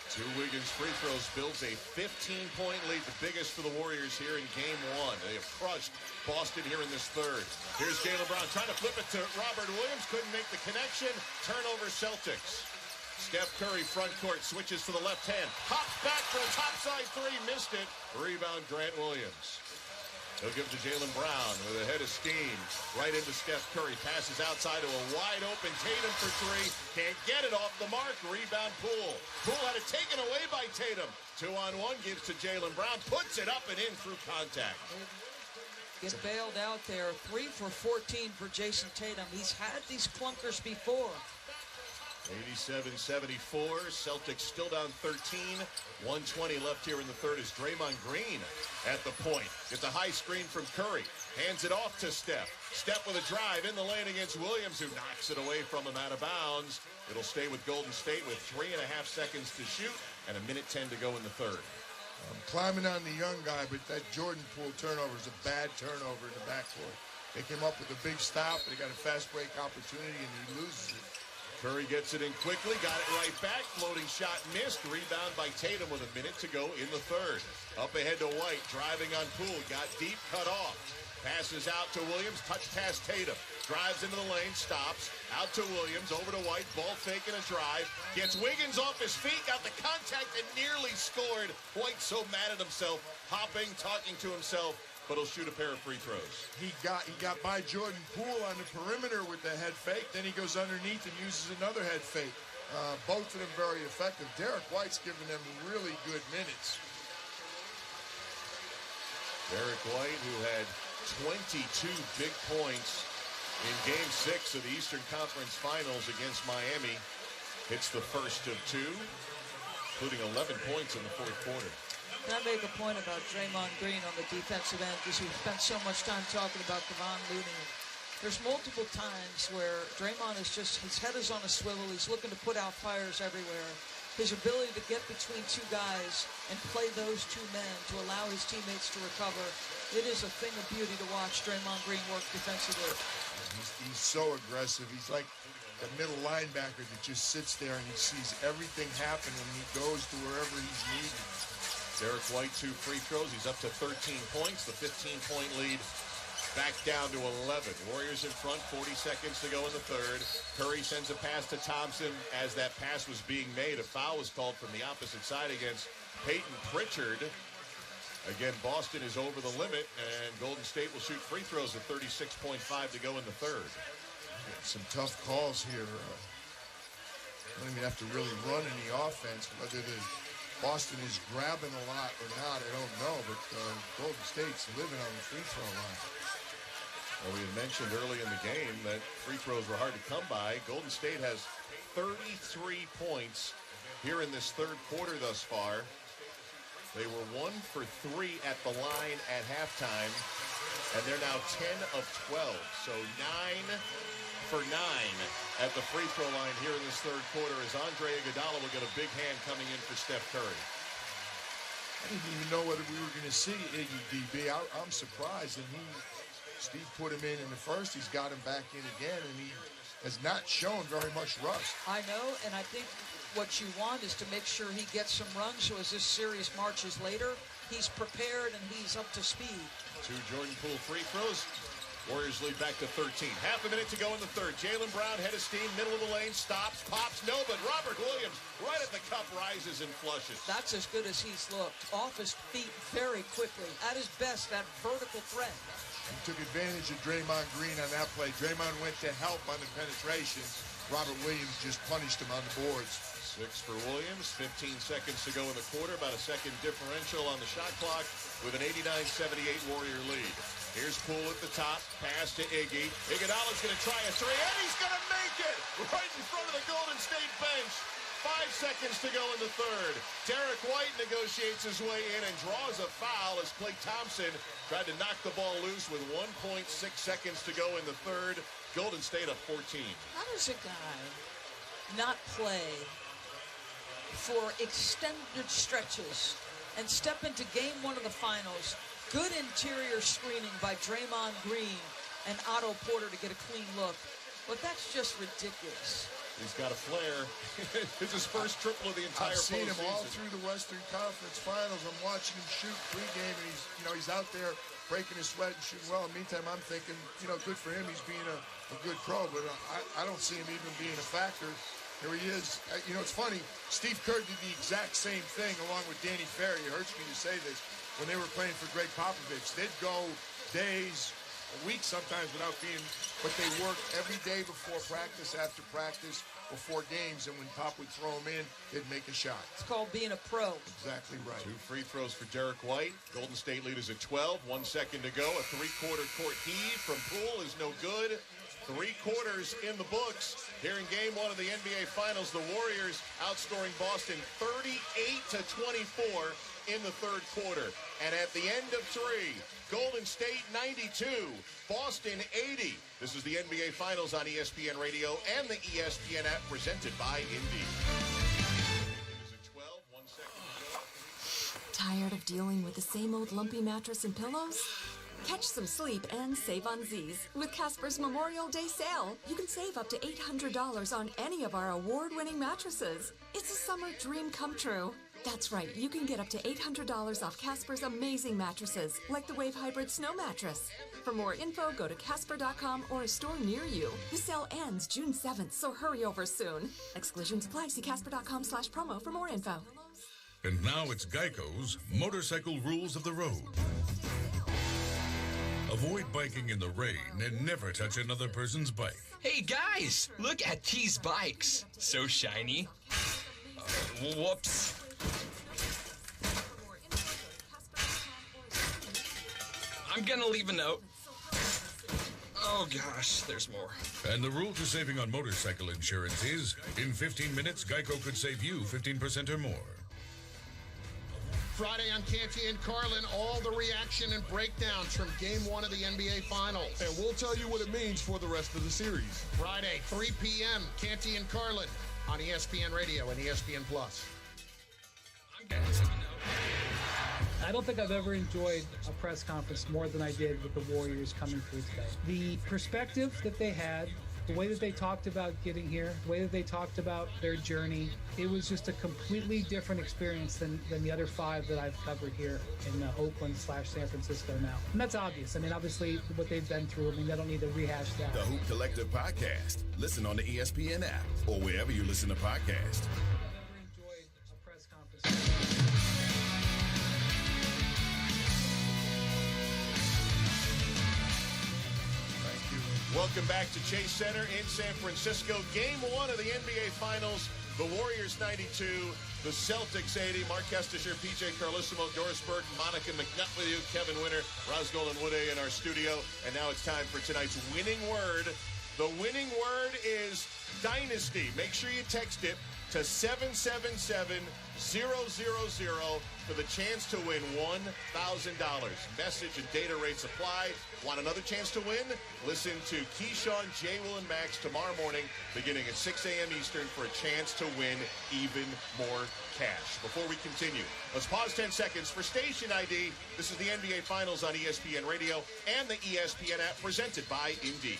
Two Wiggins free throws builds a 15-point lead, the biggest for the Warriors here in Game 1. They have crushed Boston here in this third. Here's Jaylen Brown trying to flip it to Robert Williams. Couldn't make the connection. Turnover Celtics. Steph Curry front court switches to the left hand. Hops back for a topside three. Missed it. Rebound Grant Williams. He'll give it to Jaylen Brown with a head of steam. Right into Steph Curry. Passes outside to a wide open Tatum for three. Can't get it off the mark. Rebound Poole. Poole had it taken away by Tatum. 2-on-1 gives to Jaylen Brown. Puts it up and in through contact. Get bailed out there. 3 for 14 for Jason Tatum. He's had these clunkers before. 87-74. Celtics still down 13. 1:20 left here in the third as Draymond Green at the point. Gets a high screen from Curry. Hands it off to Steph. Steph with a drive in the lane against Williams, who knocks it away from him out of bounds. It'll stay with Golden State with 3.5 seconds to shoot and 1:10 to go in the third. I'm climbing on the young guy, but that Jordan Poole turnover is a bad turnover in the backcourt. They came up with a big stop. They got a fast break opportunity, and he loses it. Curry gets it in quickly, got it right back. Floating shot missed. Rebound by Tatum with 1 minute to go in the third. Up ahead to White, driving on Poole. Got deep, cut off. Passes out to Williams, touch pass Tatum. Drives into the lane, stops. Out to Williams, over to White. Ball faking a drive. Gets Wiggins off his feet, got the contact and nearly scored. White so mad at himself, hopping, talking to himself. But he'll shoot a pair of free throws. He got by Jordan Poole on the perimeter with the head fake. Then he goes underneath and uses another head fake. Both of them very effective. Derek White's giving them really good minutes. Derek White, who had 22 big points in Game 6 of the Eastern Conference Finals against Miami, hits the first of two, including 11 points in the fourth quarter. Can I make a point about Draymond Green on the defensive end, because we've spent so much time talking about Kevon Looney. There's multiple times where Draymond is just, his head is on a swivel. He's looking to put out fires everywhere. His ability to get between two guys and play those two men to allow his teammates to recover, it is a thing of beauty to watch Draymond Green work defensively. He's so aggressive. He's like the middle linebacker that just sits there and he sees everything happen and he goes to wherever he's needed. Derek White, 2 free throws. He's up to 13 points. The 15-point lead back down to 11. Warriors in front, 40 seconds to go in the third. Curry sends a pass to Thompson. As that pass was being made, a foul was called from the opposite side against Peyton Pritchard. Again, Boston is over the limit, and Golden State will shoot free throws at 36.5 to go in the third. Some tough calls here. I don't even have to really run any offense, whether Boston is grabbing a lot or not, I don't know, but Golden State's living on the free throw line. Well, we had mentioned early in the game that free throws were hard to come by. Golden State has 33 points here in this third quarter thus far. They were 1 for 3 at the line at halftime, and they're now 10 of 12. So 9 for 9 at the free throw line here in this third quarter as Andre Iguodala will get a big hand coming in for Steph Curry. I didn't even know whether we were going to see Iggy DB. I'm surprised, and Steve put him in the first. He's got him back in again, and he has not shown very much rust. I know, and I think what you want is to make sure he gets some runs, so as this series marches later, he's prepared and he's up to speed. 2 Jordan Poole free throws. Warriors lead back to 13. Half a minute to go in the third. Jaylen Brown, head of steam, middle of the lane, stops, pops, no, but Robert Williams right at the cup rises and flushes. That's as good as he's looked. Off his feet very quickly. At his best, that vertical threat. He took advantage of Draymond Green on that play. Draymond went to help on the penetration. Robert Williams just punished him on the boards. 6 for Williams, 15 seconds to go in the quarter, about a second differential on the shot clock with an 89-78 Warrior lead. Here's Poole at the top, pass to Iggy. Iguodala's going to try a three, and he's going to make it right in front of the Golden State bench. 5 seconds to go in the third. Derek White negotiates his way in and draws a foul as Klay Thompson tried to knock the ball loose with 1.6 seconds to go in the third. Golden State up 14. How does a guy not play for extended stretches and step into game one of the finals? Good interior screening by Draymond Green and Otto Porter to get a clean look. But that's just ridiculous. He's got a flare. It's his first triple of the entire postseason. I've seen him all through the Western Conference Finals. I'm watching him shoot pregame, and he's out there breaking his sweat and shooting well. In the meantime, I'm thinking, good for him. He's being a good pro, but I don't see him even being a factor. Here he is. It's funny. Steve Kerr did the exact same thing along with Danny Ferry. It hurts me to say this. When they were playing for Greg Popovich, they'd go days, weeks sometimes without being, but they worked every day before practice, after practice, before games, and when Pop would throw them in, they'd make a shot. It's called being a pro. Exactly right. 2 free throws for Derek White. Golden State lead is at 12. 1 second to go. A three-quarter court heave from Poole is no good. 3 quarters in the books. Here in game one of the NBA Finals, the Warriors outscoring Boston 38-24 in the third quarter. And at the end of 3, Golden State 92, Boston 80. This is the NBA Finals on ESPN Radio and the ESPN app presented by Indy. Tired of dealing with the same old lumpy mattress and pillows? Catch some sleep and save on Z's. With Casper's Memorial Day sale, you can save up to $800 on any of our award-winning mattresses. It's a summer dream come true. That's right, you can get up to $800 off Casper's amazing mattresses, like the Wave Hybrid Snow Mattress. For more info, go to Casper.com or a store near you. The sale ends June 7th, so hurry over soon. Exclusions apply. See Casper.com/promo for more info. And now it's Geico's Motorcycle Rules of the Road. Avoid biking in the rain and never touch another person's bike. Hey guys, look at these bikes. So shiny. Whoops. I'm gonna leave a note. Oh gosh, there's more. And the rule to saving on motorcycle insurance is, in 15 minutes, Geico could save you 15% or more. Friday on Canty and Carlin, all the reaction and breakdowns from Game 1 of the NBA Finals. And we'll tell you what it means for the rest of the series. Friday, 3 p.m., Canty and Carlin on ESPN Radio and ESPN+. I don't think I've ever enjoyed a press conference more than I did with the Warriors coming through today. The perspective that they had, the way that they talked about getting here, the way that they talked about their journey, it was just a completely different experience than the other 5 that I've covered here in Oakland/San Francisco now. And that's obvious. I mean, obviously, what they've been through, I mean, they don't need to rehash that. The Hoop Collective Podcast. Listen on the ESPN app or wherever you listen to podcasts. Welcome back to Chase Center in San Francisco. Game 1 of the NBA Finals. The Warriors 92, the Celtics 80. Mark Kestisher, PJ Carlissimo, Doris Burke, Monica McNutt with you, Kevin Winter, Raz Golan-Woode in our studio. And now it's time for tonight's winning word. The winning word is Dynasty. Make sure you text it to 777-000 for the chance to win $1,000. Message and data rates apply. Want another chance to win? Listen to Keyshawn, J. Will, and Max tomorrow morning beginning at 6 a.m. Eastern for a chance to win even more cash. Before we continue, let's pause 10 seconds for station ID. This is the NBA Finals on ESPN Radio and the ESPN app presented by Indeed.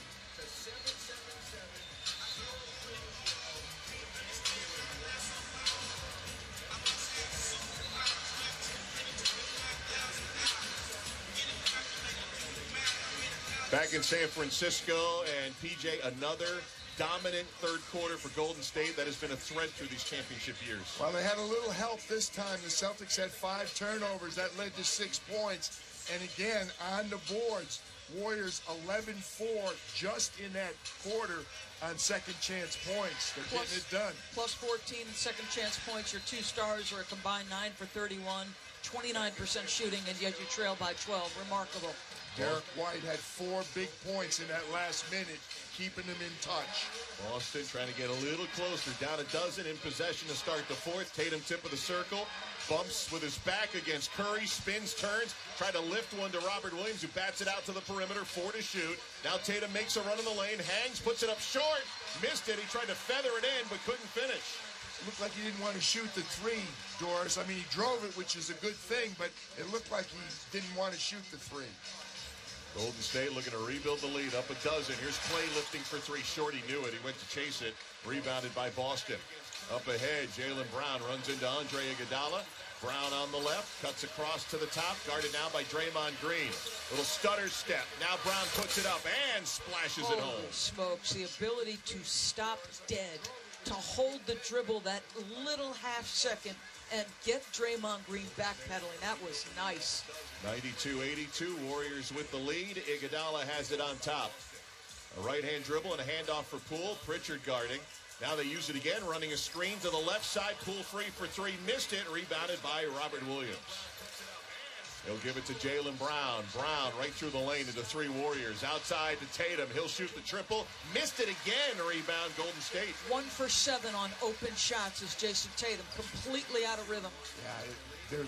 Back in San Francisco, and PJ, another dominant third quarter for Golden State that has been a thread through these championship years. Well, they had a little help this time. The Celtics had 5 turnovers. That led to 6 points. And again, on the boards, Warriors 11-4 just in that quarter on second chance points. They're getting it done. Plus 14 second chance points. Your 2 stars are a combined 9 for 31, 29% shooting, and yet you trail by 12. Remarkable. Derek White had 4 big points in that last minute, keeping them in touch. Boston trying to get a little closer, down a dozen in possession to start the fourth. Tatum tip of the circle, bumps with his back against Curry, spins, turns, tried to lift one to Robert Williams, who bats it out to the perimeter, 4 to shoot. Now Tatum makes a run in the lane, hangs, puts it up short, missed it. He tried to feather it in, but couldn't finish. It looked like he didn't want to shoot the 3, Doris. I mean, he drove it, which is a good thing, but it looked like he didn't want to shoot the 3. Golden State looking to rebuild the lead, up a dozen. Here's Clay lifting for 3. Shorty knew it. He went to chase it. Rebounded by Boston. Up ahead, Jaylen Brown runs into Andre Iguodala. Brown on the left, cuts across to the top, guarded now by Draymond Green. Little stutter step. Now Brown puts it up and splashes it home. Holy smokes, the ability to stop dead, to hold the dribble that little half second, and get Draymond Green backpedaling. That was nice. 92-82, Warriors with the lead. Iguodala has it on top. A right-hand dribble and a handoff for Poole. Pritchard guarding. Now they use it again, running a screen to the left side. Poole free for 3, missed it. Rebounded by Robert Williams. He'll give it to Jaylen Brown. Brown right through the lane into 3 Warriors. Outside to Tatum. He'll shoot the triple. Missed it again. Rebound Golden State. 1 for 7 on open shots is Jason Tatum. Completely out of rhythm. Yeah,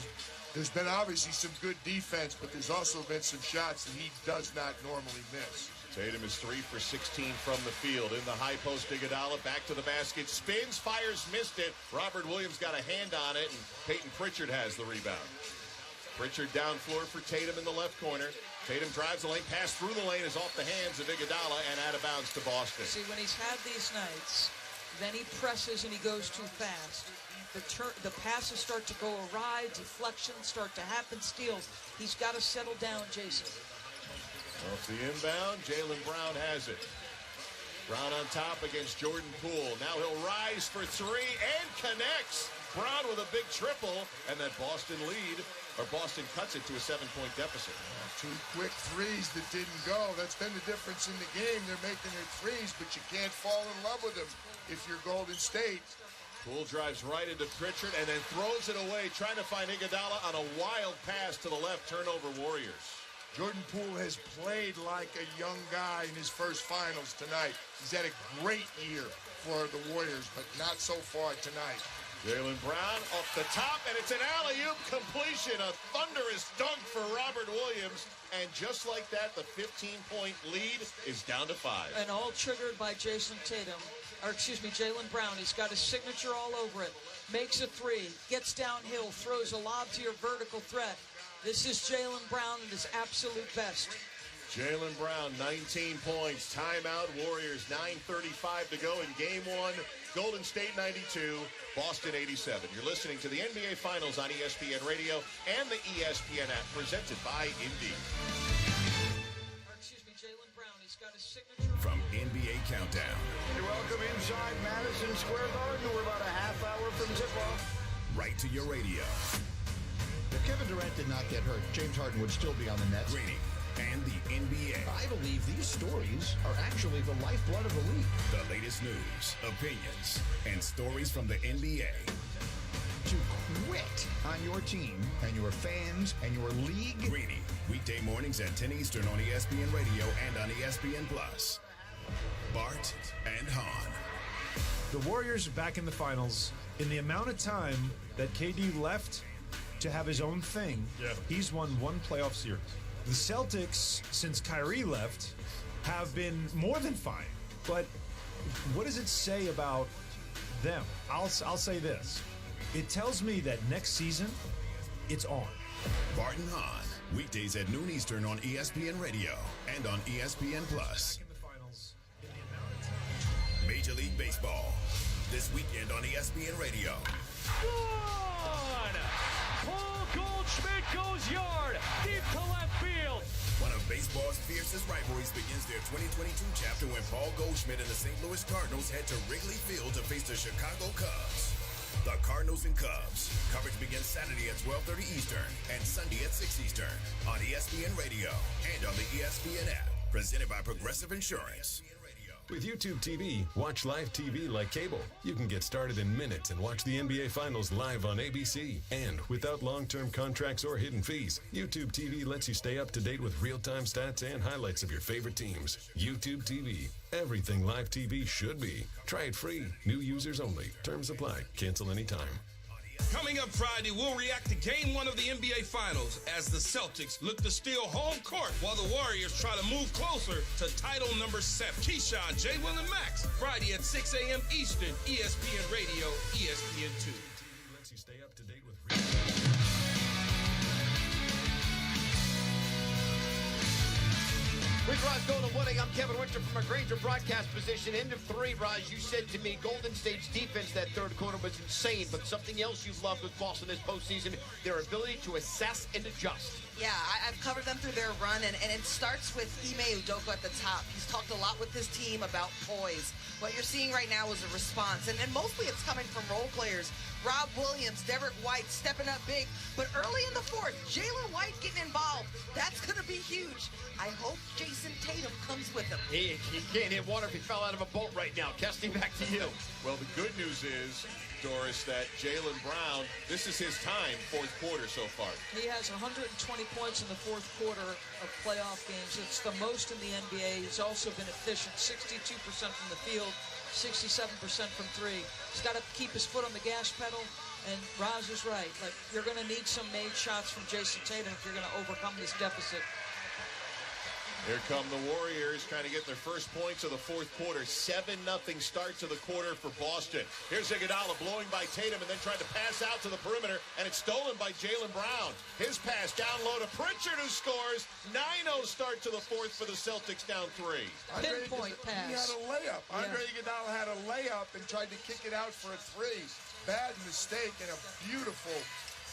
there's been obviously some good defense, but there's also been some shots that he does not normally miss. Tatum is 3 for 16 from the field. In the high post, Iguodala back to the basket. Spins, fires, missed it. Robert Williams got a hand on it, and Peyton Pritchard has the rebound. Pritchard down floor for Tatum in the left corner. Tatum drives the lane, pass through the lane is off the hands of Iguodala and out of bounds to Boston. See, when he's had these nights, then he presses and he goes too fast. The passes start to go awry, deflections start to happen, steals. He's got to settle down, Jason. Off the inbound, Jaylen Brown has it. Brown on top against Jordan Poole. Now he'll rise for 3 and connects. Brown with a big triple, and that Boston lead, or Boston cuts it to a 7-point deficit. 2 quick threes that didn't go. That's been the difference in the game. They're making their threes, but you can't fall in love with them if you're Golden State. Poole drives right into Pritchard and then throws it away, trying to find Iguodala on a wild pass to the left. Turnover Warriors. Jordan Poole has played like a young guy in his first finals tonight. He's had a great year for the Warriors, but not so far tonight. Jaylen Brown off the top, and it's an alley-oop completion. A thunderous dunk for Robert Williams. And just like that, the 15-point lead is down to 5. And all triggered by Jason Tatum. Or excuse me, Jaylen Brown. He's got his signature all over it. Makes a 3, gets downhill, throws a lob to your vertical threat. This is Jaylen Brown at his absolute best. Jaylen Brown, 19 points. Timeout, Warriors, 9:35 to go in Game 1. Golden State 92, Boston 87. You're listening to the NBA Finals on ESPN Radio and the ESPN app, presented by Indeed. Excuse me, Jaylen Brown. He's got his signature. From NBA Countdown. Welcome inside Madison Square Garden. We're about a half hour from tip-off. Right to your radio. If Kevin Durant did not get hurt, James Harden would still be on the Nets. Greeny and the NBA. I believe these stories are actually the lifeblood of the league. The latest news, opinions, and stories from the NBA. To quit on your team and your fans and your league. Greeny, weekday mornings at 10 Eastern on ESPN Radio and on ESPN Plus. Bart and Hahn. The Warriors are back in the finals. In the amount of time that KD left to have his own thing, he's won 1 playoff series. The Celtics, since Kyrie left, have been more than fine. But what does it say about them? I'll say this. It tells me that next season, it's on. Bart and Hahn, weekdays at noon Eastern on ESPN Radio and on ESPN Plus. Major League Baseball, this weekend on ESPN Radio. Paul Goldschmidt goes yard, deep to left field. One of baseball's fiercest rivalries begins their 2022 chapter when Paul Goldschmidt and the St. Louis Cardinals head to Wrigley Field to face the Chicago Cubs. The Cardinals and Cubs. Coverage begins Saturday at 12:30 Eastern and Sunday at 6 Eastern on ESPN Radio and on the ESPN app. Presented by Progressive Insurance. With YouTube TV, watch live TV like cable. You can get started in minutes and watch the NBA Finals live on ABC. And without long-term contracts or hidden fees, YouTube TV lets you stay up to date with real-time stats and highlights of your favorite teams. YouTube TV. Everything live TV should be. Try it free. New users only. Terms apply. Cancel anytime. Coming up Friday, we'll react to Game 1 of the NBA Finals as the Celtics look to steal home court while the Warriors try to move closer to title number 7. Keyshawn, J. Will, and Max, Friday at 6 a.m. Eastern, ESPN Radio, ESPN 2. Lets you stay up to date with With Roz Golden Wooding, I'm Kevin Winter from a Granger broadcast position. End of 3, Roz. You said to me Golden State's defense that third quarter was insane, but something else you've loved with Boston this postseason, their ability to assess and adjust. Yeah, I've covered them through their run, and it starts with Ime Udoka at the top. He's talked a lot with his team about poise. What you're seeing right now is a response, and mostly it's coming from role players. Rob Williams, Derek White stepping up big, but early in the fourth, Jalen White getting involved. That's going to be huge. I hope Jason Tatum comes with him. He can't hit water if he fell out of a boat right now. Kesty, back to you. Well, the good news is, Doris, that Jaylen Brown, this is his time, fourth quarter so far. He has 120 points in the fourth quarter of playoff games. It's the most in the NBA. He's also been efficient, 62% from the field, 67% from 3. He's got to keep his foot on the gas pedal, and Roz is right. Like, you're going to need some made shots from Jason Tatum if you're going to overcome this deficit. Here come the Warriors trying to get their first points of the fourth quarter. 7-0 start to the quarter for Boston. Here's Iguodala blowing by Tatum and then trying to pass out to the perimeter, and it's stolen by Jaylen Brown. His pass down low to Pritchard, who scores. 9-0 start to the fourth for the Celtics, down 3. Pinpoint pass. He had a layup. Andre Iguodala had a layup and tried to kick it out for a 3. Bad mistake and a beautiful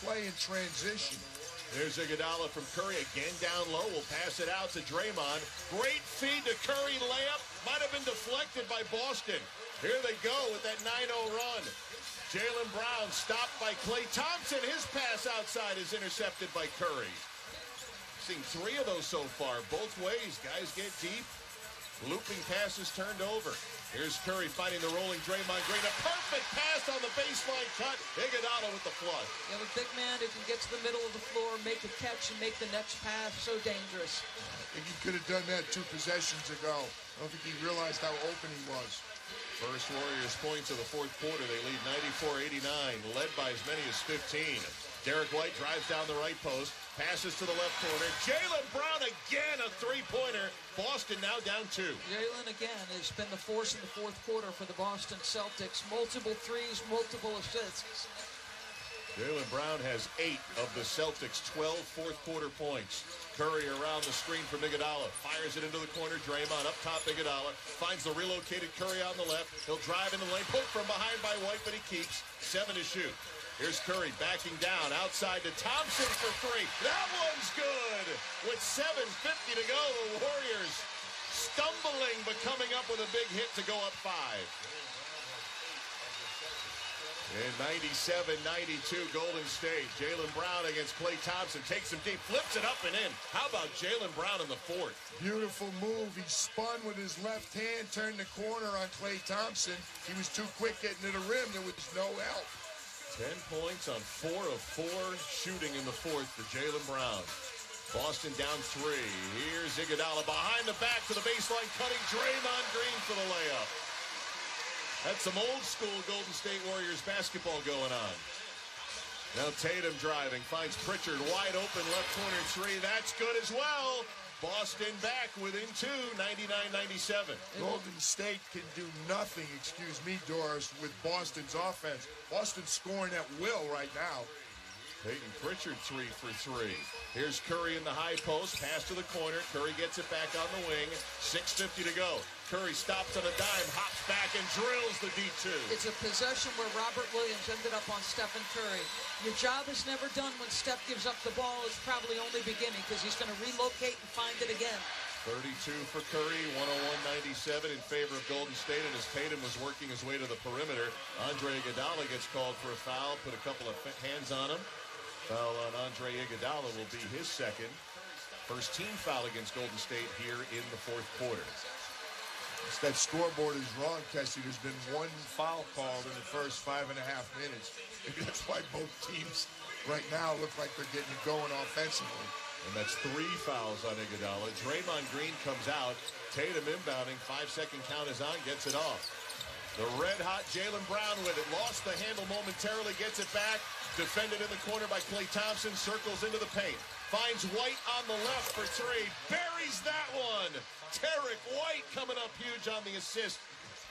play in transition. There's Iguodala from Curry again down low. Will pass it out to Draymond. Great feed to Curry, layup. Might have been deflected by Boston. Here they go with that 9-0 run. Jaylen Brown stopped by Klay Thompson. His pass outside is intercepted by Curry. Seen 3 of those so far. Both ways, guys get deep. Looping passes turned over. Here's Curry fighting the rolling Draymond Green. A perfect pass on the baseline cut. Iguodala with the flush. You have a big man who can get to the middle of the floor, make a catch, and make the next pass. So dangerous. I think he could have done that 2 possessions ago. I don't think he realized how open he was. First Warriors points of the fourth quarter. They lead 94-89, led by as many as 15. Derek White drives down the right post, passes to the left corner. Jaylen Brown again, a 3-pointer. Boston now down 2. Jaylen again has been the force in the fourth quarter for the Boston Celtics. Multiple threes, multiple assists. Jaylen Brown has 8 of the Celtics' 12 fourth quarter points. Curry around the screen for Iguodala. Fires it into the corner. Draymond up top. Iguodala finds the relocated Curry on the left. He'll drive into the lane. Put from behind by White, but he keeps. 7 to shoot. Here's Curry backing down outside to Thompson for 3. That one's good. With 7:50 to go, the Warriors stumbling but coming up with a big hit to go up 5. In 97-92, Golden State. Jaylen Brown against Klay Thompson. Takes him deep, flips it up and in. How about Jaylen Brown in the fourth? Beautiful move. He spun with his left hand, turned the corner on Klay Thompson. He was too quick getting to the rim. There was no help. 10 points on 4 of 4 shooting in the fourth for Jaylen Brown. Boston down 3. Here's Iguodala behind the back to the baseline, cutting Draymond Green for the layup. That's some old school Golden State Warriors basketball going on. Now Tatum driving, finds Pritchard wide open left corner 3. That's good as well. Boston back within 2, 99-97. Golden State can do nothing, excuse me, Doris, with Boston's offense. Boston's scoring at will right now. Peyton Pritchard 3 for 3. Here's Curry in the high post, pass to the corner. Curry gets it back on the wing. 6:50 to go. Curry stops on a dime, hops back, and drills the D2. It's a possession where Robert Williams ended up on Stephen Curry. Your job is never done when Steph gives up the ball. It's probably only beginning because he's going to relocate and find it again. 32 for Curry, 101-97 in favor of Golden State, and as Tatum was working his way to the perimeter, Andre Iguodala gets called for a foul, put a couple of hands on him. Foul on Andre Iguodala will be his second. First team foul against Golden State here in the fourth quarter. That scoreboard is wrong, Kessie. There's been one foul called in the first 5.5 minutes. Maybe that's why both teams right now look like they're getting it going offensively. And that's 3 fouls on Iguodala. Draymond Green comes out. Tatum inbounding. 5-second count is on. Gets it off. The red-hot Jaylen Brown with it. Lost the handle momentarily. Gets it back. Defended in the corner by Klay Thompson. Circles into the paint. Finds White on the left for 3. Buries that one. Derek White coming up huge on the assist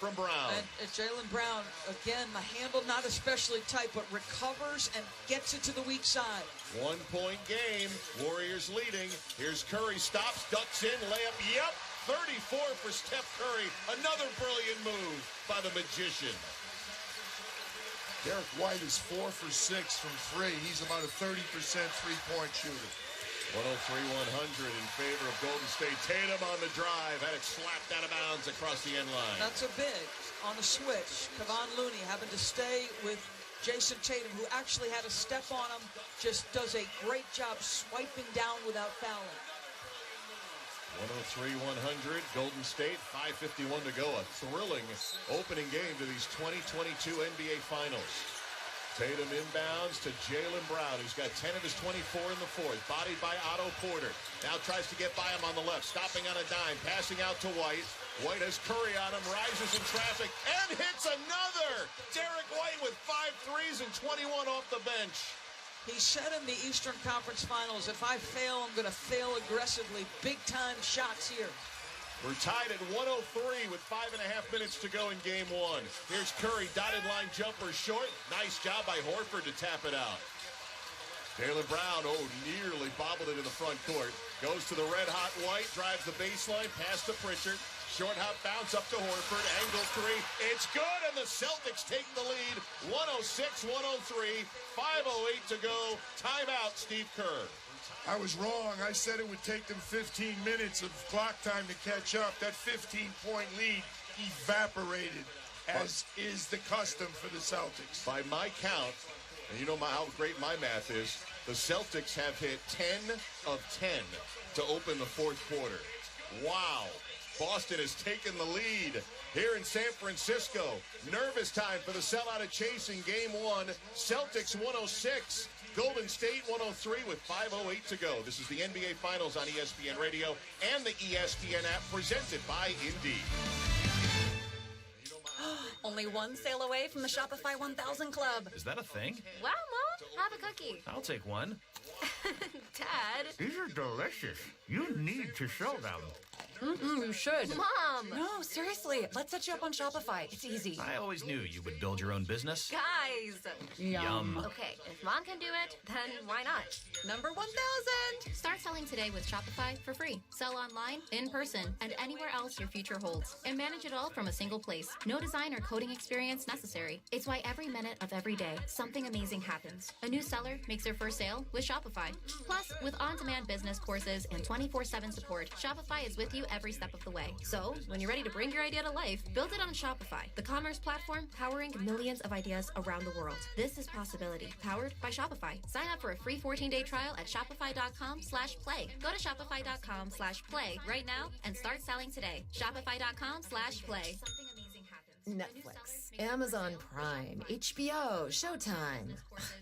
from Brown. And Jaylen Brown, again, the handle not especially tight, but recovers and gets it to the weak side. 1-point game. Warriors leading. Here's Curry. Stops, ducks in, layup. Yep. 34 for Steph Curry. Another brilliant move by the magician. Derek White is 4 for 6 from 3. He's about a 30% three-point shooter. 103-100 in favor of Golden State. Tatum on the drive. Had it slapped out of bounds across the end line. That's a big on the switch. Kevon Looney having to stay with Jason Tatum, who actually had a step on him. Just does a great job swiping down without fouling. 103-100. Golden State, 5:51 to go. A thrilling opening game to these 2022 NBA Finals. Tatum inbounds to Jaylen Brown, who's got 10 of his 24 in the fourth. Bodied by Otto Porter. Now tries to get by him on the left. Stopping on a dime. Passing out to White. White has Curry on him. Rises in traffic. And hits another! Derek White with 5 threes and 21 off the bench. He said in the Eastern Conference Finals, if I fail, I'm going to fail aggressively. Big-time shots here. We're tied at 103 with 5.5 minutes to go in game 1. Here's Curry, dotted line jumper short. Nice job by Horford to tap it out. Jaylen Brown, nearly bobbled it in the front court. Goes to the red-hot White, drives the baseline, pass to Pritchard. Short hop bounce up to Horford, angle 3. It's good, and the Celtics take the lead. 106-103, 5:08 to go. Timeout, Steve Kerr. I was wrong. I said it would take them 15 minutes of clock time to catch up. That 15-point lead evaporated, as is the custom for the Celtics. By my count, and you know how great my math is, the Celtics have hit 10 of 10 to open the fourth quarter. Wow. Boston has taken the lead here in San Francisco. Nervous time for the sellout of Chase in game 1. Celtics 106. Golden State 103 with 5:08 to go. This is the NBA Finals on ESPN Radio and the ESPN app, presented by Indeed. Only one sale away from the Shopify 1000 Club. Is that a thing? Wow, Mom, have a cookie. I'll take one. Dad. These are delicious. You need to show them. You should. Mom. No, seriously. Let's set you up on Shopify. It's easy. I always knew you would build your own business. Guys. Yum. Okay, if Mom can do it, then why not? Number 1000. Start selling today with Shopify for free. Sell online, in person, and anywhere else your future holds. And manage it all from a single place. No design or coding experience necessary. It's why every minute of every day, something amazing happens. A new seller makes their first sale with Shopify. Plus, with on-demand business courses and 24/7 support, Shopify is with you every step of the way. So, when you're ready to bring your idea to life, build it on Shopify, the commerce platform powering millions of ideas around the world. This is possibility, powered by Shopify. Sign up for a free 14-day trial at shopify.com/play. Go to shopify.com/play right now and start selling today. Shopify.com/play. Netflix, Amazon Prime, HBO, Showtime.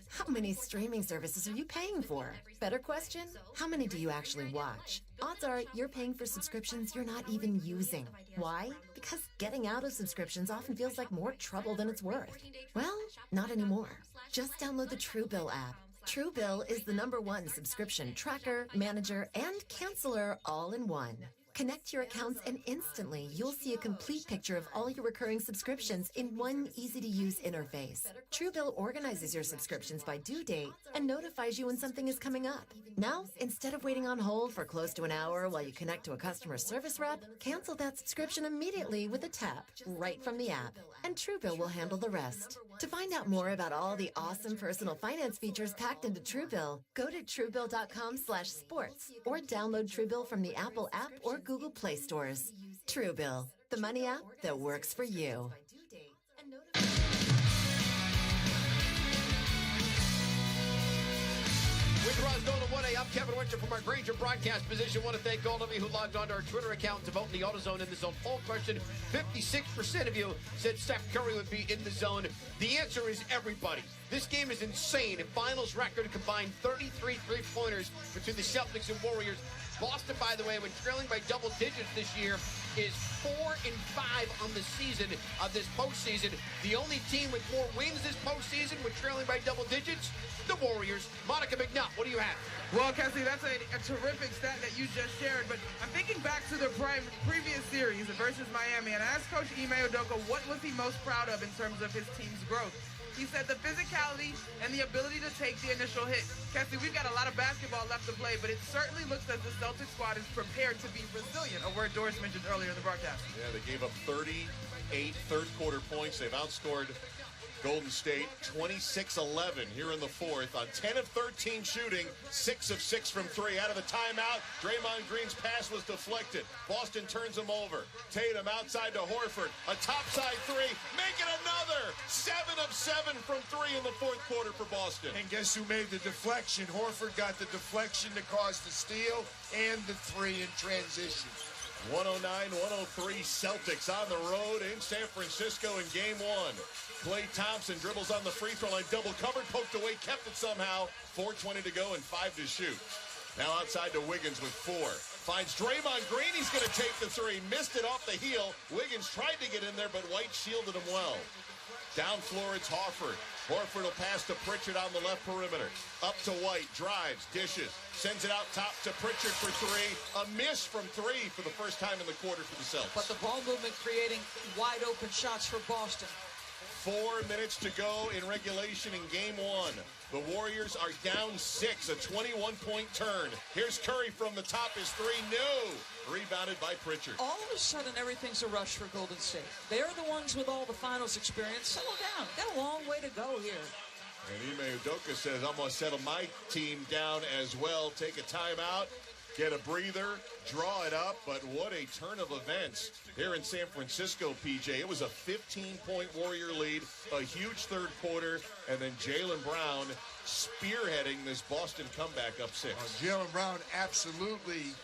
How many streaming services are you paying for? Better question, how many do you actually watch? Odds are you're paying for subscriptions you're not even using. Why? Because getting out of subscriptions often feels like more trouble than it's worth. Well, not anymore. Just download the Truebill app. Truebill is the #1 subscription tracker, manager, and canceller all in one. Connect your accounts and instantly you'll see a complete picture of all your recurring subscriptions in one easy-to-use interface. Truebill organizes your subscriptions by due date and notifies you when something is coming up. Now, instead of waiting on hold for close to an hour while you connect to a customer service rep, cancel that subscription immediately with a tap right from the app, and Truebill will handle the rest. To find out more about all the awesome personal finance features packed into Truebill, go to Truebill.com/sports or download Truebill from the Apple app or Google Play stores. Truebill, the money app that works for you. With Ross Golden 1A, I'm Kevin Winter from our Granger broadcast position. Want to thank all of you who logged onto our Twitter account to vote in the AutoZone in the Zone poll question. 56% of you said Steph Curry would be in the zone. The answer is everybody. This game is insane. A finals record combined 33 three-pointers between the Celtics and Warriors. Boston, by the way, when trailing by double digits this year, is 4-5 on the season of this postseason. The only team with more wins this postseason with trailing by double digits, the Warriors. Monica McNutt, what do you have? Well, Cassie, that's a terrific stat that you just shared, but I'm thinking back to the previous series versus Miami, and I asked Coach Ime Udoka what was he most proud of in terms of his team's growth. He said the physicality and the ability to take the initial hit. Cassie, we've got a lot of basketball left to play, but it certainly looks as the Celtics squad is prepared to be resilient, a word Doris mentioned earlier in the broadcast. Yeah, they gave up 38 third-quarter points. They've outscored Golden State 26-11 here in the fourth on 10 of 13 shooting, 6 of 6 from 3. Out of the timeout, Draymond Green's pass was deflected. Boston turns him over. Tatum outside to Horford. A topside 3, make it another. 7 of 7 from 3 in the fourth quarter for Boston. And guess who made the deflection? Horford got the deflection to cause the steal and the 3 in transition. 109-103 Celtics on the road in San Francisco in game 1. Klay Thompson dribbles on the free throw line, double covered, poked away, kept it somehow. 4:20 to go and 5 to shoot. Now outside to Wiggins with 4. Finds Draymond Green, he's going to take the 3. Missed it off the heel. Wiggins tried to get in there, but White shielded him well. Down floor, it's Horford. Horford will pass to Pritchard on the left perimeter. Up to White, drives, dishes, sends it out top to Pritchard for 3. A miss from 3 for the first time in the quarter for the Celtics. But the ball movement creating wide open shots for Boston. 4 minutes to go in regulation in game 1. The Warriors are down 6, a 21-point turn. Here's Curry from the top, his 3, no. Rebounded by Pritchard. All of a sudden, everything's a rush for Golden State. They're the ones with all the finals experience. Settle down. Got a long way to go here. And Ime Udoka says, I'm going to settle my team down as well. Take a timeout, get a breather, draw it up. But what a turn of events here in San Francisco, PJ. It was a 15-point Warrior lead, a huge third quarter, and then Jaylen Brown spearheading this Boston comeback up 6. Jaylen Brown absolutely,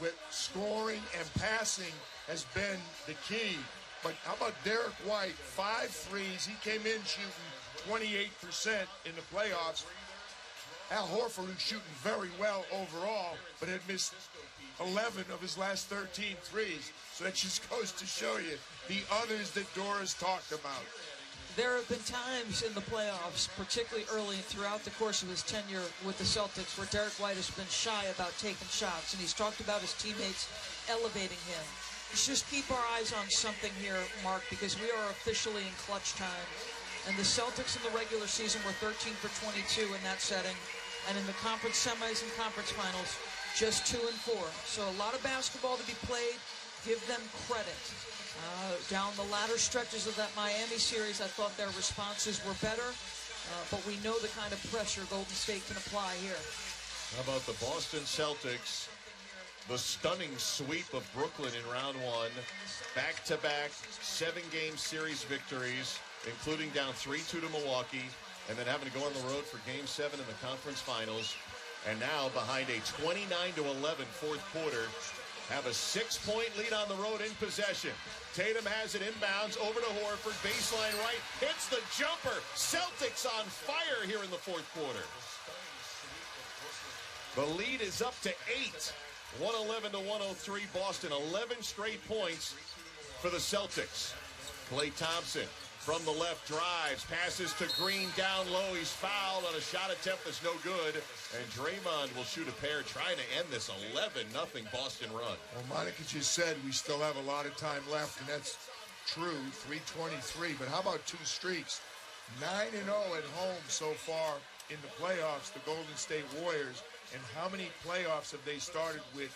with scoring and passing, has been the key. But how about Derek White? 5 threes. He came in shooting 28% in the playoffs. Al Horford, who's shooting very well overall, but had missed 11 of his last 13 threes. So that just goes to show you the others that Doris talked about. There have been times in the playoffs, particularly early throughout the course of his tenure with the Celtics, where Derek White has been shy about taking shots, and he's talked about his teammates elevating him. Let's just keep our eyes on something here, Mark, because we are officially in clutch time. And the Celtics in the regular season were 13 for 22 in that setting. And in the conference semis and conference finals, just 2 and 4. So a lot of basketball to be played. Give them credit. Down the latter stretches of that Miami series, I thought their responses were better. But we know the kind of pressure Golden State can apply here. How about the Boston Celtics? The stunning sweep of Brooklyn in round 1. Back-to-back 7-game series victories, including down 3-2 to Milwaukee, and then having to go on the road for game 7 in the conference finals. And now behind a 29-11 fourth quarter, have a 6-point lead on the road in possession. Tatum has it inbounds over to Horford, baseline right, hits the jumper. Celtics on fire here in the fourth quarter. The lead is up to 8. 111-103 Boston. 11 straight points for the Celtics. Klay Thompson from the left, drives, passes to Green down low. He's fouled on a shot attempt that's no good. And Draymond will shoot a pair, trying to end this 11-0 Boston run. Well, Monica just said we still have a lot of time left, and that's true, 3:23. But how about 2 streaks? 9-0 at home so far in the playoffs, the Golden State Warriors. And how many playoffs have they started with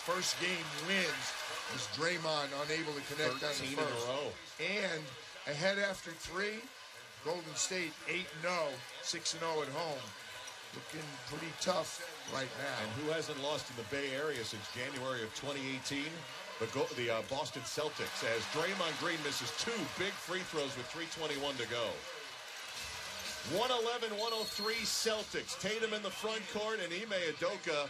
first game wins? Was Draymond unable to connect on the first? 13 in a row. And ahead after 3, Golden State 8-0, 6-0 at home. Looking pretty tough right now. And who hasn't lost in the Bay Area since January of 2018? The Boston Celtics, as Draymond Green misses 2 big free throws with 3:21 to go. 111-103 Celtics. Tatum in the front court and Ime Udoka.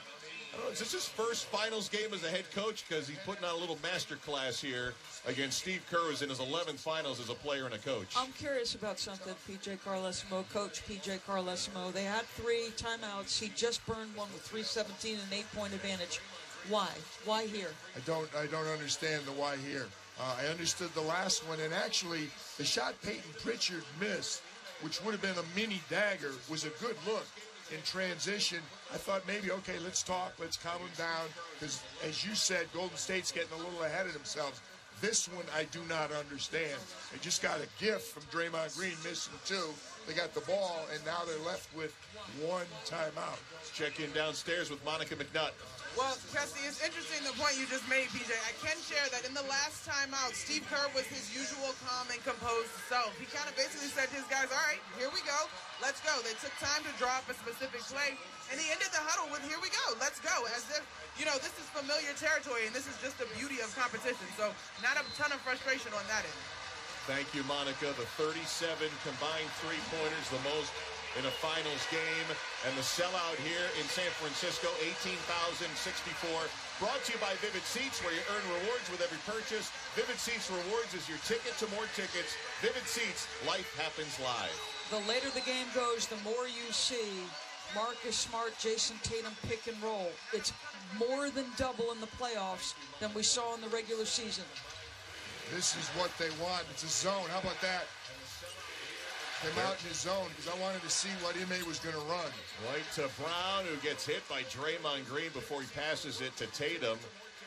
I don't know, is this his first finals game as a head coach? Because he's putting on a little master class here against Steve Kerr, who's in his 11th finals as a player and a coach. I'm curious about something, P.J. Carlesimo, Coach P.J. Carlesimo. They had 3 timeouts. He just burned one with 3:17 and an 8-point advantage. Why? Why here? I don't understand the why here. I understood the last one, and actually the shot Peyton Pritchard missed, which would have been a mini dagger, was a good look in transition. I thought maybe, okay, let's talk, let's calm them down, because as you said, Golden State's getting a little ahead of themselves. This one I do not understand. They just got a gift from Draymond Green missing 2. They got the ball, and now they're left with 1 timeout. Let's check in downstairs with Monica McNutt. Well, Kessie, it's interesting the point you just made, PJ. I can share that in the last timeout, Steve Kerr was his usual calm and composed self. He kind of basically said to his guys, all right, here we go. Let's go. They took time to draw up a specific play, and he ended the huddle with, here we go. Let's go. As if, this is familiar territory, and this is just the beauty of competition. So not a ton of frustration on that end. Thank you, Monica. The 37 combined three-pointers, the most in a finals game. And the sellout here in San Francisco, 18,064. Brought to you by Vivid Seats, where you earn rewards with every purchase. Vivid Seats Rewards is your ticket to more tickets. Vivid Seats, life happens live. The later the game goes, the more you see Marcus Smart, Jason Tatum pick and roll. It's more than double in the playoffs than we saw in the regular season. This is what they want. It's a zone. How about that? Came out in his zone because I wanted to see what Ime was going to run. Right to Brown, who gets hit by Draymond Green before he passes it to Tatum.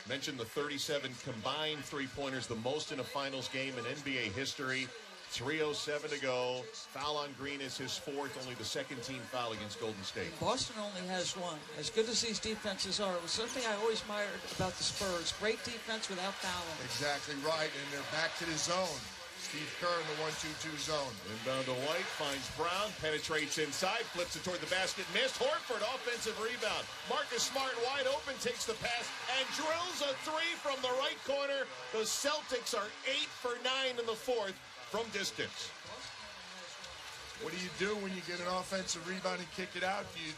Mentioned the 37 combined three-pointers, the most in a finals game in NBA history. 3:07 to go. Foul on Green is his 4th, only the second team foul against Golden State. Boston only has 1. As good as these defenses are, it was something I always admired about the Spurs. Great defense without fouling. Exactly right, and they're back to the zone. Steve Kerr in the 1-2-2 zone. Inbound to White, finds Brown, penetrates inside, flips it toward the basket, missed. Horford, offensive rebound. Marcus Smart wide open, takes the pass, and drills a 3 from the right corner. The Celtics are 8 for 9 in the 4th from distance. What do you do when you get an offensive rebound and kick it out? Do you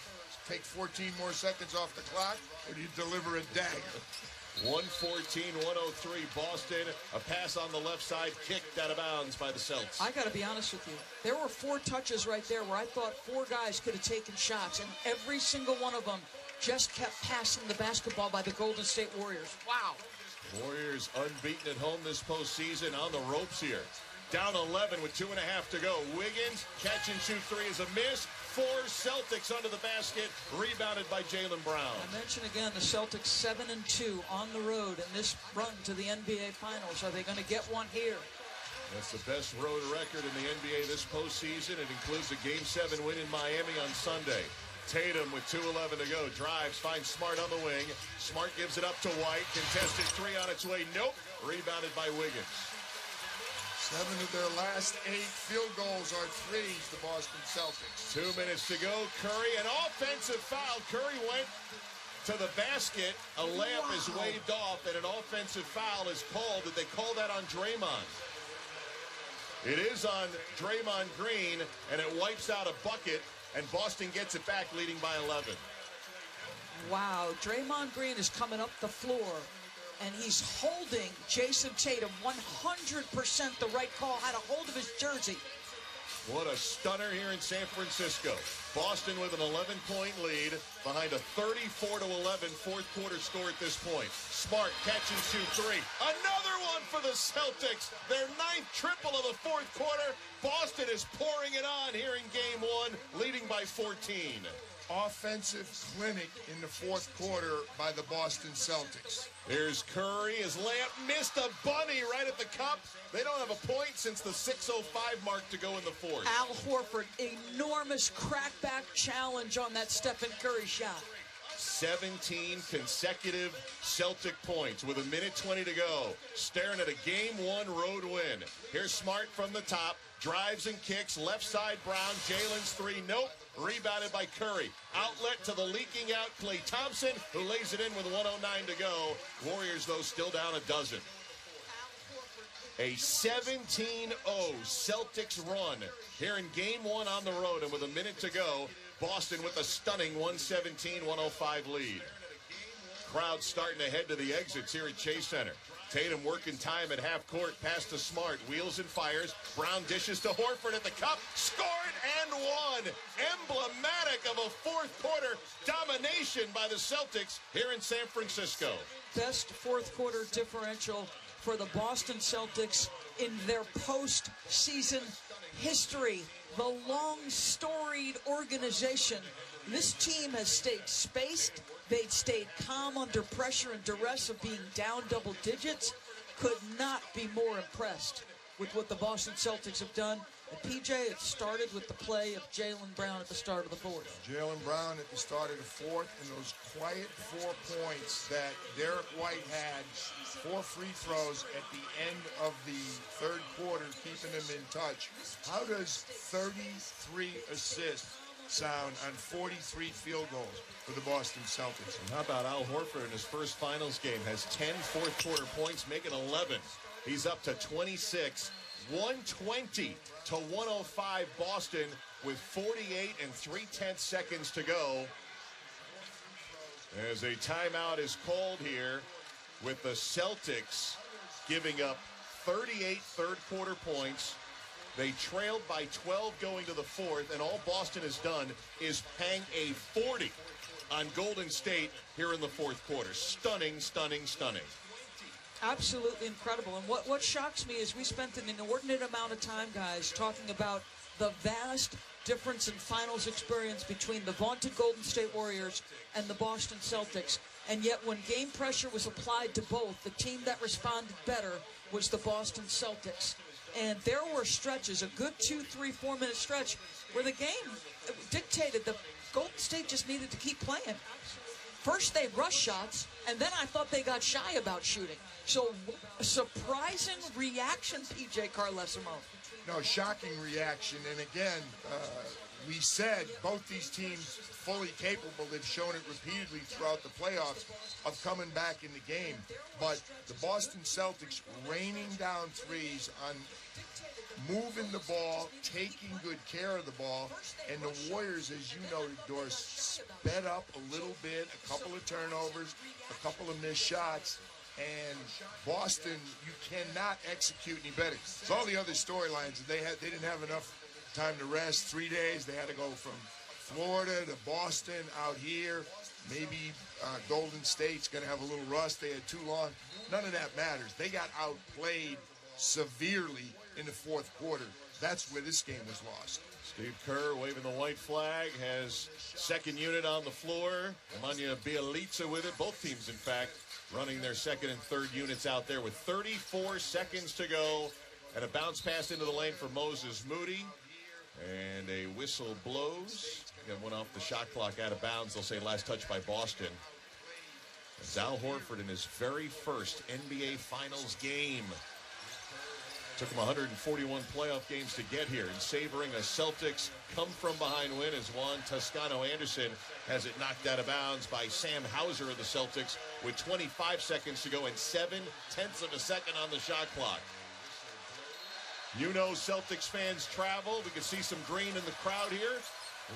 take 14 more seconds off the clock, or do you deliver a dagger? 114-103 Boston. A pass on the left side, kicked out of bounds by the Celtics. I got to be honest with you. There were 4 touches right there where I thought 4 guys could have taken shots, and every single one of them just kept passing the basketball by the Golden State Warriors. Wow. Warriors unbeaten at home this postseason, on the ropes here. Down 11 with 2.5 to go. Wiggins, catch and shoot 3 is a miss. 4 Celtics under the basket, rebounded by Jaylen Brown. I mention again the Celtics 7-2 on the road in this run to the NBA Finals. Are they going to get one here? That's the best road record in the NBA this postseason. It includes a Game 7 win in Miami on Sunday. Tatum with 2:11 to go. Drives, finds Smart on the wing. Smart gives it up to White. Contested 3 on its way. Nope. Rebounded by Wiggins. 7 of their last 8 field goals are threes, the Boston Celtics. 2 minutes to go. Curry, an offensive foul. Curry went to the basket. A layup is waved off, and an offensive foul is called. Did they call that on Draymond? It is on Draymond Green, and it wipes out a bucket, and Boston gets it back, leading by 11. Wow, Draymond Green is coming up the floor, and he's holding Jason Tatum 100% the right call, had a hold of his jersey. What a stunner here in San Francisco. Boston with an 11-point lead behind a 34-11 fourth quarter score at this point. Smart catch and shoot three. Another one for the Celtics. Their 9th triple of the fourth quarter. Boston is pouring it on here in game 1, leading by 14. Offensive clinic in the fourth quarter by the Boston Celtics. Here's Curry. His layup missed a bunny right at the cup. They don't have a point since the 6:05 mark to go in the fourth. Al Horford, enormous crackback challenge on that Stephen Curry shot. 17 consecutive Celtic points with 1:20 to go. Staring at a game 1 road win. Here's Smart from the top. Drives and kicks. Left side Brown. Jalen's three. Nope. Rebounded by Curry. Outlet to the leaking out Klay Thompson, who lays it in with 1:09 to go. Warriors, though, still down a dozen. A 17-0 Celtics run here in game 1 on the road. And with a minute to go, Boston with a stunning 117-105 lead. Crowd starting to head to the exits here at Chase Center. Tatum working time at half court, pass to Smart, wheels and fires. Brown dishes to Horford at the cup, scored and won. Emblematic of a fourth quarter domination by the Celtics here in San Francisco. Best fourth quarter differential for the Boston Celtics in their postseason history. The long storied organization. This team has stayed spaced. They'd stayed calm under pressure and duress of being down double digits. Could not be more impressed with what the Boston Celtics have done. And PJ, it started with the play of Jaylen Brown at the start of the fourth. Jaylen Brown at the start of the fourth, and those quiet 4 points that Derek White had, 4 free throws at the end of the third quarter, keeping them in touch. How does 33 assists sound on 43 field goals for the Boston Celtics? And how about Al Horford in his first finals game? Has 10 fourth quarter points, making 11. He's up to 26. 120 to 105 Boston with 48 and 3/10 seconds to go. As a timeout is called here with the Celtics giving up 38 third quarter points. They trailed by 12 going to the fourth, and all Boston has done is hang a 40 on Golden State here in the fourth quarter. Stunning, stunning, stunning. Absolutely incredible. And what shocks me is we spent an inordinate amount of time, guys, talking about the vast difference in finals experience between the vaunted Golden State Warriors and the Boston Celtics. And yet when game pressure was applied to both, the team that responded better was the Boston Celtics. And there were stretches, a good 2, 3, 4 minute stretch, where the game dictated that Golden State just needed to keep playing. First they rushed shots, and then I thought they got shy about shooting. So, surprising reaction, PJ Carlesimo. No, shocking reaction. And again, we said both these teams fully capable. They've shown it repeatedly throughout the playoffs of coming back in the game. But the Boston Celtics raining down threes on moving the ball, taking good care of the ball, and the Warriors, as you noted, Doris, sped up a little bit, a couple of turnovers, a couple of missed shots, and Boston, you cannot execute any better. It's all the other storylines. They didn't have enough time to rest, 3 days. They had to go from Florida to Boston out here. Maybe Golden State's going to have a little rust. They had too long. None of that matters. They got outplayed severely in the fourth quarter. That's where this game was lost. Steve Kerr waving the white flag, has second unit on the floor. Nemanja Bjelica with it. Both teams, in fact, running their second and third units out there with 34 seconds to go. And a bounce pass into the lane for Moses Moody. And a whistle blows. Again, went off the shot clock out of bounds. They'll say last touch by Boston. As Al Horford in his very first NBA Finals game. Took him 141 playoff games to get here, and savoring a Celtics come-from-behind win as Juan Toscano-Anderson has it knocked out of bounds by Sam Hauser of the Celtics with 25 seconds to go and 0.7 of a second on the shot clock. You know Celtics fans travel. We can see some green in the crowd here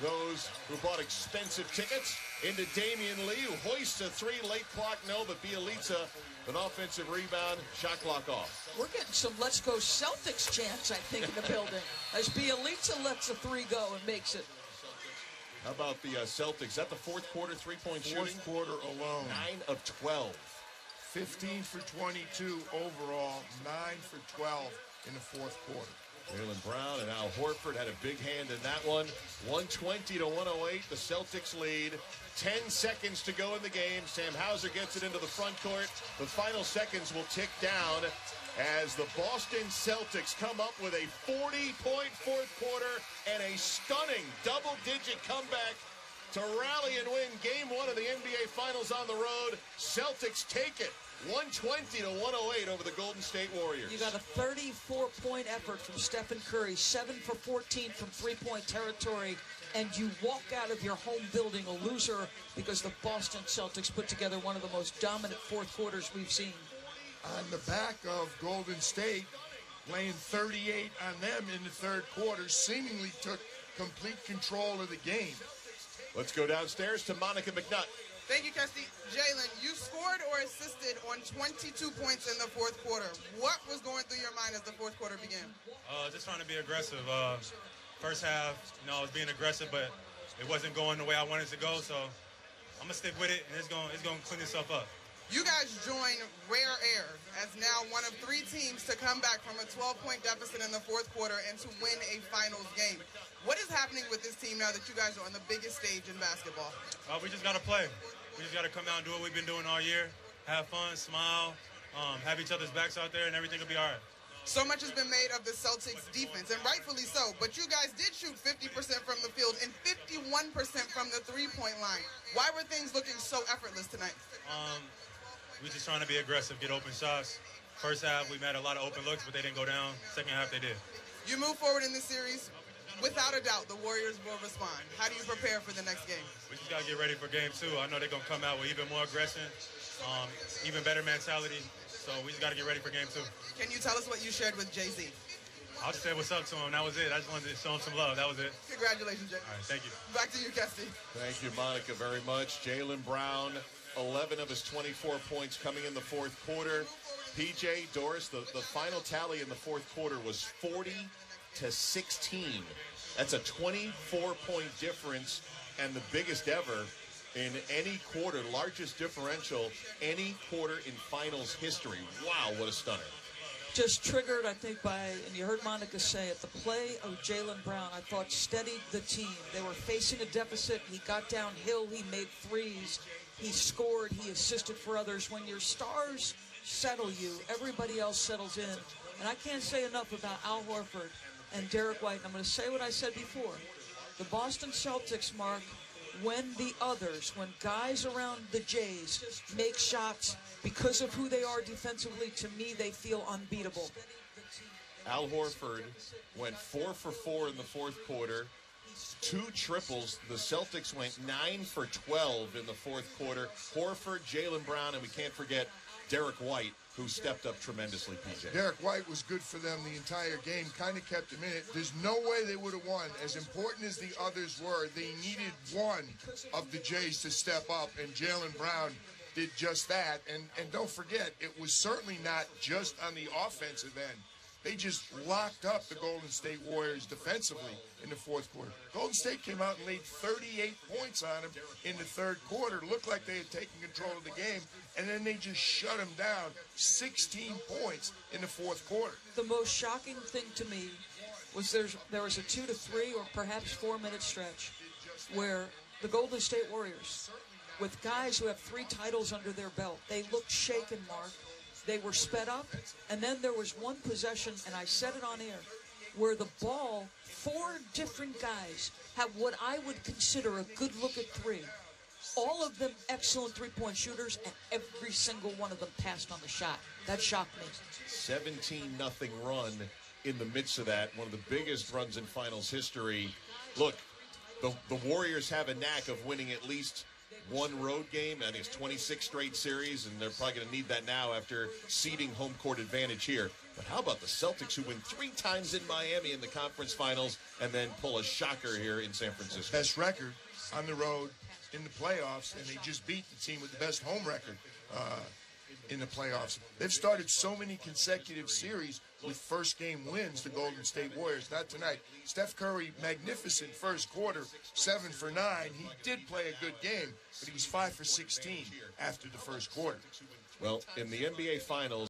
Those who bought expensive tickets into Damian Lee, who hoists a 3, late clock, no, but Bielitsa, an offensive rebound, shot clock off. We're getting some Let's Go Celtics chants, I think, in the building, as Bielitsa lets a 3 go and makes it. How about the Celtics? Is that the fourth quarter three-point shooting? Fourth quarter alone. 9 of 12. 15 for 22 overall, 9 for 12 in the fourth quarter. Jaylen Brown and Al Horford had a big hand in that one. 120 to 108, the Celtics lead. 10 seconds to go in the game. Sam Hauser gets it into the front court. The final seconds will tick down as the Boston Celtics come up with a 40-point fourth quarter and a stunning double-digit comeback to rally and win Game 1 of the NBA Finals on the road. Celtics take it. 120 to 108 over the Golden State Warriors. You got a 34-point effort from Stephen Curry, 7 for 14 from three-point territory, and you walk out of your home building a loser because the Boston Celtics put together one of the most dominant fourth quarters we've seen. On the back of Golden State, laying 38 on them in the third quarter, seemingly took complete control of the game. Let's go downstairs to Monica McNutt. Thank you, Kesty. Jaylen, you scored or assisted on 22 points in the fourth quarter. What was going through your mind as the fourth quarter began? Just trying to be aggressive. First half, I was being aggressive, but it wasn't going the way I wanted it to go, so I'm going to stick with it, and it's going to clean itself up. You guys join rare air as now one of 3 teams to come back from a 12-point deficit in the fourth quarter and to win a finals game. What is happening with this team now that you guys are on the biggest stage in basketball? We just got to play. We just got to come out and do what we've been doing all year, have fun, smile, have each other's backs out there, and everything will be all right. So much has been made of the Celtics defense, and rightfully so, but you guys did shoot 50% from the field and 51% from the three-point line. Why were things looking so effortless tonight? We just trying to be aggressive, get open shots. First half, we had a lot of open looks, but they didn't go down. Second half, they did. You move forward in this series. Without a doubt, the Warriors will respond. How do you prepare for the next game? We just got to get ready for game 2. I know they're going to come out with even more aggression, even better mentality. So we just got to get ready for game 2. Can you tell us what you shared with Jay-Z? I'll just say what's up to him. That was it. I just wanted to show him some love. That was it. Congratulations, Jay. All right, thank you. Back to you, Kesty. Thank you, Monica, very much. Jaylen Brown, 11 of his 24 points coming in the fourth quarter. PJ, Doris, the final tally in the fourth quarter was 40-16. That's a 24-point difference and the biggest ever in any quarter, largest differential, any quarter in finals history. Wow, what a stunner. Just triggered, I think, by, and you heard Monica say it, the play of Jaylen Brown, I thought, steadied the team. They were facing a deficit. He got downhill. He made threes. He scored. He assisted for others. When your stars settle you, everybody else settles in. And I can't say enough about Al Horford and Derek White. And I'm going to say what I said before. The Boston Celtics, Mark, when the others, when guys around the Jays make shots because of who they are defensively, to me, they feel unbeatable. Al Horford went 4 for 4 in the fourth quarter. 2 triples. The Celtics went 9 for 12 in the fourth quarter. Horford, Jaylen Brown, and we can't forget Derek White, who stepped up tremendously, PJ. Derek White was good for them the entire game, kind of kept them in it. There's no way they would have won. As important as the others were, they needed one of the Jays to step up, and Jaylen Brown did just that. And don't forget, it was certainly not just on the offensive end. They just locked up the Golden State Warriors defensively in the fourth quarter. Golden State came out and laid 38 points on them in the third quarter. Looked like they had taken control of the game, and then they just shut them down. 16 points in the fourth quarter. The most shocking thing to me was there was a 2 to 3 or perhaps 4-minute stretch where the Golden State Warriors, with guys who have 3 titles under their belt, they looked shaken, Mark. They were sped up, and then there was one possession, and I said it on air, where the ball, 4 different guys have what I would consider a good look at 3. All of them excellent three-point shooters, and every single one of them passed on the shot. That shocked me. 17-0 run in the midst of that, one of the biggest runs in finals history. Look, the Warriors have a knack of winning at least one road game. I think it's 26 straight series, and they're probably going to need that now after ceding home court advantage here. But how about the Celtics, who win 3 times in Miami in the conference finals and then pull a shocker here in San Francisco? Best record on the road in the playoffs, and they just beat the team with the best home record in the playoffs. They've started so many consecutive series with first-game wins, the Golden State Warriors. Not tonight. Steph Curry, magnificent first quarter, 7 for 9. He did play a good game, but he was 5 for 16 after the first quarter. Well, in the NBA Finals,